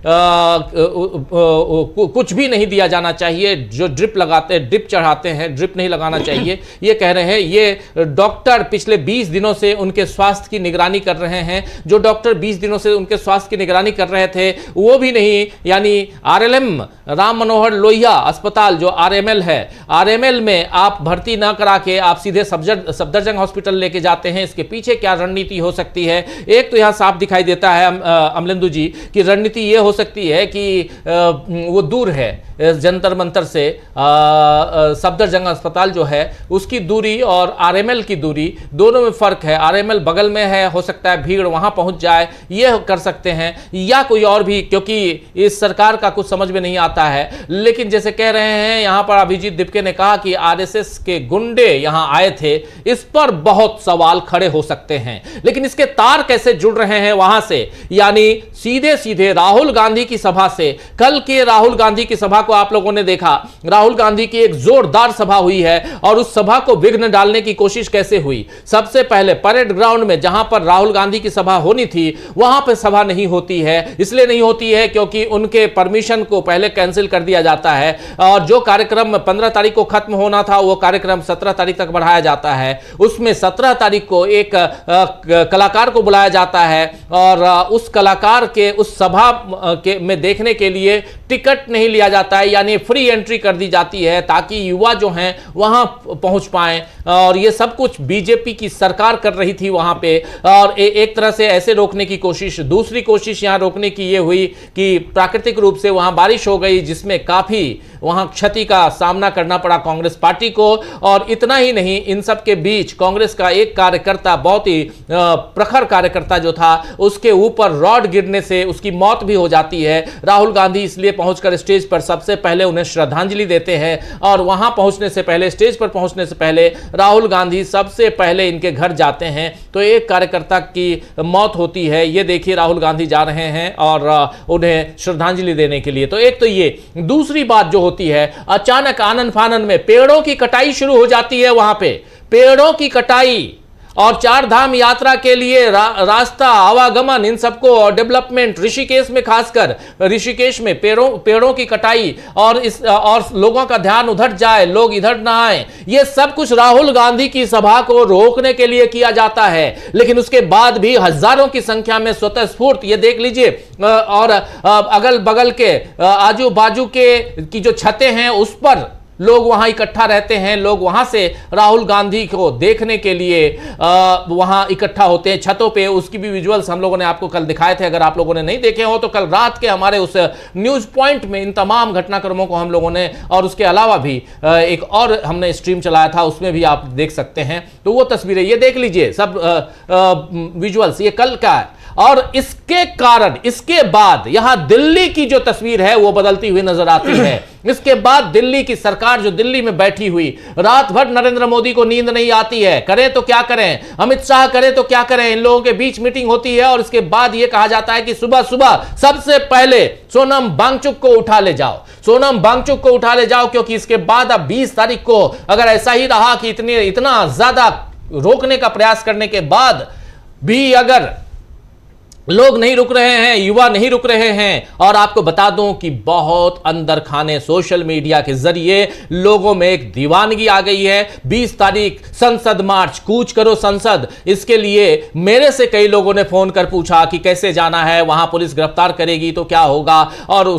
कुछ भी नहीं दिया जाना चाहिए। जो ड्रिप चढ़ाते हैं, ड्रिप नहीं लगाना चाहिए, ये कह रहे हैं। ये डॉक्टर पिछले 20 दिनों से उनके स्वास्थ्य की निगरानी कर रहे हैं। जो डॉक्टर 20 दिनों से उनके स्वास्थ्य की निगरानी कर रहे थे वो भी नहीं, यानी आरएलएम राम मनोहर लोहिया अस्पताल जो आरएमएल है, आरएमएल में आप भर्ती ना करा के आप सीधे सफदरजंग हॉस्पिटल लेके जाते हैं। इसके पीछे क्या रणनीति हो सकती है? एक तो यहां साफ दिखाई देता है अमलेंदु जी कि रणनीति ये हो सकती है कि वो दूर है जंतर मंतर से, सफदरजंग अस्पताल जो है उसकी दूरी और आरएमएल की दूरी दोनों में फर्क है। आरएमएल बगल में है, हो सकता है भीड़ वहां पहुंच जाए जाए ये कर सकते हैं, या कोई और भी, क्योंकि इस सरकार का कुछ समझ में नहीं आता है। लेकिन जैसे कह रहे हैं यहां पर अभिजीत दिपके ने कहा कि आरएसएस के गुंडे यहां आए थे, इस पर बहुत सवाल खड़े हो सकते हैं। लेकिन इसके तार कैसे जुड़ रहे हैं वहां से, यानी सीधे सीधे राहुल गांधी की सभा से। कल के राहुल गांधी की सभा को आप लोगों ने देखा, राहुल गांधी की एक जोरदार सभा हुई है और उस सभा को विघ्न डालने की कोशिश कैसे हुई। सबसे पहले परेड ग्राउंड में जहां पर राहुल गांधी की सभा होनी थी वहां पर सभा नहीं होती है। इसलिए नहीं होती है क्योंकि उनके परमिशन को पहले कैंसिल कर दिया जाता है और जो कार्यक्रम 15 तारीख को खत्म होना था वो कार्यक्रम 17 तारीख तक बढ़ाया जाता है। उसमें 17 तारीख को एक कलाकार को बुलाया जाता है और उस कलाकार के उस सभा के में देखने के लिए टिकट नहीं लिया जाता है, यानी फ्री एंट्री कर दी जाती है ताकि युवा जो हैं वहां पहुंच पाए। और ये सब कुछ बीजेपी की सरकार कर रही थी वहां पे, और एक तरह से ऐसे रोकने की कोशिश। दूसरी कोशिश यहां रोकने की ये हुई कि प्राकृतिक रूप से वहां बारिश हो गई जिसमें काफी वहां क्षति का सामना करना पड़ा कांग्रेस पार्टी को। और इतना ही नहीं, इन सब के बीच कांग्रेस का एक कार्यकर्ता, बहुत ही प्रखर कार्यकर्ता जो था, उसके ऊपर रॉड गिरने से उसकी मौत भी हो जाती है। राहुल गांधी इसलिए पहुंचकर स्टेज पर सबसे पहले उन्हें श्रद्धांजलि देते हैं और वहां पहुंचने से पहले, स्टेज पर पहुंचने से पहले राहुल गांधी सबसे पहले इनके घर जाते हैं। तो एक कार्यकर्ता की मौत होती है। ये देखिए राहुल गांधी जा रहे हैं और उन्हें श्रद्धांजलि देने के लिए। तो एक तो ये, दूसरी बात जो होती है, अचानक आनन फानन में पेड़ों की कटाई शुरू हो जाती है वहां पे, पेड़ों की कटाई। और चार धाम यात्रा के लिए रास्ता, आवागमन, इन सबको और डेवलपमेंट, ऋषिकेश में खासकर ऋषिकेश में पेड़ों की कटाई और लोगों का ध्यान उधर जाए, लोग इधर ना आए, ये सब कुछ राहुल गांधी की सभा को रोकने के लिए किया जाता है। लेकिन उसके बाद भी हजारों की संख्या में स्वतः स्फूर्त, ये देख लीजिए, और अगल बगल के आजू बाजू के की जो छतें हैं उस पर लोग वहां इकट्ठा रहते हैं। लोग वहां से राहुल गांधी को देखने के लिए वहां इकट्ठा होते हैं छतों पे। उसकी भी विजुअल्स हम लोगों ने आपको कल दिखाए थे, अगर आप लोगों ने नहीं देखे हो तो कल रात के हमारे उस न्यूज पॉइंट में इन तमाम घटनाक्रमों को हम लोगों ने, और उसके अलावा भी एक और हमने स्ट्रीम चलाया था, उसमें भी आप देख सकते हैं। तो वो तस्वीरें ये देख लीजिए, सब विजुअल्स ये कल का है। और इसके कारण, इसके बाद यहां दिल्ली की जो तस्वीर है वो बदलती हुई नजर आती है। इसके बाद दिल्ली की सरकार जो दिल्ली में बैठी हुई, रात भर नरेंद्र मोदी को नींद नहीं आती है, करें तो क्या करें, अमित शाह करें तो क्या करें, इन लोगों के बीच मीटिंग होती है और इसके बाद यह कहा जाता है कि सुबह सुबह सबसे पहले सोनम वांगचुक को उठा ले जाओ, सोनम वांगचुक को उठा ले जाओ, क्योंकि इसके बाद अब 20 तारीख को अगर ऐसा ही रहा कि इतना ज्यादा रोकने का प्रयास करने के बाद भी अगर लोग नहीं रुक रहे हैं, युवा नहीं रुक रहे हैं, और आपको बता दूं कि बहुत अंदर खाने सोशल मीडिया के जरिए लोगों में एक दीवानगी आ गई है। 20 तारीख संसद मार्च, कूच करो संसद, इसके लिए मेरे से कई लोगों ने फोन कर पूछा कि कैसे जाना है, वहां पुलिस गिरफ्तार करेगी तो क्या होगा, और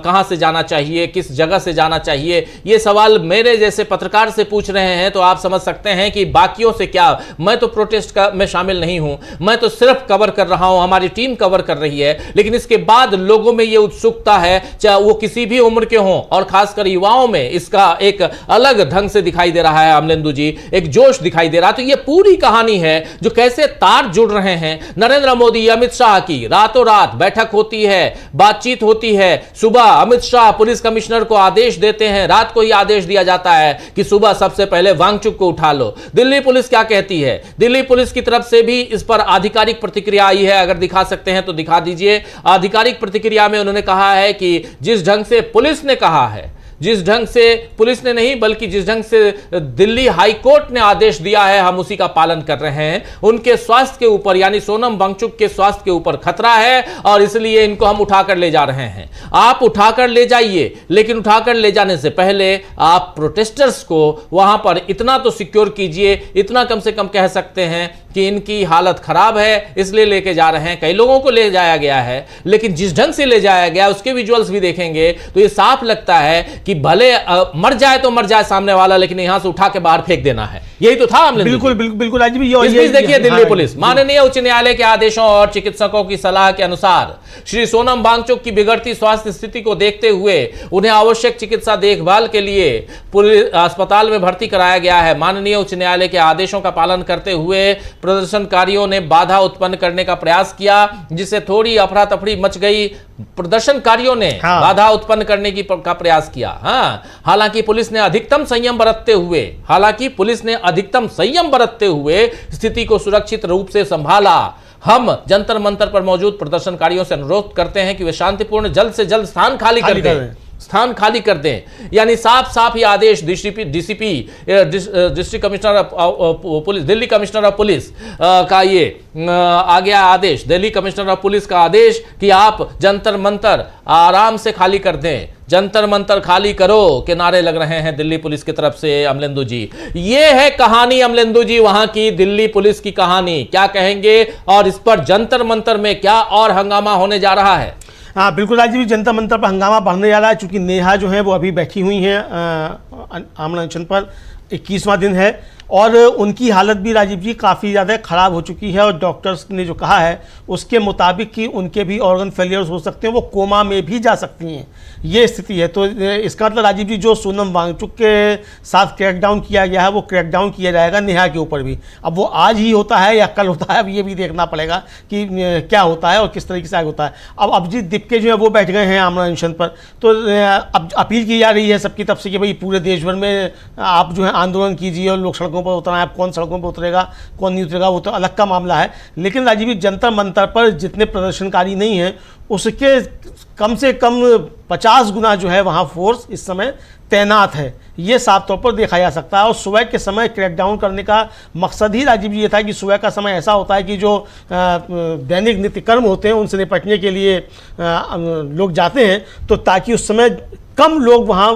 कहां से जाना चाहिए, किस जगह से जाना चाहिए, ये सवाल मेरे जैसे पत्रकार से पूछ रहे हैं। तो आप समझ सकते हैं कि बाकियों से क्या, मैं तो प्रोटेस्ट में शामिल नहीं हूं, मैं तो सिर्फ कवर कर रहा हूं, हमारी टीम कवर कर रही है। लेकिन इसके बाद लोगों में यह उत्सुकता है, चाहे वो किसी भी उम्र के हों, और खासकर युवाओं में इसका एक अलग ढंग से दिखाई दे रहा है। अमलेंदु जी, एक जोश दिखाई दे रहा है। तो ये पूरी कहानी है जो कैसे तार जुड़ रहे हैं। नरेंद्र मोदी, अमित शाह की रातों रात बैठक होती है, बातचीत होती है। सुबह अमित शाह पुलिस कमिश्नर को आदेश देते हैं, रात को ही आदेश दिया जाता है कि सुबह सबसे पहले वांगचुक को उठा लो। दिल्ली पुलिस क्या कहती है? दिल्ली पुलिस की तरफ से भी इस पर आधिकारिक प्रतिक्रिया आई है, अगर दिखा सकते हैं तो दिखा दीजिए। आधिकारिक प्रतिक्रिया में उन्होंने कहा है कि जिस ढंग से पुलिस ने कहा है, जिस ढंग से पुलिस ने नहीं बल्कि जिस ढंग से दिल्ली हाई कोर्ट ने आदेश दिया है, हम उसी का पालन कर रहे हैं। उनके स्वास्थ्य के ऊपर, यानी सोनम वांगचुक के स्वास्थ्य के ऊपर खतरा है और इसलिए इनको हम उठाकर ले जा रहे हैं। आप उठाकर ले जाइए, लेकिन उठाकर ले जाने से पहले आप प्रोटेस्टर्स को वहां पर इतना तो सिक्योर कीजिए, इतना कम से कम कह सकते हैं कि इनकी हालत खराब है इसलिए लेके जा रहे हैं। कई लोगों को ले जाया गया है, लेकिन जिस ढंग से ले जाया गया उसके विजुअल्स भी देखेंगे तो ये साफ लगता है कि भले मर जाए तो मर जाए सामने वाला, लेकिन यहां से उठा के बाहर फेंक देना है। यही तो था। बिल्कुल बिल्कुल आज भी देखिए दिल्ली पुलिस, माननीय उच्च न्यायालय के आदेशों और चिकित्सकों की सलाह के अनुसार श्री सोनम वांगचुक की बिगड़ती स्वास्थ्य स्थिति को देखते हुए उन्हें आवश्यक चिकित्सा देखभाल के लिए पुलिस अस्पताल में भर्ती कराया गया है। माननीय उच्च न्यायालय के आदेशों का पालन करते हुए प्रदर्शनकारियों ने बाधा उत्पन्न करने का प्रयास किया, जिससे थोड़ी अफरा तफरी मच गई। प्रदर्शनकारियों ने बाधा उत्पन्न करने का प्रयास किया। हालांकि पुलिस ने अधिकतम संयम बरतते हुए स्थिति को सुरक्षित रूप से संभाला। हम जंतर मंतर पर मौजूद प्रदर्शनकारियों से अनुरोध करते हैं कि वे शांतिपूर्ण जल्द से जल्द स्थान खाली कर दें। यानी साफ ही आदेश DCP district commissioner of police, Delhi commissioner of police का ये आ गया आदेश, दिल्ली कमिश्नर ऑफ पुलिस का आदेश कि आप जंतर मंतर आराम से खाली कर दें। जंतर मंतर खाली करो के नारे लग रहे हैं दिल्ली पुलिस की तरफ से। अमलेंदु जी, ये है कहानी अमलेंदु जी, वहां की दिल्ली पुलिस की कहानी। क्या कहेंगे और इस पर जंतर मंतर में क्या और हंगामा होने जा रहा है? हाँ बिल्कुल राजीव जी, जंतर मंतर पर हंगामा बढ़ने जा रहा है, चूंकि नेहा जो है वो अभी बैठी हुई हैं आमरण अनशन पर, 21वां दिन है और उनकी हालत भी राजीव जी काफ़ी ज़्यादा ख़राब हो चुकी है और डॉक्टर्स ने जो कहा है उसके मुताबिक कि उनके भी ऑर्गन फेलियर्स हो सकते हैं, वो कोमा में भी जा सकती हैं, ये स्थिति है। तो इसका मतलब राजीव जी जो सोनम वांगचुक के साथ क्रैकडाउन किया गया है वो क्रैकडाउन किया जाएगा नेहा के ऊपर भी। अब वो आज ही होता है या कल होता है, अब ये भी देखना पड़ेगा कि क्या होता है और किस तरीके से आगे होता है। अब अभिजीत दीपके जो है वो बैठ गए हैं आमरण अनशन पर, तो अब अपील की जा रही है सबकी तरफ से कि भाई पूरे देश भर में आप जो है आंदोलन कीजिए और लोग सड़कों पर उतरना है। अब कौन सड़कों पर उतरेगा कौन नहीं उतरेगा वो तो अलग का मामला है, लेकिन राजीव जी जंतर मंतर पर जितने प्रदर्शनकारी नहीं हैं उसके कम से कम 50 गुना जो है वहाँ फोर्स इस समय तैनात है, ये साफ तौर पर देखा जा सकता है। और सुबह के समय क्रैकडाउन करने का मकसद ही राजीव जी ये था कि सुबह का समय ऐसा होता है कि जो दैनिक नित्य कर्म होते हैं उनसे निपटने के लिए लोग जाते हैं, तो ताकि उस समय कम लोग वहाँ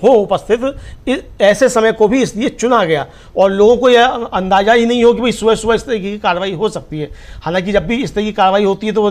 हो उपस्थित। ऐसे समय को भी इसलिए चुना गया और लोगों को यह अंदाज़ा ही नहीं हो कि भाई सुबह सुबह इस तरीके की कार्रवाई हो सकती है। हालांकि जब भी इस तरह की कार्रवाई होती है तो वो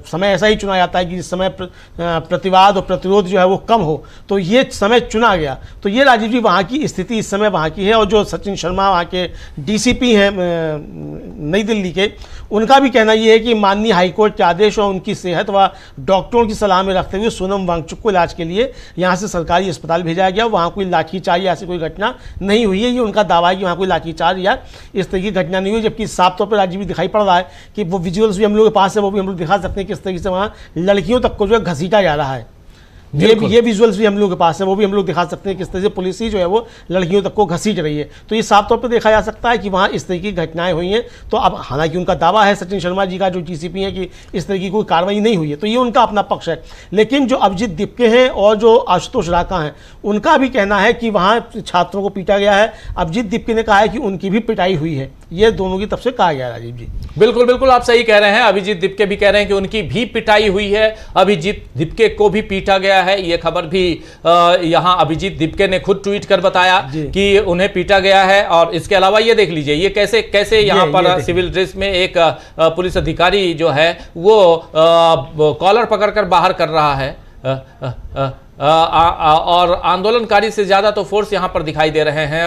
समय ऐसा ही चुना जाता है कि जिस समय प्रतिवाद और प्रतिरोध जो है वो कम हो, तो ये समय चुना गया। तो ये राजीव जी वहाँ की स्थिति इस समय वहाँ की है। और जो सचिन शर्मा वहाँ के डीसीपी हैं नई दिल्ली के, उनका भी कहना ये है कि माननीय हाईकोर्ट के आदेश और उनकी सेहत व डॉक्टरों की सलाह में रखते हुए सोनम वांगचुक को इलाज के लिए यहाँ से सरकारी अस्पताल भेजा गया। वहाँ कोई लाठीचार्ज या ऐसी कोई घटना नहीं हुई है, ये उनका दावा है कि वहाँ कोई लाठीचार्ज या इस तरह की घटना नहीं हुई। जबकि साफ तौर पर राजीव दिखाई पड़ रहा है कि वो विजुअल्स भी हम लोग के पास है, वो भी हम लोग दिखा सकते हैं किस तरीके से वहाँ लड़कियों तक को जो है घसीटा जा रहा है। ये विजुअल्स भी हम लोग के पास है, वो भी हम लोग दिखा सकते हैं किस तरह से पुलिस ही जो है वो लड़कियों तक को घसीट रही है। तो ये साफ तौर पर देखा जा सकता है कि वहाँ इस तरह की घटनाएं हुई हैं। तो अब हालांकि उनका दावा है सचिन शर्मा जी का जो डीसीपी है कि इस तरह की कोई कार्रवाई नहीं हुई है, तो ये उनका अपना पक्ष है। लेकिन जो अभिजीत दीपके हैं और जो आशुतोष राका हैं, उनका भी कहना है कि वहाँ छात्रों को पीटा गया है। अभिजीत दीपके ने कहा है कि उनकी भी पिटाई हुई है, ये दोनों की तरफ से कहा गया है राजीव जी। बिल्कुल बिल्कुल आप सही कह रहे हैं। अभिजीत दीपके भी कह रहे हैं कि उनकी भी पिटाई हुई है, अभिजीत दीपके को भी पीटा गया है। ये खबर भी यहां अभिजीत दीपके ने खुद ट्वीट कर बताया कि उन्हें पीटा गया है। और इसके अलावा ये देख लीजिए ये कैसे यहां पर सिविल ड्रेस में एक पुलिस अधिकारी जो है वो कॉलर पकड़कर बाहर कर रहा है। और आंदोलनकारी से ज्यादा तो फोर्स यहां पर दिखाई दे रहे हैं,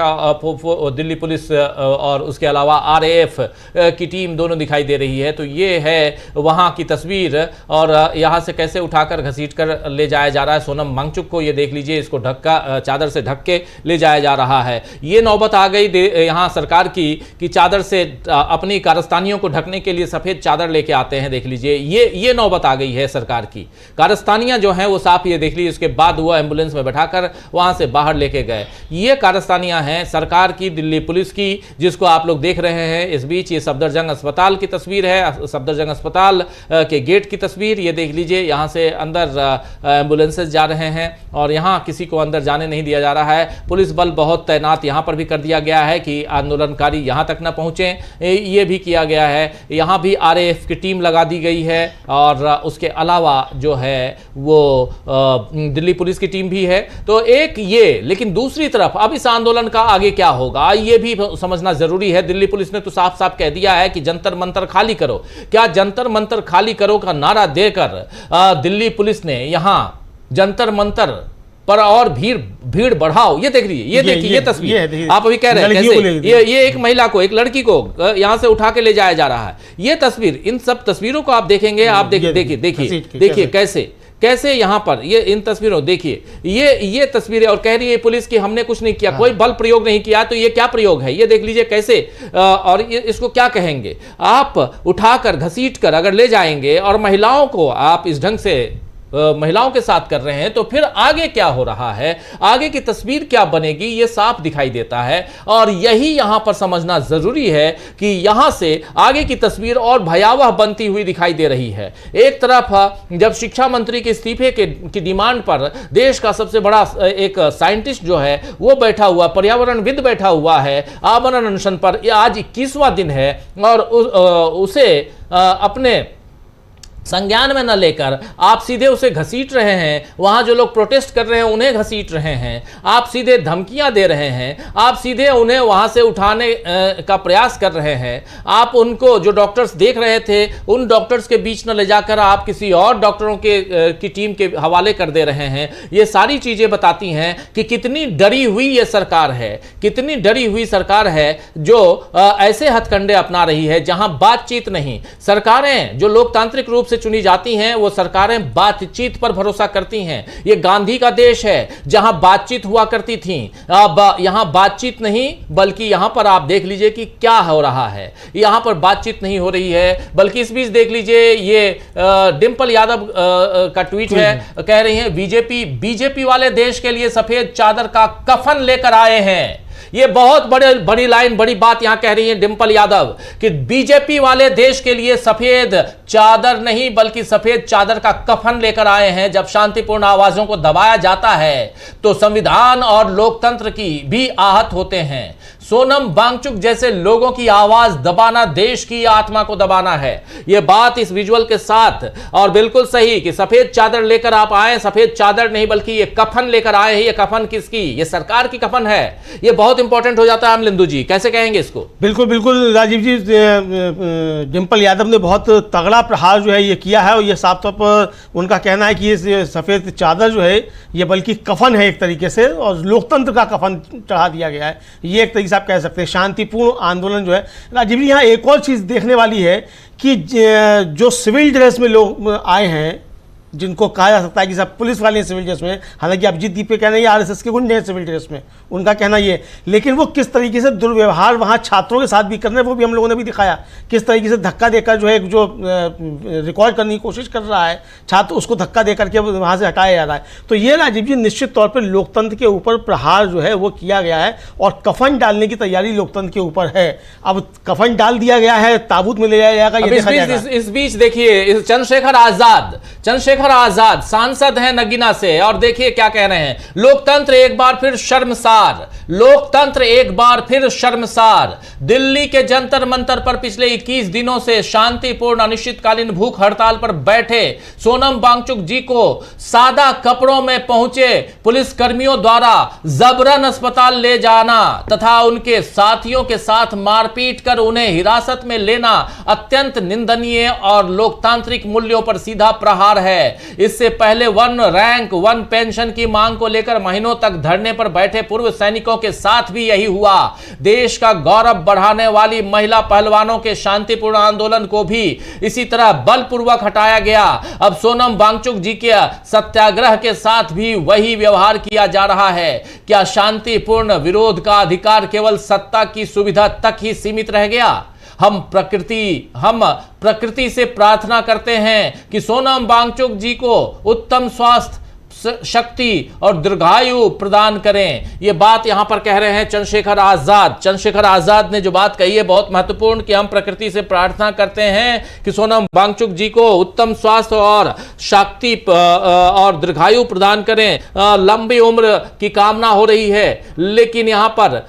दिल्ली पुलिस और उसके अलावा आरएएफ की टीम दोनों दिखाई दे रही है। तो ये है वहां की तस्वीर और यहां से कैसे उठाकर घसीट कर ले जाया जा रहा है सोनम वांगचुक को। ये देख लीजिए, इसको चादर से ढक के ले जाया जा रहा है। ये नौबत आ गई यहां सरकार की कि चादर से अपनी कारस्तानियों को ढकने के लिए सफेद चादर लेके आते हैं। देख लीजिए ये नौबत आ गई है सरकार की। कारस्तानियां जो हैं वो साफ ये देख लीजिए, उसके बाद वो एम्बुलेंस में बैठाकर वहां से बाहर लेके गए। ये कारस्तानियां हैं सरकार की, दिल्ली पुलिस की, जिसको आप लोग देख रहे हैं। इस बीच ये सफदरजंग अस्पताल की तस्वीर है, सफदरजंग अस्पताल के गेट की तस्वीर। ये देख लीजिए, यहां से अंदर एम्बुलेंसेस जा रहे हैं और यहां किसी को अंदर जाने नहीं दिया जा रहा है। पुलिस बल बहुत तैनात यहां पर भी कर दिया गया है कि आंदोलनकारी यहां तक न पहुंचे, ये भी किया गया है। यहां भी आरएएफ की टीम लगा दी गई है और उसके अलावा जो है वो दिल्ली पुलिस की टीम भी है। तो एक ये, लेकिन दूसरी तरफ अब इस आंदोलन का आगे क्या होगा ये भी समझना जरूरी है। दिल्ली पुलिस ने तो साफ साफ कह दिया है कि जंतर मंतर खाली करो। क्या जंतर मंतर खाली करो का नारा देकर दिल्ली पुलिस ने यहां जंतर मंतर पर और भीड़ बढ़ाओ। ये देख लीजिए, ये देखिए, ये तस्वीर आप अभी कह रहे हैं कैसे ये एक महिला को, एक लड़की को यहां से उठा के ले जाया जा रहा है। ये तस्वीर, इन सब तस्वीरों को आप देखेंगे, आप देखिए कैसे कैसे यहां पर ये इन तस्वीरों देखिए, ये तस्वीरें, और कह रही है पुलिस कि हमने कुछ नहीं किया, कोई बल प्रयोग नहीं किया। तो ये क्या प्रयोग है, ये देख लीजिए कैसे, और इसको क्या कहेंगे आप, उठाकर घसीटकर अगर ले जाएंगे और महिलाओं को आप इस ढंग से महिलाओं के साथ कर रहे हैं, तो फिर आगे क्या हो रहा है, आगे की तस्वीर क्या बनेगी, ये साफ दिखाई देता है। और यही यहां पर समझना जरूरी है कि यहां से आगे की तस्वीर और भयावह बनती हुई दिखाई दे रही है। एक तरफ जब शिक्षा मंत्री के इस्तीफे की डिमांड पर देश का सबसे बड़ा एक साइंटिस्ट जो है वो बैठा हुआ, पर्यावरणविद बैठा हुआ है आमरण अनशन पर, आज 21वां दिन है, और उसे अपने संज्ञान में न लेकर आप सीधे उसे घसीट रहे हैं। वहां जो लोग प्रोटेस्ट कर रहे हैं उन्हें घसीट रहे हैं, आप सीधे धमकियां दे रहे हैं, आप सीधे उन्हें वहां से उठाने का प्रयास कर रहे हैं। आप उनको, जो डॉक्टर्स देख रहे थे, उन डॉक्टर्स के बीच न ले जाकर आप किसी और डॉक्टरों की टीम के हवाले कर दे रहे हैं। ये सारी चीजें बताती हैं कि कितनी डरी हुई ये सरकार है, कितनी डरी हुई सरकार है जो ऐसे हथकंडे अपना रही है जहां बातचीत नहीं। सरकारें जो लोकतांत्रिक रूप से चुनी जाती हैं वो सरकारें बातचीत पर भरोसा करती हैं। ये गांधी का देश है जहां बातचीत हुआ करती थी, अब यहां बातचीत नहीं, बल्कि यहां पर आप देख लीजिए कि क्या हो रहा है। यहां पर बातचीत नहीं हो रही है, बल्कि इस बीच देख लीजिए ये डिंपल यादव का ट्वीट है, कह रही हैं बीजेपी वाले देश के लिए सफेद चादर का कफन लेकर आए हैं। ये बहुत बड़ी लाइन, बड़ी बात यहां कह रही है डिंपल यादव कि बीजेपी वाले देश के लिए सफेद चादर नहीं बल्कि सफेद चादर का कफन लेकर आए हैं। जब शांतिपूर्ण आवाजों को दबाया जाता है तो संविधान और लोकतंत्र की भी आहत होते हैं। सोनम वांगचुक जैसे लोगों की आवाज दबाना देश की आत्मा को दबाना है। यह बात इस विजुअल के साथ, और बिल्कुल सही कि सफेद चादर लेकर आप आए, सफेद चादर नहीं बल्कि ये कफन लेकर आए हैं। ये कफन किसकी? ये सरकार की कफन है। ये बहुत इंपॉर्टेंट हो जाता है। अमलिंदु जी कैसे कहेंगे इसको? बिल्कुल बिल्कुल राजीव जी, डिंपल यादव ने बहुत तगड़ा प्रहार जो है ये किया है, और ये साफ तौर पर उनका कहना है कि ये सफेद चादर जो है ये बल्कि कफन है एक तरीके से, और लोकतंत्र का कफन चढ़ा दिया गया है। ये एक तरीके से आप कह सकते हैं शांतिपूर्ण आंदोलन जो है। राजीव जी, यहाँ एक और चीज़ देखने वाली है कि जो सिविल ड्रेस में लोग आए हैं, जिनको कहा जा सकता है कि सब पुलिस वाले हैं सिविल ड्रेस में, हालांकि अभिजीत दीप के कहना है आरएसएस के गुंडे हैं सिविल ड्रेस में, उनका कहना ये, लेकिन वो किस तरीके से दुर्व्यवहार वहाँ छात्रों के साथ भी कर रहे हैं वो भी हम लोगों ने भी दिखाया। किस तरीके से धक्का देकर जो है जो रिकॉर्ड करने की कोशिश कर रहा है छात्र, उसको धक्का दे करके वहाँ से हटाया जा रहा है। तो ये राजीव जी निश्चित तौर पर लोकतंत्र के ऊपर प्रहार जो है वो किया गया है, और कफन डालने की तैयारी लोकतंत्र के ऊपर है। अब कफन डाल दिया गया है, ताबूत में ले जाया जाएगा, ये देखा जाएगा। इस बीच देखिए चंद्रशेखर आजाद सांसद हैं नगीना से, और देखिए क्या कह रहे हैं, लोकतंत्र एक बार फिर शर्मसार, लोकतंत्र एक बार फिर शर्मसार। दिल्ली के जंतर मंतर पर पिछले 21 दिनों से शांतिपूर्ण अनिश्चितकालीन भूख हड़ताल पर बैठे सोनम वांगचुक जी को सादा कपड़ों में पहुंचे पुलिस कर्मियों द्वारा जबरन अस्पताल ले जाना तथा उनके साथियों के साथ मारपीट कर उन्हें हिरासत में लेना अत्यंत निंदनीय और लोकतांत्रिक मूल्यों पर सीधा प्रहार है। इससे पहले 1 रैंक 1 पेंशन की मांग को लेकर महीनों तक धरने पर बैठे पूर्व सैनिकों के साथ भी यही हुआ। देश का गौरव बढ़ाने वाली महिला पहलवानों के शांतिपूर्ण आंदोलन को भी इसी तरह बलपूर्वक हटाया गया। अब सोनम वांगचुक जी के सत्याग्रह के साथ भी वही व्यवहार किया जा रहा है। क्या शांतिपूर्ण विरोध का अधिकार केवल सत्ता की सुविधा तक ही सीमित रह गया? हम प्रकृति से प्रार्थना करते हैं कि सोनम वांगचुक जी को उत्तम स्वास्थ्य, शक्ति और दीर्घायु प्रदान करें। यह बात यहां पर कह रहे हैं चंद्रशेखर आजाद ने जो बात कही है बहुत महत्वपूर्ण, कि हम प्रकृति से प्रार्थना करते हैं कि सोनम वांगचुक जी को उत्तम स्वास्थ्य और शक्ति और दीर्घायु प्रदान करें। लंबी उम्र की कामना हो रही है। लेकिन यहां पर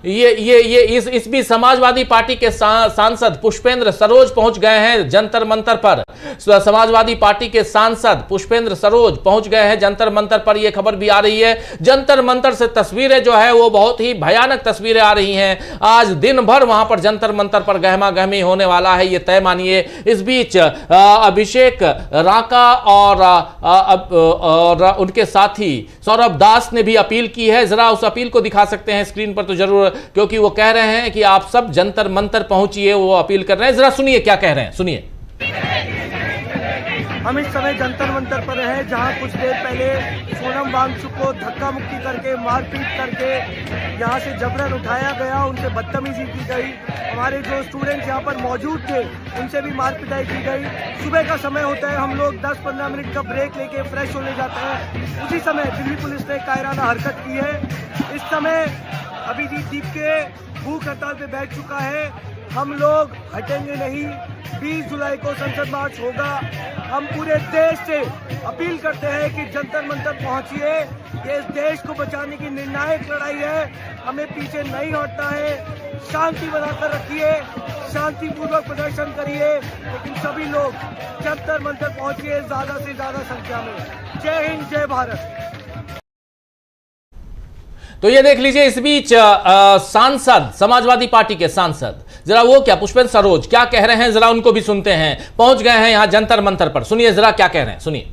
इस भी समाजवादी पार्टी के सांसद पुष्पेंद्र सरोज पहुंच गए हैं जंतर मंतर पर। समाजवादी पार्टी के सांसद पुष्पेंद्र सरोज पहुंच गए हैं जंतर मंतर पर। यह खबर भी आ रही है। जंतर मंतर से तस्वीरें जो है वो बहुत ही भयानक तस्वीरें आ रही हैं। आज दिन भर वहां पर जंतर मंतर पर गहमा गहमी होने वाला है, ये तय मानिए। इस बीच अभिषेक राका और उनके साथी सौरभ दास ने भी अपील की है। जरा उस अपील को दिखा सकते हैं स्क्रीन पर तो जरूर, क्योंकि वो कह रहे हैं कि आप सब जंतर मंतर पहुंचिए, वो अपील कर रहे हैं। जरा सुनिए क्या कह रहे हैं, सुनिए। हम इस समय जंतर मंतर पर हैं, जहां कुछ देर पहले सोनम वांगचुक को धक्का मुक्की करके, मारपीट करके यहां से जबरन उठाया गया, उनसे बदतमीजी की गई। हमारे जो स्टूडेंट्स यहां पर मौजूद थे उनसे भी मार पिटाई की गई। सुबह का समय होता है, हम लोग 10-15 मिनट का ब्रेक लेके फ्रेश होने जाते हैं, उसी समय दिल्ली पुलिस ने कायराना हरकत की है। इस समय अभिजीत दीप के भूख हड़ताल पे बैठ चुका है। हम लोग हटेंगे नहीं। 20 जुलाई को संसद मार्च होगा। हम पूरे देश से अपील करते हैं कि जंतर मंतर पहुंचिए। ये इस देश को बचाने की निर्णायक लड़ाई है, हमें पीछे नहीं हटना है। शांति बनाकर रखिए, शांतिपूर्वक प्रदर्शन करिए, लेकिन सभी लोग जंतर मंतर पहुंचिए ज्यादा से ज्यादा संख्या में। जय हिंद, जय भारत। तो ये देख लीजिए, इस बीच सांसद, समाजवादी पार्टी के सांसद, जरा वो क्या, पुष्पेंद्र सरोज क्या कह रहे हैं, जरा उनको भी सुनते हैं। पहुंच गए हैं यहां जंतर मंतर पर, सुनिए जरा क्या कह रहे हैं, सुनिए।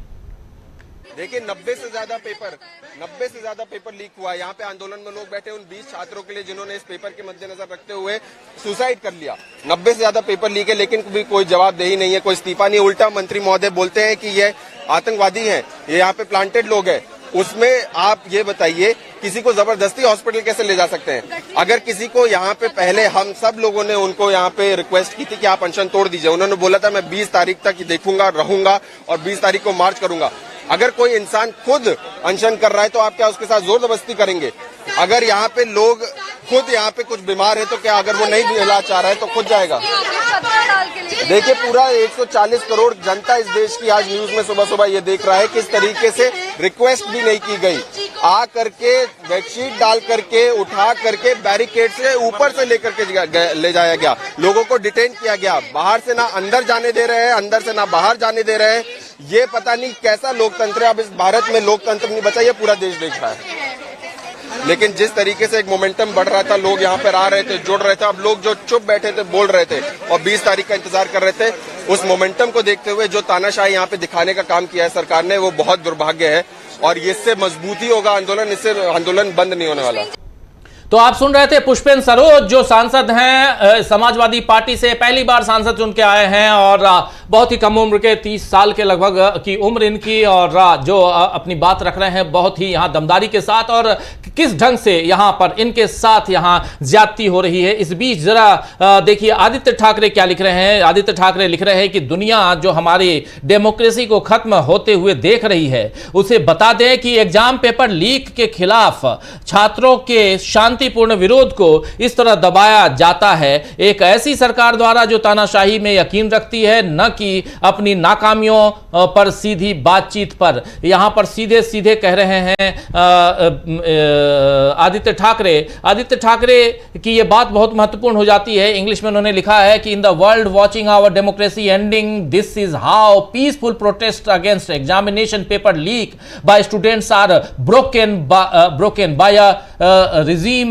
देखिए 90 से ज्यादा पेपर लीक हुआ है। यहाँ पे आंदोलन में लोग बैठे उन 20 छात्रों के लिए जिन्होंने इस पेपर के मद्देनजर रखते हुए सुसाइड कर लिया। 90 से ज्यादा पेपर लीक है, लेकिन भी कोई जवाबदेही नहीं है, कोई इस्तीफा नहीं। उल्टा मंत्री महोदय बोलते हैं कि ये आतंकवादी हैं, ये यहाँ पे प्लांटेड लोग हैं। उसमें आप ये बताइए, किसी को जबरदस्ती हॉस्पिटल कैसे ले जा सकते हैं? अगर किसी को यहाँ पे, पहले हम सब लोगों ने उनको यहाँ पे रिक्वेस्ट की थी कि आप अनशन तोड़ दीजिए, उन्होंने बोला था मैं 20 तारीख तक देखूंगा, रहूंगा और 20 तारीख को मार्च करूंगा। अगर कोई इंसान खुद अनशन कर रहा है तो आप क्या उसके साथ जोर जबरदस्ती करेंगे? अगर यहाँ पे लोग खुद यहाँ पे कुछ बीमार है तो क्या, अगर वो नहीं इलाज चाह रहा है तो खुद जाएगा? देखिए पूरा 140 करोड़ जनता इस देश की आज न्यूज में सुबह सुबह ये देख रहा है किस तरीके से रिक्वेस्ट भी नहीं की गई, आ करके बेडशीट डाल करके, उठा करके बैरिकेड से ऊपर से लेकर के ले जाया गया, लोगों को डिटेन किया गया, बाहर से ना अंदर जाने दे रहे हैं, अंदर से ना बाहर जाने दे रहे हैं। ये पता नहीं कैसा लोकतंत्र है। अब इस भारत में लोकतंत्र नहीं बचा, ये पूरा देश देख रहा है। लेकिन जिस तरीके से एक मोमेंटम बढ़ रहा था, लोग यहाँ पर आ रहे थे, जुड़ रहे थे, अब लोग जो चुप बैठे थे, बोल रहे थे और 20 तारीख का इंतजार कर रहे थे, उस मोमेंटम को देखते हुए जो तानाशाही यहाँ पे दिखाने का काम किया है सरकार ने, वो बहुत दुर्भाग्य है और इससे मजबूती होगा आंदोलन, इससे आंदोलन बंद नहीं होने वाला। तो आप सुन रहे थे पुष्पेंद्र सरोज, जो सांसद हैं समाजवादी पार्टी से, पहली बार सांसद चुन के आए हैं और बहुत ही कम उम्र के, 30 साल के लगभग की उम्र इनकी, और जो अपनी बात रख रहे हैं बहुत ही यहाँ दमदारी के साथ, और किस ढंग से यहाँ पर इनके साथ यहाँ ज्यादती हो रही है। इस बीच जरा देखिए आदित्य ठाकरे क्या लिख रहे हैं। आदित्य ठाकरे लिख रहे हैं कि दुनिया जो हमारी डेमोक्रेसी को खत्म होते हुए देख रही है, उसे बता दें कि एग्जाम पेपर लीक के खिलाफ छात्रों के शांतिपूर्ण विरोध को इस तरह दबाया जाता है एक ऐसी सरकार द्वारा जो तानाशाही में यकीन रखती है, न कि अपनी नाकामियों पर सीधी बातचीत पर। यहां पर सीधे सीधे कह रहे हैं आदित्य ठाकरे की यह बात बहुत महत्वपूर्ण हो जाती है। इंग्लिश में उन्होंने लिखा है कि in the world watching our democracy ending, this is how peaceful protest against examination paper leak by students are broken by a regime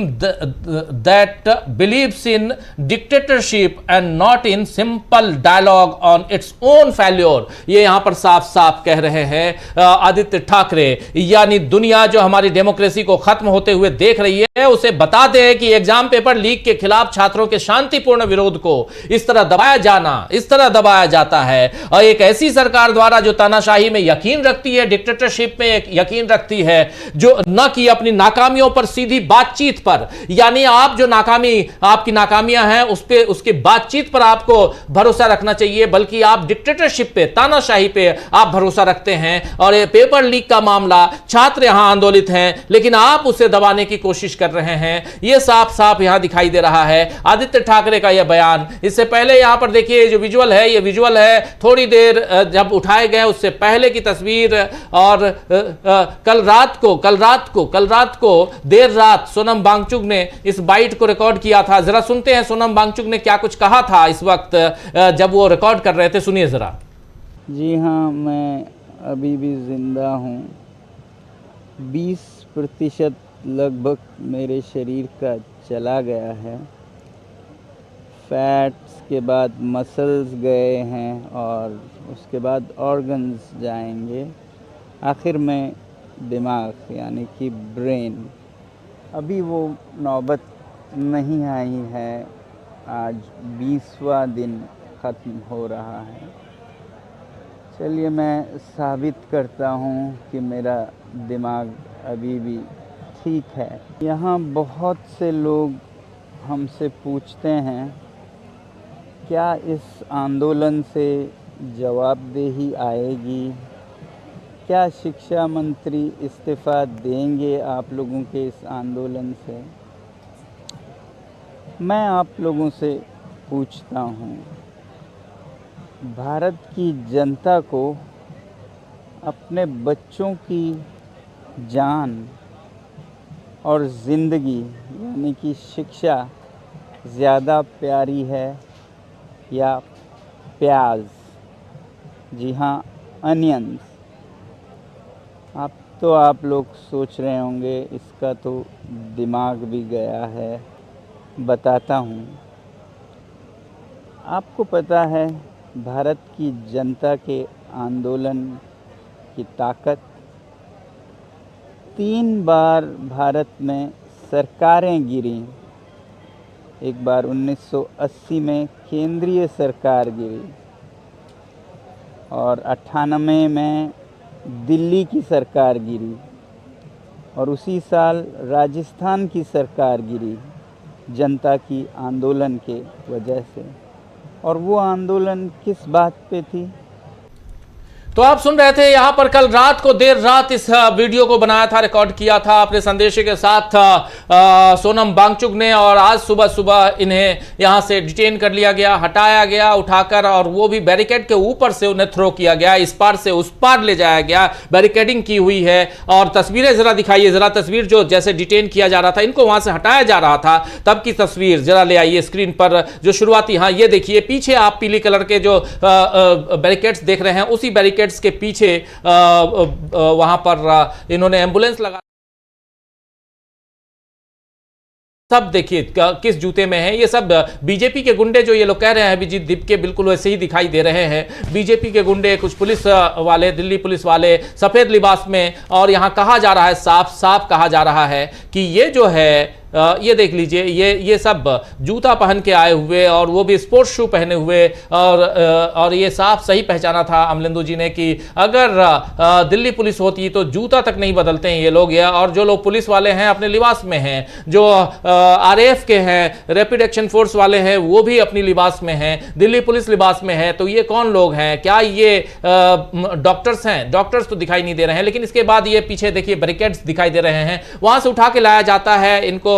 that believes in dictatorship and not in simple dialogue on its own failure। ये यहां पर साफ साफ कह रहे हैं आदित्य ठाकरे, यानी दुनिया जो हमारी डेमोक्रेसी को खत्म होते हुए देख रही है, उसे बता दें कि एग्जाम पेपर लीक के खिलाफ छात्रों के शांतिपूर्ण विरोध को इस तरह दबाया जाता है, और एक ऐसी सरकार द्वारा जो तानाशाही में यकीन रखती है, डिक्टेटरशिप में यकीन रखती है, जो न कि अपनी नाकामियों पर सीधी बातचीत पर, यानी आप जो आपकी नाकामियां हैं उस पे, उसकी बातचीत पर आपको भरोसा रखना चाहिए, बल्कि आप डिक्टेटरशिप पे, तानाशाही पे आप भरोसा रखते हैं। और ये पेपर लीक का मामला, छात्र यहां आंदोलित हैं लेकिन आप उसे दबाने की कोशिश कर रहे हैं, यह साफ साफ यहां दिखाई दे रहा है आदित्य ठाकरे का यह बयान। इससे पहले यहां पर देखिए जो विजुअल है, यह विजुअल है थोड़ी देर जब उठाए गए उससे पहले की तस्वीर, और कल रात को देर रात सोनम वांगचुक ने इस बाइट को रिकॉर्ड किया था। जरा सुनते हैं सोनम वांगचुक ने क्या कुछ कहा था इस वक्त जब वो रिकॉर्ड कर रहे थे, सुनिए जरा। जी हाँ, मैं अभी भी जिंदा हूँ। 20% लगभग मेरे शरीर का चला गया है। फैट्स के बाद मसल्स गए हैं और उसके बाद ऑर्गन्स जाएंगे, आखिर में दिमाग यानी कि ब्रेन। अभी वो नौबत नहीं आई है। आज 20वां दिन ख़त्म हो रहा है। चलिए मैं साबित करता हूँ कि मेरा दिमाग अभी भी ठीक है। यहाँ बहुत से लोग हमसे पूछते हैं क्या इस आंदोलन से जवाबदेही आएगी, क्या शिक्षा मंत्री इस्तीफ़ा देंगे आप लोगों के इस आंदोलन से। मैं आप लोगों से पूछता हूँ, भारत की जनता को अपने बच्चों की जान और ज़िंदगी यानी कि शिक्षा ज़्यादा प्यारी है या प्याज, जी हाँ अनियंस। आप लोग सोच रहे होंगे इसका तो दिमाग भी गया है। बताता हूँ, आपको पता है भारत की जनता के आंदोलन की ताकत। 3 बार भारत में सरकारें गिरी। एक बार 1980 में केंद्रीय सरकार गिरी और 98 में दिल्ली की सरकार गिरी और उसी साल राजस्थान की सरकार गिरी जनता की आंदोलन के वजह से। और वो आंदोलन किस बात पे थी? तो आप सुन रहे थे यहां पर कल रात को देर रात इस वीडियो को बनाया था, रिकॉर्ड किया था अपने संदेश के साथ सोनम वांगचुक ने, और आज सुबह सुबह इन्हें यहां से डिटेन कर लिया गया, हटाया गया उठाकर, और वो भी बैरिकेड के ऊपर से उन्हें थ्रो किया गया, इस पार से उस पार ले जाया गया, बैरिकेडिंग की हुई है। और तस्वीरें जरा दिखाइए, जरा तस्वीर जो जैसे डिटेन किया जा रहा था, इनको वहां से हटाया जा रहा था तब की तस्वीर जरा ले आइए स्क्रीन पर, जो शुरुआती। हाँ ये देखिए पीछे आप पीली कलर के जो बैरिकेड्स देख रहे हैं, उसी बैरिकेड्स के पीछे वहां पर इन्होंने एम्बुलेंस लगा। सब देखिए किस जूते में है, ये सब बीजेपी के गुंडे जो ये लोग कह रहे हैं अभिजीत दीप के, बिल्कुल वैसे ही दिखाई दे रहे हैं। बीजेपी के गुंडे, कुछ पुलिस वाले, दिल्ली पुलिस वाले सफेद लिबास में, और यहां कहा जा रहा है, साफ साफ कहा जा रहा है कि ये जो है ये देख लीजिए, ये सब जूता पहन के आए हुए, और वो भी स्पोर्ट्स शू पहने हुए, और ये साफ सही पहचाना था अमलेंदु जी ने कि अगर दिल्ली पुलिस होती तो जूता तक नहीं बदलते हैं ये लोग। और जो लोग पुलिस वाले हैं अपने लिबास में हैं, जो आरएएफ के हैं, रैपिड एक्शन फोर्स वाले हैं, वो भी अपनी लिबास में हैं, दिल्ली पुलिस लिबास में है। तो ये कौन लोग हैं? क्या ये डॉक्टर्स हैं? डॉक्टर्स तो दिखाई नहीं दे रहे हैं, लेकिन इसके बाद ये पीछे देखिए बैरिकेड्स दिखाई दे रहे हैं, वहां से उठा के लाया जाता है इनको,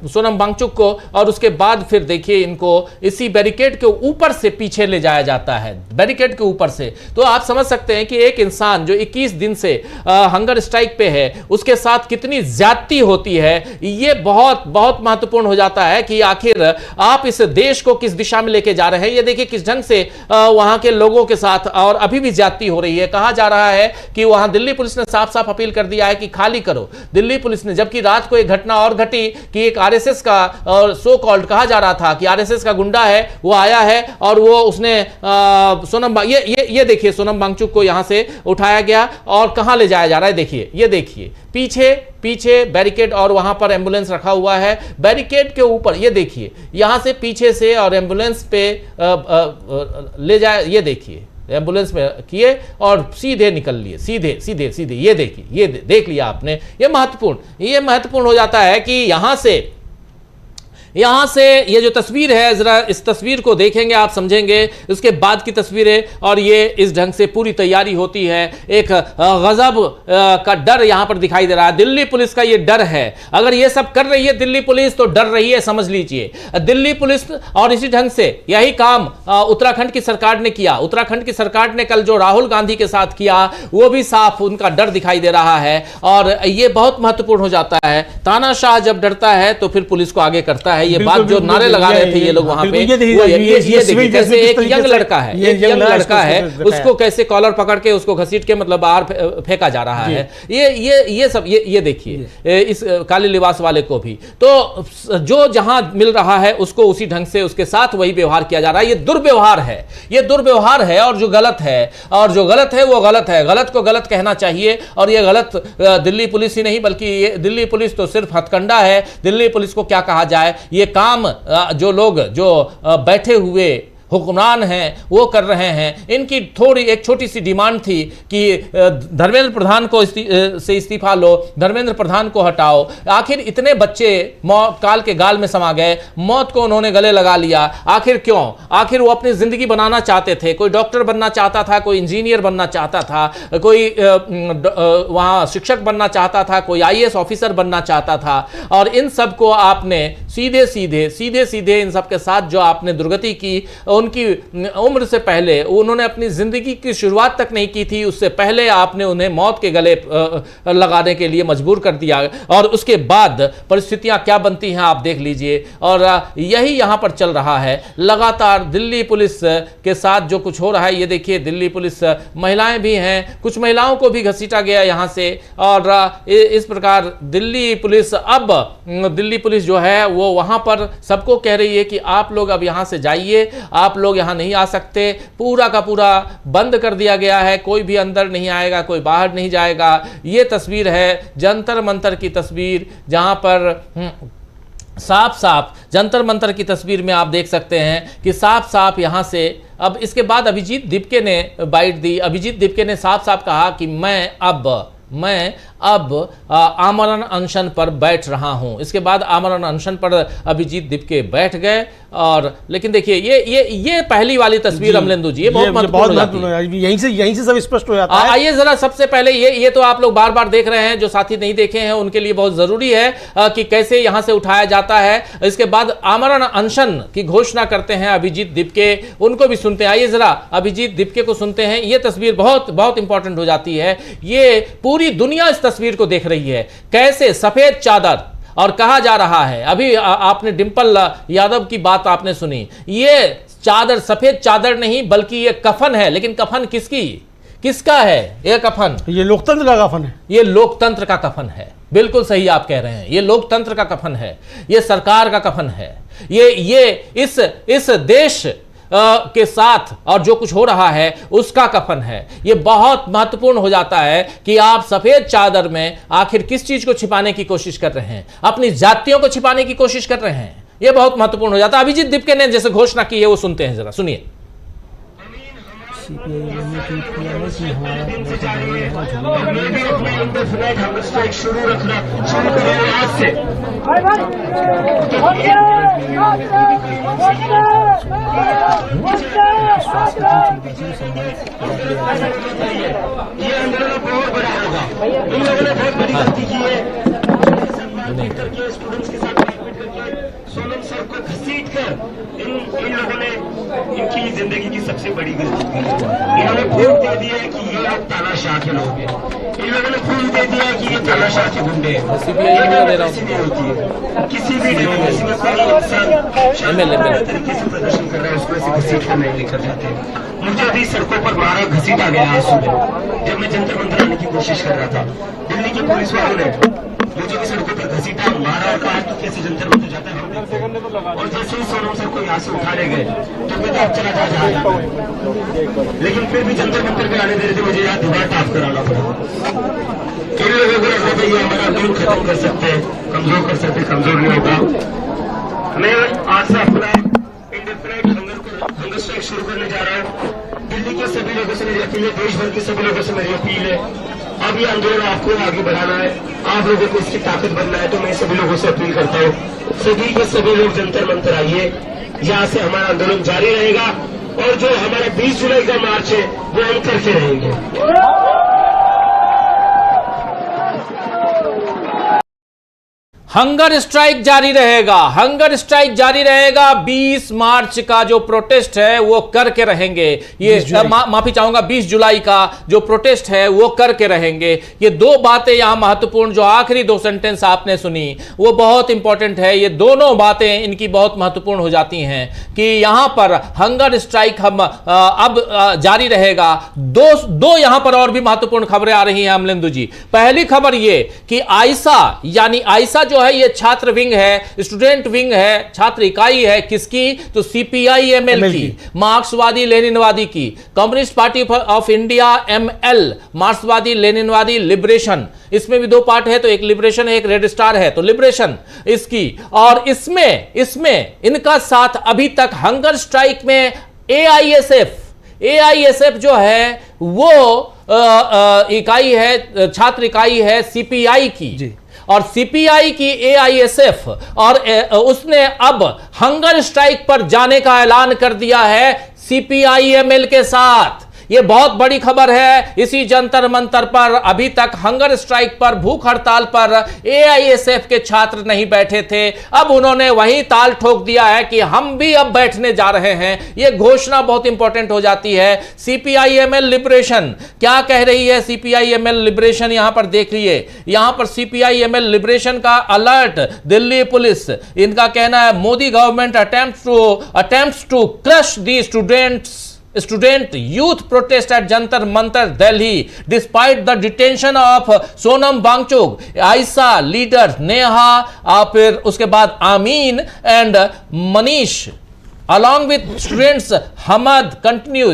सोनम वांगचुक को, और उसके बाद फिर देखिए इनको इसी बैरिकेड के ऊपर से पीछे ले जाया जाता है, बैरिकेड के ऊपर से। तो आप समझ सकते हैं कि एक इंसान जो 21 दिन से हंगर स्ट्राइक पे है, उसके साथ कितनी ज्यादती होती है। ये बहुत बहुत महत्वपूर्ण हो जाता है कि आखिर आप इस देश को किस दिशा में लेके जा रहे हैं। ये देखिए किस ढंग से वहां के लोगों के साथ और अभी भी ज्यादती हो रही है। कहा जा रहा है कि वहां दिल्ली पुलिस ने साफ साफ अपील कर दिया है कि खाली करो, दिल्ली पुलिस ने। जबकि रात को एक घटना और घटी कि एक आरएसएस का, और सो कॉल्ड कहा जा रहा था कि आरएसएस का गुंडा है, वो आया है और वो उसने ये देखिए सोनम वांगचुक को यहां से उठाया गया और कहां ले जाया जा रहा है। देखिए, ये देखिए पीछे बैरिकेड, और वहां पर एम्बुलेंस रखा हुआ है बैरिकेड के ऊपर। ये देखिए यहां से पीछे से, और एम्बुलेंस पे ले जाए। ये देखिए एम्बुलेंस में किए और सीधे निकल लिए, सीधे। ये देखिए, ये देख लिया आपने। ये महत्वपूर्ण हो जाता है कि यहां से ये जो तस्वीर है, जरा इस तस्वीर को देखेंगे आप समझेंगे, उसके बाद की तस्वीरें। और ये इस ढंग से पूरी तैयारी होती है। एक गजब का डर यहां पर दिखाई दे रहा है। दिल्ली पुलिस का ये डर है। अगर ये सब कर रही है दिल्ली पुलिस तो डर रही है, समझ लीजिए दिल्ली पुलिस। और इसी ढंग से यही काम उत्तराखंड की सरकार ने किया। उत्तराखंड की सरकार ने कल जो राहुल गांधी के साथ किया, वो भी साफ उनका डर दिखाई दे रहा है। और ये बहुत महत्वपूर्ण हो जाता है। तानाशाह जब डरता है तो फिर पुलिस को आगे करता है। ये बात जो नारे लगा रहे थे ये लोग वहां पे, ये देखिए कैसे एक यंग लड़का है, उसको कैसे कॉलर पकड़ के उसको घसीट के मतलब बाहर फेंका जा रहा है। ये सब ये देखिए इस काले लिबास वाले को भी। तो जो जहां मिल रहा है उसको उसी ढंग से उसके साथ वही व्यवहार किया जा रहा है। ये दुर्व्यवहार है, और जो गलत है वो गलत है। गलत को गलत कहना चाहिए। और ये गलत दिल्ली पुलिस ही नहीं, बल्कि ये दिल्ली पुलिस तो सिर्फ हथकंडा है। दिल्ली पुलिस को क्या कहा जाए, ये काम जो लोग जो बैठे हुए हुक्मरान हैं वो कर रहे हैं। इनकी थोड़ी एक छोटी सी डिमांड थी कि धर्मेंद्र प्रधान को से इस्तीफा लो, धर्मेंद्र प्रधान को हटाओ। आखिर इतने बच्चे मौत काल के गाल में समा गए, मौत को उन्होंने गले लगा लिया। आखिर क्यों? आखिर वो अपनी जिंदगी बनाना चाहते थे। कोई डॉक्टर बनना चाहता था, कोई इंजीनियर बनना चाहता था, कोई वहाँ शिक्षक बनना चाहता था, कोई IAS ऑफिसर बनना चाहता था। और इन सबको आपने सीधे सीधे इन सब के साथ जो आपने दुर्गति की, उनकी उम्र से पहले उन्होंने अपनी जिंदगी की शुरुआत तक नहीं की थी, उससे पहले आपने उन्हें मौत के गले लगाने के लिए मजबूर कर दिया। और उसके बाद परिस्थितियां क्या बनती हैं आप देख लीजिए। और यही यहां पर चल रहा है लगातार दिल्ली पुलिस के साथ जो कुछ हो रहा है। ये देखिए दिल्ली पुलिस, महिलाएं भी हैं, कुछ महिलाओं को भी घसीटा गया यहां से। और इस प्रकार दिल्ली पुलिस जो है वो वहां पर सबको कह रही है कि आप लोग अब यहां से जाइए, आप लोग यहां नहीं आ सकते। पूरा का पूरा बंद कर दिया गया है, कोई भी अंदर नहीं आएगा, कोई बाहर नहीं जाएगा। ये तस्वीर है जंतर मंतर की तस्वीर, जहां पर साफ जंतर मंतर की तस्वीर में आप देख सकते हैं कि साफ यहां से। अब इसके बाद अभिजीत दिपके ने बाइट दी। अभिजीत दिपके ने साफ कहा कि मैं अब आमरण अनशन पर बैठ रहा हूं। इसके बाद आमरण अनशन पर अभिजीत दिपके बैठ गए। और लेकिन देखिए ये पहली वाली तस्वीर अमलेंदु जी, ये बहुत महत्वपूर्ण है। यहीं से सब स्पष्ट हो जाता है। आइए जरा सबसे पहले ये तो आप लोग बार देख रहे हैं, जो साथी नहीं देखे हैं उनके लिए बहुत जरूरी है कि कैसे यहां से उठाया जाता है। इसके बाद आमरण अनशन की घोषणा करते हैं अभिजीत दिपके, उनको भी सुनते हैं। आइए जरा अभिजीत दिपके को सुनते हैं। ये तस्वीर बहुत इंपॉर्टेंट हो जाती है। ये पूरी दुनिया इस तस्वीर को देख रही है, कैसे सफेद चादर, और कहा जा रहा है, अभी आपने डिंपल यादव की बात आपने सुनी, ये चादर सफेद चादर नहीं बल्कि ये कफन है। लेकिन कफन किसका है? ये कफन, ये लोकतंत्र का कफन है। ये लोकतंत्र का कफन है, बिल्कुल सही आप कह रहे हैं। ये लोकतंत्र का कफन है, ये सरकार का कफन है, ये इस देश के साथ और जो कुछ हो रहा है उसका कफन है। ये बहुत महत्वपूर्ण हो जाता है कि आप सफेद चादर में आखिर किस चीज को छिपाने की कोशिश कर रहे हैं, अपनी जातियों को छिपाने की कोशिश कर रहे हैं। ये बहुत महत्वपूर्ण हो जाता है। अभिजीत दिपके ने जैसे घोषणा की है वो सुनते हैं, जरा सुनिए। सोनम सर को घसीट कर इन लोगों ने इनकी जिंदगी की सबसे बड़ी गलती की। इन्होंने प्रूफ दे दिया है कि ये लोग तानाशाह के लोग हैं। इन लोगों ने प्रूफ दे दिया है कि ये तानाशाह के गुंडे हैं। डेमोक्रेसी नहीं होती है, किसी भी डेमोक्रेसी में कोई इंसान शांतिपूर्ण तरीके से प्रदर्शन कर रहा है उसको ऐसे घसीट कर नहीं लेकर जाते। मुझे अभी सड़कों पर मारा घसीटा गया आज सुबह, जब मैं जंतर मंतर आने की कोशिश कर रहा था। दिल्ली की पुलिस वालों ने मुझे भी सड़कों पर घसीटा, मारा और कहा कि कैसे जंतर मंतर जाता है। और जैसे ही सोनम सर को यहाँ से उठाने गए तो मैं आप चला जा, लेकिन फिर भी जंतर मंतर पे आने दे रहे थे, मुझे यहाँ दीवार टाफ कराना पड़ा। इन लोगों को लग रहा था ये हमारा आंदोलन खत्म कर सकते हैं, कमजोर कर सकते, कमजोर नहीं होगा। मैं आज से अपना इंडेफिनिट हंगर स्ट्राइक शुरू करने जा रहा हूँ। दिल्ली के सभी लोगों से मेरी अपील है, देश भर के सभी लोगों से मेरी अपील है, अब ये आंदोलन आपको आगे बढ़ाना है, आप लोगों को इसकी ताकत बनना है। तो मैं सभी लोगों से अपील करता हूँ, सभी के सभी लोग जंतर मंतर आइए, यहाँ से हमारा आंदोलन जारी रहेगा। और जो हमारा 20 जुलाई का मार्च है वो हम करके रहेंगे। हंगर स्ट्राइक जारी रहेगा, हंगर स्ट्राइक जारी रहेगा। 20 मार्च का जो प्रोटेस्ट है वो करके रहेंगे। ये माफी चाहूंगा, 20 जुलाई का जो प्रोटेस्ट है वो करके रहेंगे। ये दो बातें यहां महत्वपूर्ण, जो आखिरी दो सेंटेंस आपने सुनी वो बहुत इंपॉर्टेंट है। ये दोनों बातें इनकी बहुत महत्वपूर्ण हो जाती हैं कि यहां पर हंगर स्ट्राइक हम अब जारी रहेगा। दो यहां पर और भी महत्वपूर्ण खबरें आ रही हैं अमलेंदु जी। पहली खबर ये कि आयसा, यानी आयसा जो है ये छात्र विंग है, स्टूडेंट विंग है, छात्र इकाई है किसकी? तो CPI-ML की, मार्क्सवादी लेनिनवादी की, communist party of India ML, मार्क्सवादी लेनिनवादी लिबरेशन। इसमें भी दो पार्ट है, तो एक लिबरेशन है, एक रेड स्टार है, तो लिबरेशन इसकी। और इसमें इनका साथ अभी तक हंगर स्ट्राइक में एआईएसएफ जो है वो इकाई है, छात्र इकाई है सीपीआई की, और सीपीआई की एआईएसएफ और उसने अब हंगर स्ट्राइक पर जाने का ऐलान कर दिया है सीपीआईएमएल के साथ। यह बहुत बड़ी खबर है। इसी जंतर मंतर पर अभी तक हंगर स्ट्राइक पर, भूख हड़ताल पर एआईएसएफ के छात्र नहीं बैठे थे। अब उन्होंने वही ताल ठोक दिया है कि हम भी अब बैठने जा रहे हैं। यह घोषणा बहुत इंपॉर्टेंट हो जाती है। सीपीआईएमएल लिबरेशन क्या कह रही है? सीपीआईएमएल लिबरेशन यहां पर देखिए, यहां पर सीपीआईएमएल लिबरेशन का अलर्ट। दिल्ली पुलिस, इनका कहना है Modi government attempts to crush the student youth protest at Jantar Mantar, Delhi, despite the detention of Sonam Wangchuk, Ayesha leader Neha, फिर उसके बाद आमीन and Manish along with students Hamad continue.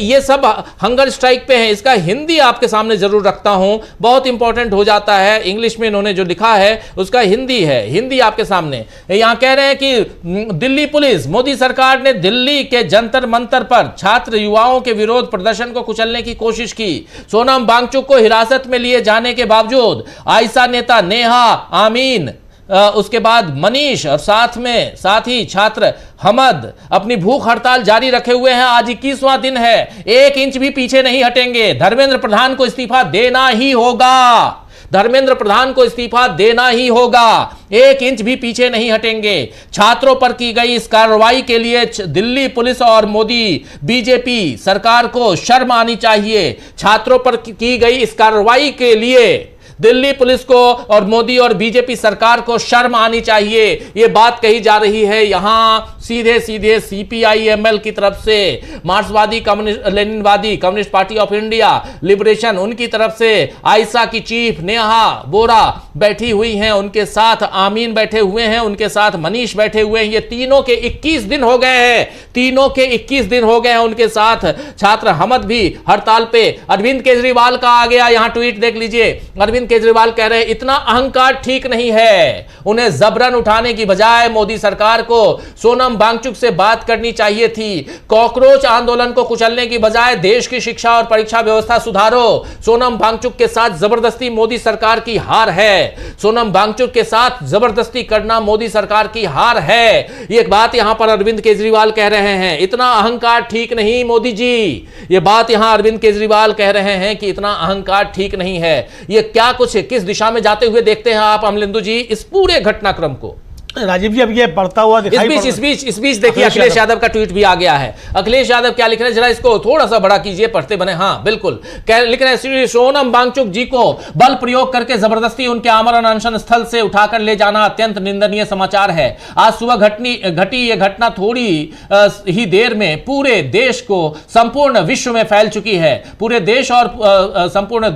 ये सब हंगर स्ट्राइक पे हैं। इसका हिंदी आपके सामने जरूर रखता हूं, बहुत इंपॉर्टेंट हो जाता है। इंग्लिश में इन्होंने जो लिखा है उसका हिंदी है, हिंदी आपके सामने। यहां कह रहे हैं कि दिल्ली पुलिस, मोदी सरकार ने दिल्ली के जंतर मंतर पर छात्र युवाओं के विरोध प्रदर्शन को कुचलने की कोशिश की। सोनम वांगचुक को हिरासत में लिए जाने के बावजूद आयशा नेता नेहा, आमीन, उसके बाद मनीष और साथ ही छात्र हमद अपनी भूख हड़ताल जारी रखे हुए हैं। आज 21वां दिन है, 1 इंच भी पीछे नहीं हटेंगे। धर्मेंद्र प्रधान को इस्तीफा देना ही होगा, धर्मेंद्र प्रधान को इस्तीफा देना ही होगा। 1 इंच भी पीछे नहीं हटेंगे। छात्रों पर की गई इस कार्रवाई के लिए दिल्ली पुलिस और मोदी बीजेपी सरकार को शर्म आनी चाहिए। छात्रों पर की गई इस कार्रवाई के लिए दिल्ली पुलिस को और मोदी और बीजेपी सरकार को शर्म आनी चाहिए। यह बात कही जा रही है यहां सीधे सीपीआईएमएल की तरफ से। मार्क्सवादी लेनिनवादी communist party of India liberation, उनकी तरफ से आयशा की चीफ नेहा बोरा बैठी हुई हैं, उनके साथ आमीन बैठे हुए हैं, उनके साथ मनीष बैठे हुए हैं। ये तीनों के 21 दिन हो गए हैं, तीनों के 21 दिन हो गए हैं। उनके साथ छात्र हमद भी हड़ताल पे। अरविंद केजरीवाल का आ गया यहां ट्वीट, देख लीजिए। अरविंद केजरीवाल कह रहे हैं इतना अहंकार ठीक नहीं है। उन्हें जबरन उठाने की बजाय मोदी सरकार को सोनम वांगचुक से बात करनी चाहिए थी। कॉकरोच आंदोलन को कुचलने की बजाय देश की शिक्षा और परीक्षा व्यवस्था सुधारो। सोनम वांगचुक के साथ जबरदस्ती मोदी सरकार की हार है। सोनम वांगचुक के साथ जबरदस्ती करना मोदी सरकार की हार है। यह बात यहां पर अरविंद केजरीवाल कह रहे हैं। इतना अहंकार ठीक नहीं मोदी जी। यह बात यहां अरविंद केजरीवाल कह रहे हैं कि इतना अहंकार ठीक नहीं है। यह क्या कुछ किस दिशा में जाते हुए देखते हैं आप अमलेंदु जी इस पूरे घटनाक्रम को? राजीव जी अब ये बढ़ता हुआ दिखाई इस बीच देखिए अखिलेश यादव का ट्वीट भी आ गया है। अखिलेश यादव क्या लिख रहे हैं, जरा इसको थोड़ा सा बड़ा कीजिए, पढ़ते बने। हाँ बिल्कुल, लिख रहे हैं श्री सोनम वांगचुक जी को बल प्रयोग करके जबरदस्ती उनके आमरण अनशन स्थल से उठाकर ले जाना अत्यंत निंदनीय समाचार है। आज सुबह घटी यह घटना थोड़ी ही देर में पूरे देश को संपूर्ण विश्व में फैल चुकी है। पूरे देश और संपूर्ण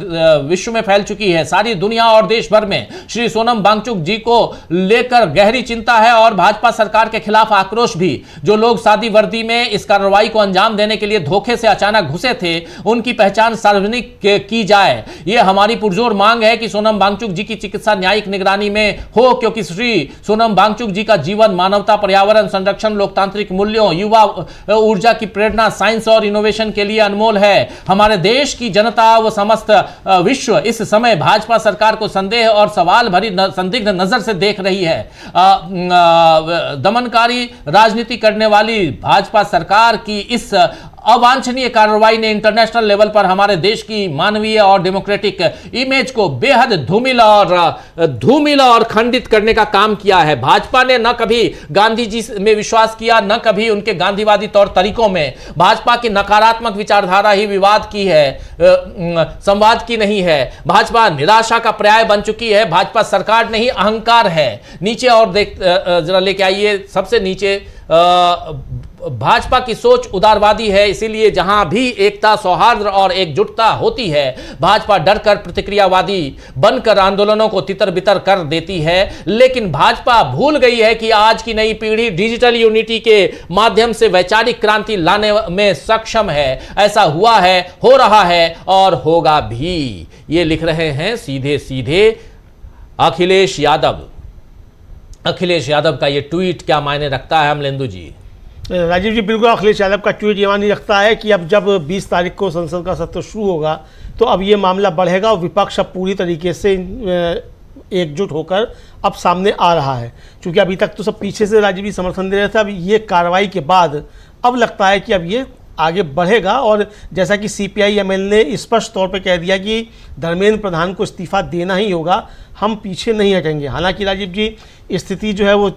विश्व में फैल चुकी है। सारी दुनिया और देश भर में श्री सोनम वांगचुक जी को लेकर गहरी चिंता है और भाजपा सरकार के खिलाफ आक्रोश भी। जो लोग सादी वर्दी में इस कार्रवाई को अंजाम देने के लिए धोखे से अचानक घुसे थे, उनकी पहचान सार्वजनिक की जाए। यह हमारी पुरजोर मांग है कि सोनम वांगचुक जी की चिकित्सा न्यायिक निगरानी में हो, क्योंकि श्री सोनम वांगचुक जी का जीवन मानवता, पर्यावरण संरक्षण, लोकतांत्रिक मूल्यों, युवा ऊर्जा की प्रेरणा, साइंस और इनोवेशन के लिए अनमोल है। हमारे देश की जनता व समस्त विश्व इस समय भाजपा सरकार को संदेह और सवाल भरी संदिग्ध नजर से देख रही है। दमनकारी राजनीति करने वाली भाजपा सरकार की इस अवांछनीय कार्रवाई ने इंटरनेशनल लेवल पर हमारे देश की मानवीय और डेमोक्रेटिक इमेज को बेहद धूमिला और खंडित करने का काम किया है। भाजपा ने न कभी गांधी जी में विश्वास किया, न कभी उनके गांधीवादी तौर तरीकों में। भाजपा की नकारात्मक विचारधारा ही विवाद की है, संवाद की नहीं है। भाजपा निराशा का पर्याय बन चुकी है। भाजपा सरकार नहीं, अहंकार है। नीचे और जरा लेके आइए, सबसे नीचे भाजपा की सोच उदारवादी है, इसीलिए जहां भी एकता, सौहार्द और एकजुटता होती है, भाजपा डरकर प्रतिक्रियावादी बनकर आंदोलनों को तितर बितर कर देती है। लेकिन भाजपा भूल गई है कि आज की नई पीढ़ी डिजिटल यूनिटी के माध्यम से वैचारिक क्रांति लाने में सक्षम है। ऐसा हुआ है, हो रहा है और होगा भी। ये लिख रहे हैं सीधे सीधे अखिलेश यादव। अखिलेश यादव का ये ट्वीट क्या मायने रखता है अमलेंदु जी? राजीव जी बिल्कुल अखिलेश यादव का ट्वीट ये मानी रखता है कि अब जब 20 तारीख को संसद का सत्र शुरू होगा तो अब ये मामला बढ़ेगा और विपक्ष अब पूरी तरीके से एकजुट होकर अब सामने आ रहा है। क्योंकि अभी तक तो सब पीछे से राजीव जी समर्थन दे रहे थे, अब ये कार्रवाई के बाद अब लगता है कि अब ये आगे बढ़ेगा। और जैसा कि CPI-ML ने स्पष्ट तौर पे कह दिया कि धर्मेंद्र प्रधान को इस्तीफा देना ही होगा, हम पीछे नहीं हटेंगे। हालांकि राजीव जी स्थिति जो है वो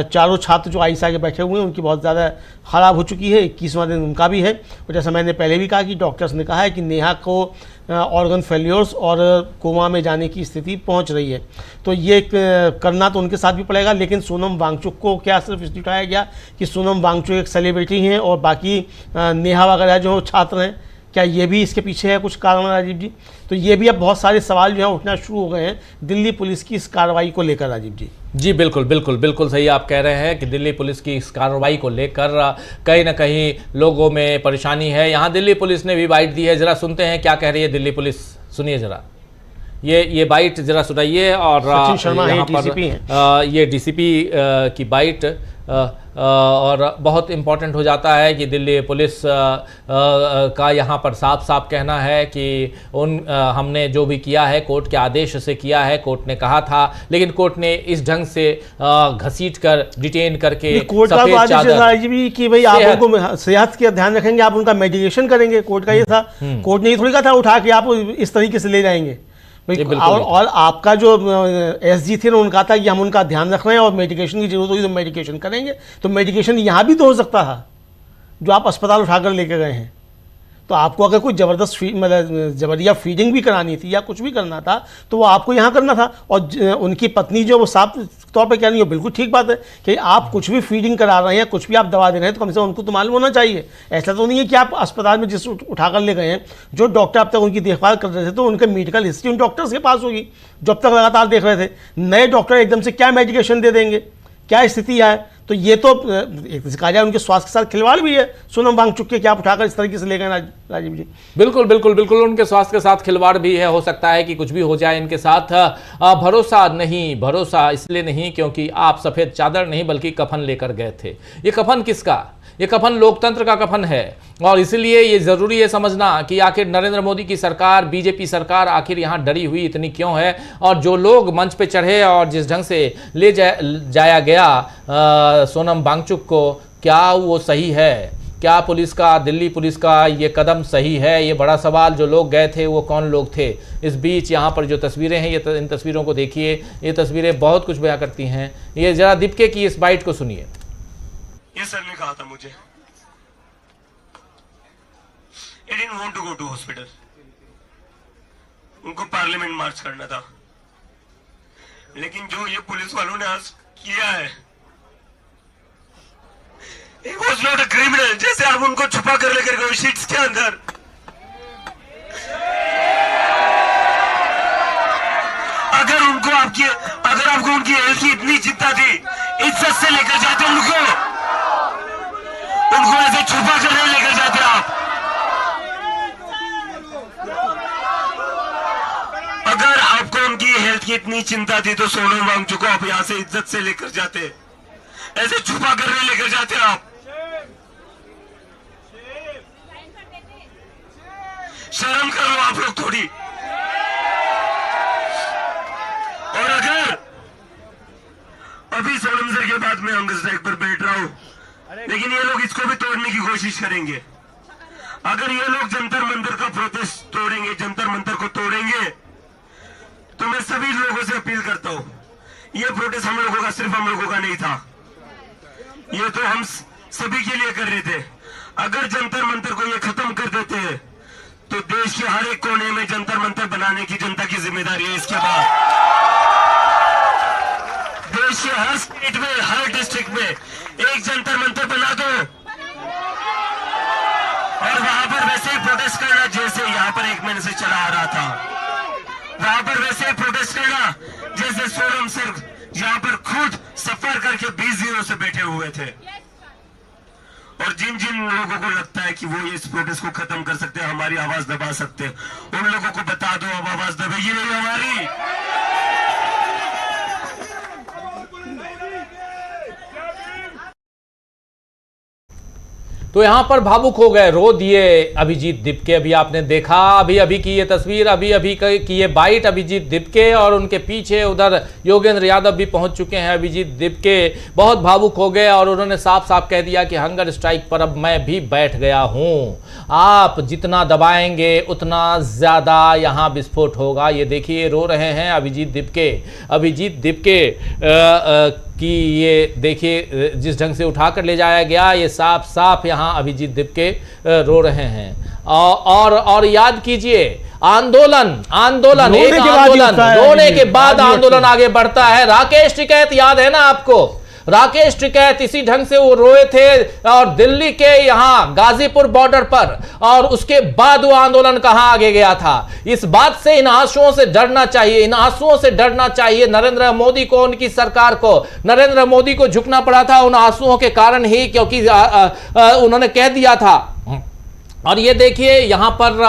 चारों छात्र जो आईसा के बैठे हुए हैं उनकी बहुत ज़्यादा ख़राब हो चुकी है, 21वां दिन उनका भी है। और जैसा मैंने पहले भी कहा कि डॉक्टर्स ने कहा है कि नेहा को ऑर्गन फेल्योर्स और कोमा में जाने की स्थिति पहुंच रही है, तो ये करना तो उनके साथ भी पड़ेगा। लेकिन सोनम वांगचुक को क्या सिर्फ इसलिए उठाया गया कि सोनम वांगचुक एक सेलिब्रिटी हैं और बाकी नेहा वगैरह जो छात्र हैं, क्या ये भी इसके पीछे है कुछ कारण राजीव जी? तो ये भी अब बहुत सारे सवाल जो है उठना शुरू हो गए हैं दिल्ली पुलिस की इस कार्रवाई को लेकर राजीव जी। जी बिल्कुल बिल्कुल बिल्कुल सही आप कह रहे हैं कि दिल्ली पुलिस की इस कार्रवाई को लेकर कहीं ना कहीं लोगों में परेशानी है। यहाँ दिल्ली पुलिस ने भी बाइट दी है, जरा सुनते हैं क्या कह रही है दिल्ली पुलिस, सुनिए जरा ये बाइट जरा सुनाइए। और सचिन शर्मा यहाँ पर ये DCP की बाइट और बहुत इम्पोर्टेंट हो जाता है कि दिल्ली पुलिस का यहाँ पर साफ साफ कहना है कि हमने जो भी किया है कोर्ट के आदेश से किया है, कोर्ट ने कहा था, लेकिन कोर्ट ने इस ढंग से घसीट कर डिटेन करके कोर्ट का आदेश भी कि भाई आप उनको सेहत का ध्यान रखेंगे, आप उनका मेडिकेशन करेंगे, कोर्ट का ये था। कोर्ट ने ये थोड़ी कहा था उठा के आप इस तरीके से ले जाएंगे। और आपका जो SG थे ना उनका था कि हम उनका ध्यान रख रहे हैं और मेडिकेशन की जरूरत होगी तो मेडिकेशन करेंगे। तो मेडिकेशन यहाँ भी तो हो सकता था जो आप अस्पताल उठाकर लेके गए हैं। तो आपको अगर कोई ज़बरदस्त मतलब जबरिया फीडिंग भी करानी थी या कुछ भी करना था तो वो आपको यहाँ करना था। और उनकी पत्नी जो वो साफ तौर पे कह रही है, बिल्कुल ठीक बात है कि आप कुछ भी फीडिंग करा रहे हैं, कुछ भी आप दवा दे रहे हैं तो कम से कम उनको तो मालूम होना चाहिए। ऐसा तो नहीं है कि आप अस्पताल में जिस उठाकर ले गए हैं, जो डॉक्टर अब तक उनकी देखभाल कर रहे थे तो उनके मेडिकल हिस्ट्री उन डॉक्टर्स के पास होगी जो अब तक लगातार देख रहे थे। नए डॉक्टर एकदम से क्या मेडिकेशन दे देंगे, क्या स्थिति है? तो ये तो कहा जाए उनके स्वास्थ्य के साथ खिलवाड़ भी है। सोनम वांगचुक के क्या आप उठाकर इस तरीके से ले गए राजीव जी? बिल्कुल बिल्कुल बिल्कुल उनके स्वास्थ्य के साथ खिलवाड़ भी है। हो सकता है कि कुछ भी हो जाए इनके साथ। भरोसा नहीं, भरोसा इसलिए नहीं क्योंकि आप सफ़ेद चादर नहीं बल्कि कफन लेकर गए थे। ये कफन किसका? ये कफन लोकतंत्र का कफन है। और इसलिए ये ज़रूरी है समझना कि आखिर नरेंद्र मोदी की सरकार, BJP सरकार आखिर यहाँ डरी हुई इतनी क्यों है। और जो लोग मंच पे चढ़े और जिस ढंग से ले जाया गया सोनम वांगचुक को, क्या वो सही है? क्या पुलिस का, दिल्ली पुलिस का ये कदम सही है? ये बड़ा सवाल। जो लोग गए थे वो कौन लोग थे? इस बीच यहाँ पर जो तस्वीरें हैं ये इन तस्वीरों को देखिए, ये तस्वीरें बहुत कुछ बयां करती हैं। ये जरा दीपके की इस बाइट को सुनिए। ये सर ने कहा था मुझे, I didn't want to go to hospital. उनको पार्लियामेंट मार्च करना था, लेकिन जो ये पुलिस वालों ने आज किया है, He was not a criminal. जैसे आप उनको छुपा कर लेकर गए शीट्स के अंदर, अगर आपको उनकी हेल्थ की इतनी चिंता थी, इज्जत से लेकर जाते उनको ऐसे छुपा कर नहीं लेकर जाते आप। अगर आपको उनकी हेल्थ की इतनी चिंता थी तो सोनम वांगचुक को आप यहां से इज्जत से लेकर जाते, ऐसे छुपा कर नहीं लेकर जाते आप। शर्म करो आप लोग थोड़ी। और अगर अभी सोनम सर के बाद में हंगर स्ट्राइक पर बैठ रहा हूं, लेकिन ये लोग इसको भी तोड़ने की कोशिश करेंगे। अगर ये लोग जंतर मंतर का प्रोटेस्ट तोड़ेंगे, जंतर मंतर को तोड़ेंगे, तो मैं सभी लोगों से अपील करता हूं, ये प्रोटेस्ट हम लोगों का, सिर्फ हम लोगों का नहीं था, ये तो हम सभी के लिए कर रहे थे। अगर जंतर मंतर को ये खत्म कर देते हैं तो देश के हर एक कोने में जंतर मंतर बनाने की जनता की जिम्मेदारी है। इसके बाद देश के हर स्टेट में, हर डिस्ट्रिक्ट में एक जंतर मंतर बना दो और वहां पर वैसे ही प्रोटेस्ट करना जैसे यहाँ पर 1 महीने से चला आ रहा था। वहां पर वैसे ही प्रोटेस्ट करना जैसे सोनम सर यहाँ पर खुद सफर करके 20 दिनों से बैठे हुए थे। और जिन जिन लोगों को लगता है कि वो इस प्रोटेस्ट को खत्म कर सकते हैं, हमारी आवाज दबा सकते हैं, उन लोगों को बता दो अब आवाज दबेगी नहीं हमारी। तो यहाँ पर भावुक हो गए, रो दिए अभिजीत दिपके। अभी आपने देखा अभी की ये तस्वीर, अभी की ये बाइट अभिजीत दिपके, और उनके पीछे उधर योगेंद्र यादव भी पहुंच चुके हैं। अभिजीत दिपके बहुत भावुक हो गए और उन्होंने साफ साफ कह दिया कि हंगर स्ट्राइक पर अब मैं भी बैठ गया हूं, आप जितना दबाएंगे उतना ज्यादा यहाँ विस्फोट होगा। ये देखिए रो रहे हैं अभिजीत दिपके कि ये देखिए जिस ढंग से उठाकर ले जाया गया, ये साफ साफ यहाँ अभिजीत दिपके रो रहे हैं। और याद कीजिए आंदोलन रोने के बाद आंदोलन आगे बढ़ता है। राकेश टिकैत याद है ना आपको, राकेश टिकैत इसी ढंग से वो रोए थे और दिल्ली के यहाँ गाजीपुर बॉर्डर पर, और उसके बाद वो आंदोलन कहां आगे गया था। इस बात से, इन आंसुओं से डरना चाहिए, इन आंसुओं से डरना चाहिए नरेंद्र मोदी को, उनकी सरकार को। नरेंद्र मोदी को झुकना पड़ा था उन आंसुओं के कारण ही, क्योंकि उन्होंने कह दिया था। और ये देखिए यहाँ पर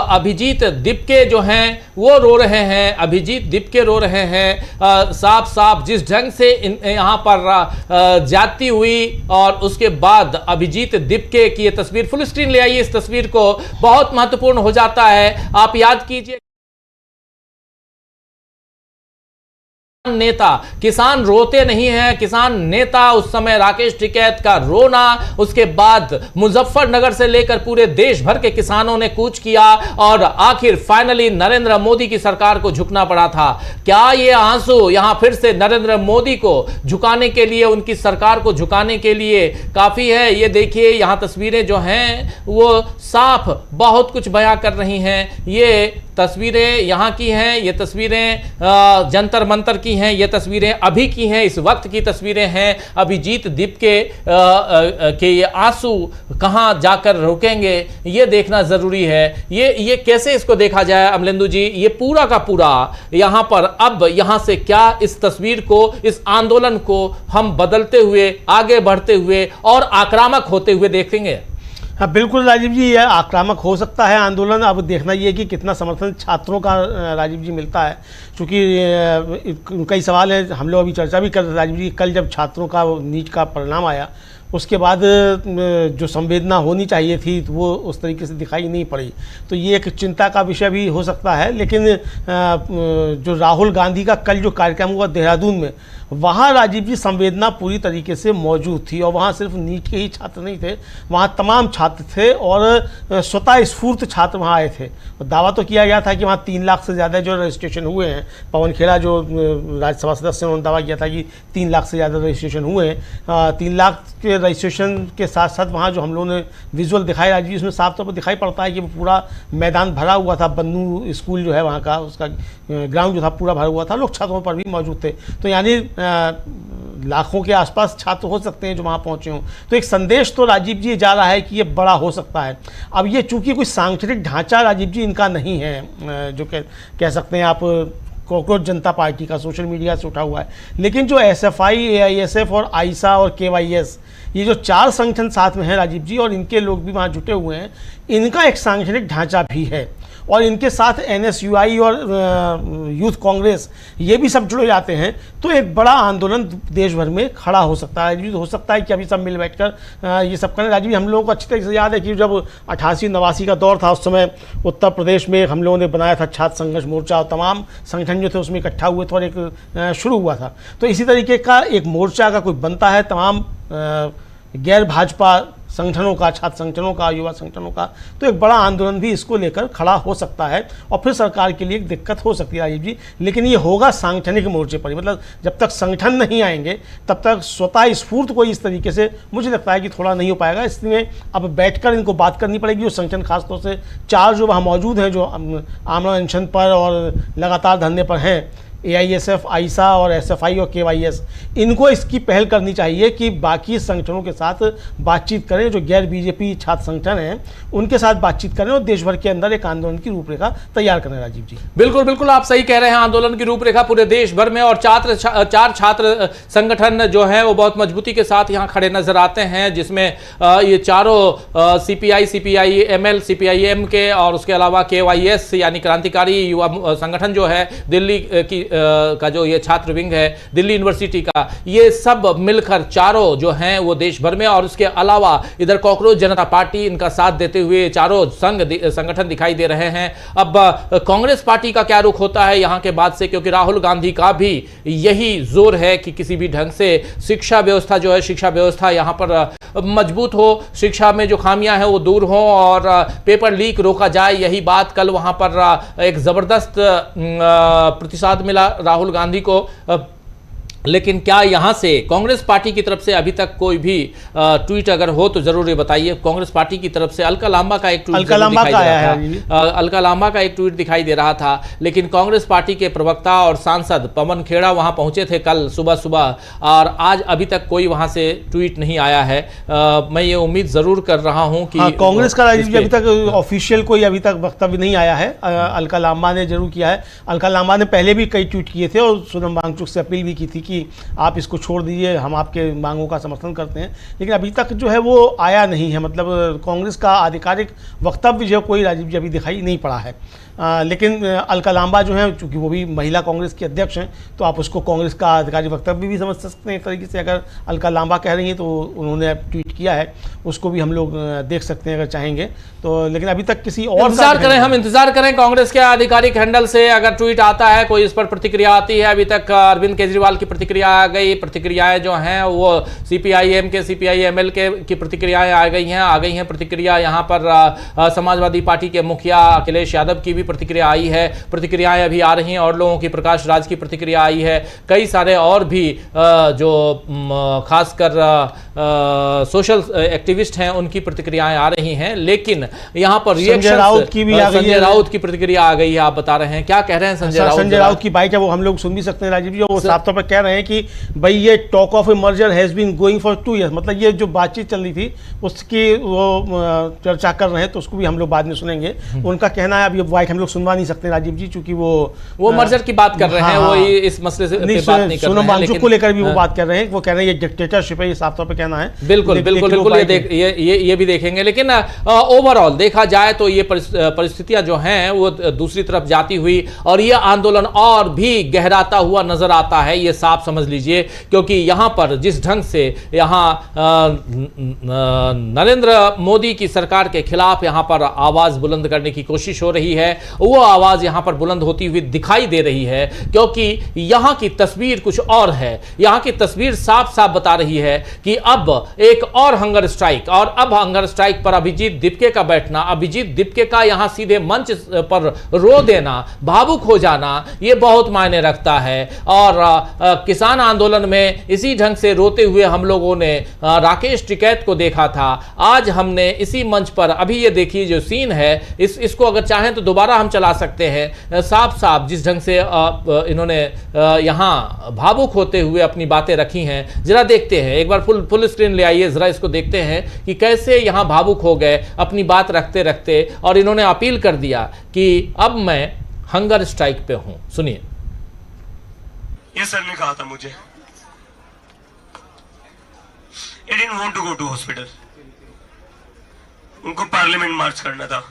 अभिजीत दिपके जो हैं वो रो रहे हैं, अभिजीत दिपके रो रहे हैं साफ साफ जिस ढंग से यहाँ पर जाती हुई। और उसके बाद अभिजीत दिपके की ये तस्वीर फुल स्क्रीन ले आइए, इस तस्वीर को, बहुत महत्वपूर्ण हो जाता है। आप याद कीजिए, नेता, किसान रोते नहीं हैं, किसान नेता उस समय राकेश टिकैत का रोना, उसके बाद मुजफ्फरनगर से लेकर पूरे देश भर के किसानों ने कूच किया और आखिर फाइनली नरेंद्र मोदी की सरकार को झुकना पड़ा था। क्या ये आंसू यहां फिर से नरेंद्र मोदी को झुकाने के लिए, उनकी सरकार को झुकाने के लिए काफी है? ये देखिए यहां तस्वीरें जो हैं वो साफ बहुत कुछ बयां कर रही हैं। ये तस्वीरें यहाँ की हैं, ये तस्वीरें जंतर मंतर की हैं, ये तस्वीरें अभी की हैं, इस वक्त की तस्वीरें हैं। अभिजीत दिपके के ये आंसू कहाँ जाकर रुकेंगे ये देखना जरूरी है। ये कैसे इसको देखा जाए अमलेंदु जी, ये पूरा का पूरा यहाँ पर अब यहाँ से क्या इस तस्वीर को, इस आंदोलन को हम बदलते हुए, आगे बढ़ते हुए और आक्रामक होते हुए देखेंगे? हाँ बिल्कुल राजीव जी, यह आक्रामक हो सकता है आंदोलन। अब देखना ये कि कितना समर्थन छात्रों का राजीव जी मिलता है, क्योंकि कई सवाल हैं। हम लोग अभी चर्चा भी कर रहे राजीव जी, कल जब छात्रों का नीट का परिणाम आया उसके बाद जो संवेदना होनी चाहिए थी वो उस तरीके से दिखाई नहीं पड़ी, तो ये एक चिंता का विषय भी हो सकता है। लेकिन जो राहुल गांधी का कल जो कार्यक्रम हुआ देहरादून में, वहाँ राजीव जी संवेदना पूरी तरीके से मौजूद थी। और वहाँ सिर्फ नीट के ही छात्र नहीं थे, वहाँ तमाम छात्र थे और स्वतः स्फूर्त छात्र वहाँ आए थे। दावा तो किया गया था कि वहाँ 3 लाख से ज़्यादा जो रजिस्ट्रेशन हुए हैं। पवन खेड़ा जो राज्यसभा सदस्य उन्होंने दावा किया था कि 3 लाख से ज़्यादा रजिस्ट्रेशन हुए हैं। 3 लाख के रजिस्ट्रेशन के साथ साथ वहाँ जो हम लोगों ने विजुअल दिखाई राजीव जी, उसमें साफ तौर पर दिखाई पड़ता है कि वो पूरा मैदान भरा हुआ था। बन्नू स्कूल जो है वहाँ का, उसका ग्राउंड जो था पूरा भरा हुआ था, लोग छतों पर भी मौजूद थे। तो यानी लाखों के आसपास छात्र हो सकते हैं जो वहाँ पहुँचे हों। तो एक संदेश तो राजीव जी जा रहा है कि ये बड़ा हो सकता है। अब ये चूँकि कोई सांगठनिक ढांचा राजीव जी इनका नहीं है, जो कह सकते हैं आप कॉकरोच जनता पार्टी का, सोशल मीडिया से उठा हुआ है। लेकिन जो SFI, AISF और आइसा और KYS, ये जो 4 संगठन साथ में हैं राजीव जी, और इनके लोग भी वहाँ जुटे हुए हैं, इनका एक सांगठनिक ढांचा भी है। और इनके साथ NSUI और यूथ कांग्रेस, ये भी सब जुड़े जाते हैं। तो एक बड़ा आंदोलन देश भर में खड़ा हो सकता है। हो सकता है कि अभी सब मिल बैठकर ये सब करें। राजीव जी, हम लोगों को अच्छी तरीके से याद है कि जब 88-89 का दौर था, उस समय उत्तर प्रदेश में हम लोगों ने बनाया था छात्र संघर्ष मोर्चा, और तमाम संगठन जो थे उसमें इकट्ठा हुए थे और एक शुरू हुआ था। तो इसी तरीके का एक मोर्चा का कोई बनता है तमाम गैर भाजपा संगठनों का, छात्र संगठनों का, युवा संगठनों का। तो एक बड़ा आंदोलन भी इसको लेकर खड़ा हो सकता है और फिर सरकार के लिए एक दिक्कत हो सकती है राजीव जी। लेकिन ये होगा सांगठनिक मोर्चे पर ही, मतलब जब तक संगठन नहीं आएंगे तब तक स्वतः स्फूर्त कोई इस तरीके से मुझे लगता है कि थोड़ा नहीं हो पाएगा। इसलिए अब बैठकर इनको बात करनी पड़ेगी। जो संगठन खासतौर से 4 जो वहाँ मौजूद हैं, जो आमरण अनशन पर और लगातार धरने पर हैं, AISF, आइसा और SFI और KYS, इनको इसकी पहल करनी चाहिए कि बाकी संगठनों के साथ बातचीत करें। जो गैर BJP छात्र संगठन हैं उनके साथ बातचीत करें और देश भर के अंदर एक आंदोलन की रूपरेखा तैयार करें। राजीव जी बिल्कुल बिल्कुल आप सही कह रहे हैं, आंदोलन की रूपरेखा पूरे देश भर में। और 4 छात्र संगठन जो है वो बहुत मजबूती के साथ यहाँ खड़े नजर आते हैं, जिसमें ये चारों CPI, CPI-ML, CPI-M के, और उसके अलावा KYS यानी क्रांतिकारी युवा संगठन जो है दिल्ली की का जो ये छात्र विंग है दिल्ली यूनिवर्सिटी का, ये सब मिलकर चारों जो हैं वो देश भर में, और उसके अलावा इधर कॉकरोच जनता पार्टी इनका साथ देते हुए चारों संगठन दिखाई दे रहे हैं। अब कांग्रेस पार्टी का क्या रुख होता है यहाँ के बाद से, क्योंकि राहुल गांधी का भी यही जोर है कि किसी भी ढंग से शिक्षा व्यवस्था जो है, शिक्षा व्यवस्था यहाँ पर मजबूत हो, शिक्षा में जो खामियां हैं वो दूर हो और पेपर लीक रोका जाए। यही बात कल वहां पर एक जबरदस्त प्रतिसाद मिला राहुल गांधी को। लेकिन क्या यहां से कांग्रेस पार्टी की तरफ से अभी तक कोई भी ट्वीट अगर हो तो जरूर ये बताइए। कांग्रेस पार्टी की तरफ से अलका लांबा का एक ट्वीट दिखाई दे रहा था, लेकिन कांग्रेस पार्टी के प्रवक्ता और सांसद पवन खेड़ा वहां पहुंचे थे कल सुबह सुबह, और आज अभी तक कोई वहां से ट्वीट नहीं आया है। मैं ये उम्मीद जरूर कर रहा हूं कि कांग्रेस का अभी तक ऑफिशियल कोई अभी तक वक्तव्य नहीं आया है। अलका लांबा ने जरूर किया है। अलका लांबा ने पहले भी कई ट्वीट किए थे और सोनम वांगचुक से अपील भी की थी कि आप इसको छोड़ दीजिए, हम आपके मांगों का समर्थन करते हैं, लेकिन अभी तक जो है वो आया नहीं है। मतलब कांग्रेस का आधिकारिक वक्तव्य जो कोई राजीव जी अभी दिखाई नहीं पड़ा है। लेकिन अलका लांबा जो है, चूंकि वो भी महिला कांग्रेस की अध्यक्ष हैं, तो आप उसको कांग्रेस का आधिकारिक वक्तव्य भी समझ सकते हैं एक तरीके से। अगर अलका लांबा कह रही हैं तो उन्होंने ट्वीट किया है, उसको भी हम लोग देख सकते हैं अगर चाहेंगे तो। लेकिन अभी तक किसी और हम इंतजार करें कांग्रेस के आधिकारिक हैंडल से अगर ट्वीट आता है, कोई इस पर प्रतिक्रिया आती है। अभी तक अरविंद केजरीवाल की प्रतिक्रिया आ गई, प्रतिक्रियाएं जो हैं वो CPIM के CPI-ML की प्रतिक्रियाएं आ गई हैं प्रतिक्रिया यहाँ पर समाजवादी पार्टी के मुखिया अखिलेश यादव की प्रतिक्रिया आई है, प्रतिक्रियाएं अभी आ रही हैं और लोगों की, प्रकाश राज की प्रतिक्रिया आई है, कई सारे और भी जो खासकर सोशल एक्टिविस्ट हैं उनकी प्रतिक्रियाएं आ रही हैं। लेकिन यहां पर संजय राउत की भी आ गई है, संजय राउत की प्रतिक्रिया आ गई है। आप बता रहे हैं, क्या कह रहे हैं संजय राउत की बाइक है, वो हम लोग सुन भी सकते हैं राजीव जी। वो साफ तौर पर कह रहे हैं कि भाई ये talk of a merger has been going for 2 years, मतलब ये जो बातचीत चल रही थी उसकी वो चर्चा कर रहे हैं, तो उसको भी हम लोग बाद में सुनेंगे। उनका कहना है, अभी बाइक हम लोग सुनवा नहीं सकते राजीव जी, क्योंकि वो मर्जर की बात कर रहे हैं, वो इस मसले से बात नहीं कर रहे हैं। सोनम वांगचुक को लेकर भी वो बात कर रहे हैं, वो कह रहे हैं ये डिक्टेटरशिप है, ये साफ तौर पे कहना है। बिल्कुल ये भी देखेंगे। लेकिन ओवरऑल देखा जाए तो ये परिस्थितियां जो हैं वो दूसरी तरफ जाती हुई और ये आंदोलन और भी गहराता हुआ नजर आता है, ये साफ समझ लीजिए। क्योंकि यहां पर जिस ढंग से यहां नरेंद्र मोदी की सरकार के खिलाफ यहां पर आवाज बुलंद करने की कोशिश हो रही है, वो आवाज यहां पर बुलंद होती हुई दिखाई दे रही है। क्योंकि यहां की तस्वीर कुछ और है, यहां की तस्वीर साफ साफ बता रही है कि अब एक और हंगर स्ट्राइक, और अब हंगर स्ट्राइक पर अभिजीत दीपके का बैठना, अभिजीत दीपके का यहां सीधे मंच पर रो देना, भावुक हो जाना, ये बहुत मायने रखता है। और किसान आंदोलन में इसी ढंग से रोते हुए हम लोगों ने राकेश टिकैत को देखा था। आज हमने इसी मंच पर, अभी ये देखिए जो सीन है, इसको अगर चाहें तो दोबारा हम चला सकते हैं। साफ साफ जिस ढंग से इन्होंने यहां भावुक होते हुए अपनी बातें रखी हैं, जरा देखते हैं एक बार फुल स्क्रीन ले आइए, जरा इसको देखते हैं कि कैसे यहां भावुक हो गए अपनी बात रखते रखते, और इन्होंने अपील कर दिया कि अब मैं हंगर स्ट्राइक पे हूं। सुनिए। ये सर ने कहा था मुझे, I didn't want to go to hospital. उनको पार्लियामेंट मार्च करना था,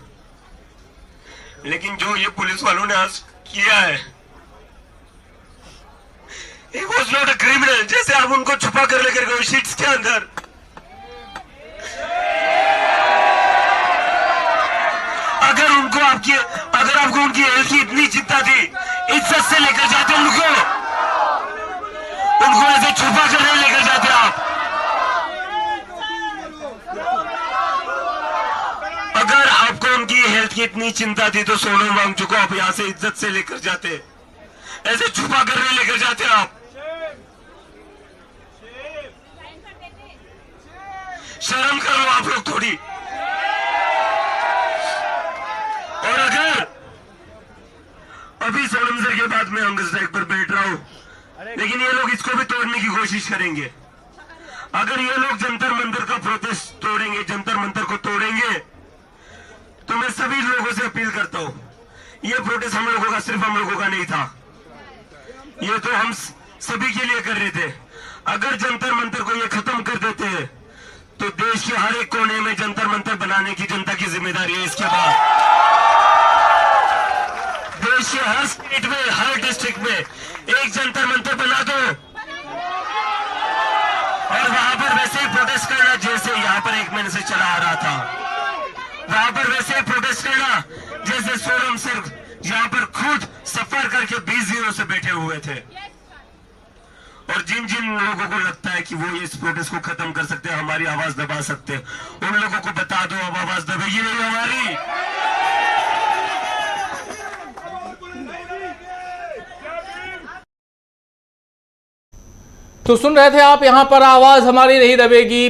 लेकिन जो ये पुलिस वालों ने आज किया है, He was not a criminal. जैसे आप उनको छुपा कर लेकर गए शीट्स के अंदर, अगर आपको उनकी हेल्थ की इतनी चिंता थी, इज्जत से लेकर जाते उनको ऐसे छुपा कर नहीं लेकर जाते आप। अगर आपको उनकी हेल्थ की इतनी चिंता थी तो सोनम वांगचुक को आप यहां से इज्जत से लेकर जाते, ऐसे छुपा कर नहीं लेकर जाते आप। शर्म करो आप लोग थोड़ी। और अगर अभी सोनम सर के बाद में हंगर स्ट्राइक पर बैठ रहा हूं, लेकिन ये लोग इसको भी तोड़ने की कोशिश करेंगे। अगर ये लोग जंतर मंतर का प्रोटेस्ट तोड़ेंगे, जंतर मंतर को तोड़ेंगे, तो मैं सभी लोगों से अपील करता हूं, ये प्रोटेस्ट हम लोगों का, सिर्फ हम लोगों का नहीं था, ये तो हम सभी के लिए कर रहे थे। अगर जंतर मंतर को ये खत्म कर देते हैं तो देश के हर एक कोने में जंतर मंतर बनाने की जनता की जिम्मेदारी है। इसके बाद अवश्य हर स्टेट में, हर डिस्ट्रिक्ट में एक जंतर मंतर बना दो और वहां पर वैसे ही प्रोटेस्ट करना जैसे यहाँ पर 1 महीने से चला आ रहा था। वहां पर वैसे ही प्रोटेस्ट करना जैसे सोनम सर यहाँ पर खुद सफर करके 20 दिनों से बैठे हुए थे। और जिन जिन लोगों को लगता है कि वो इस प्रोटेस्ट को खत्म कर सकते हैं, हमारी आवाज दबा सकते हैं, उन लोगों को बता दो अब आवाज दबेगी नहीं हमारी। तो सुन रहे थे आप, यहां पर आवाज हमारी नहीं दबेगी।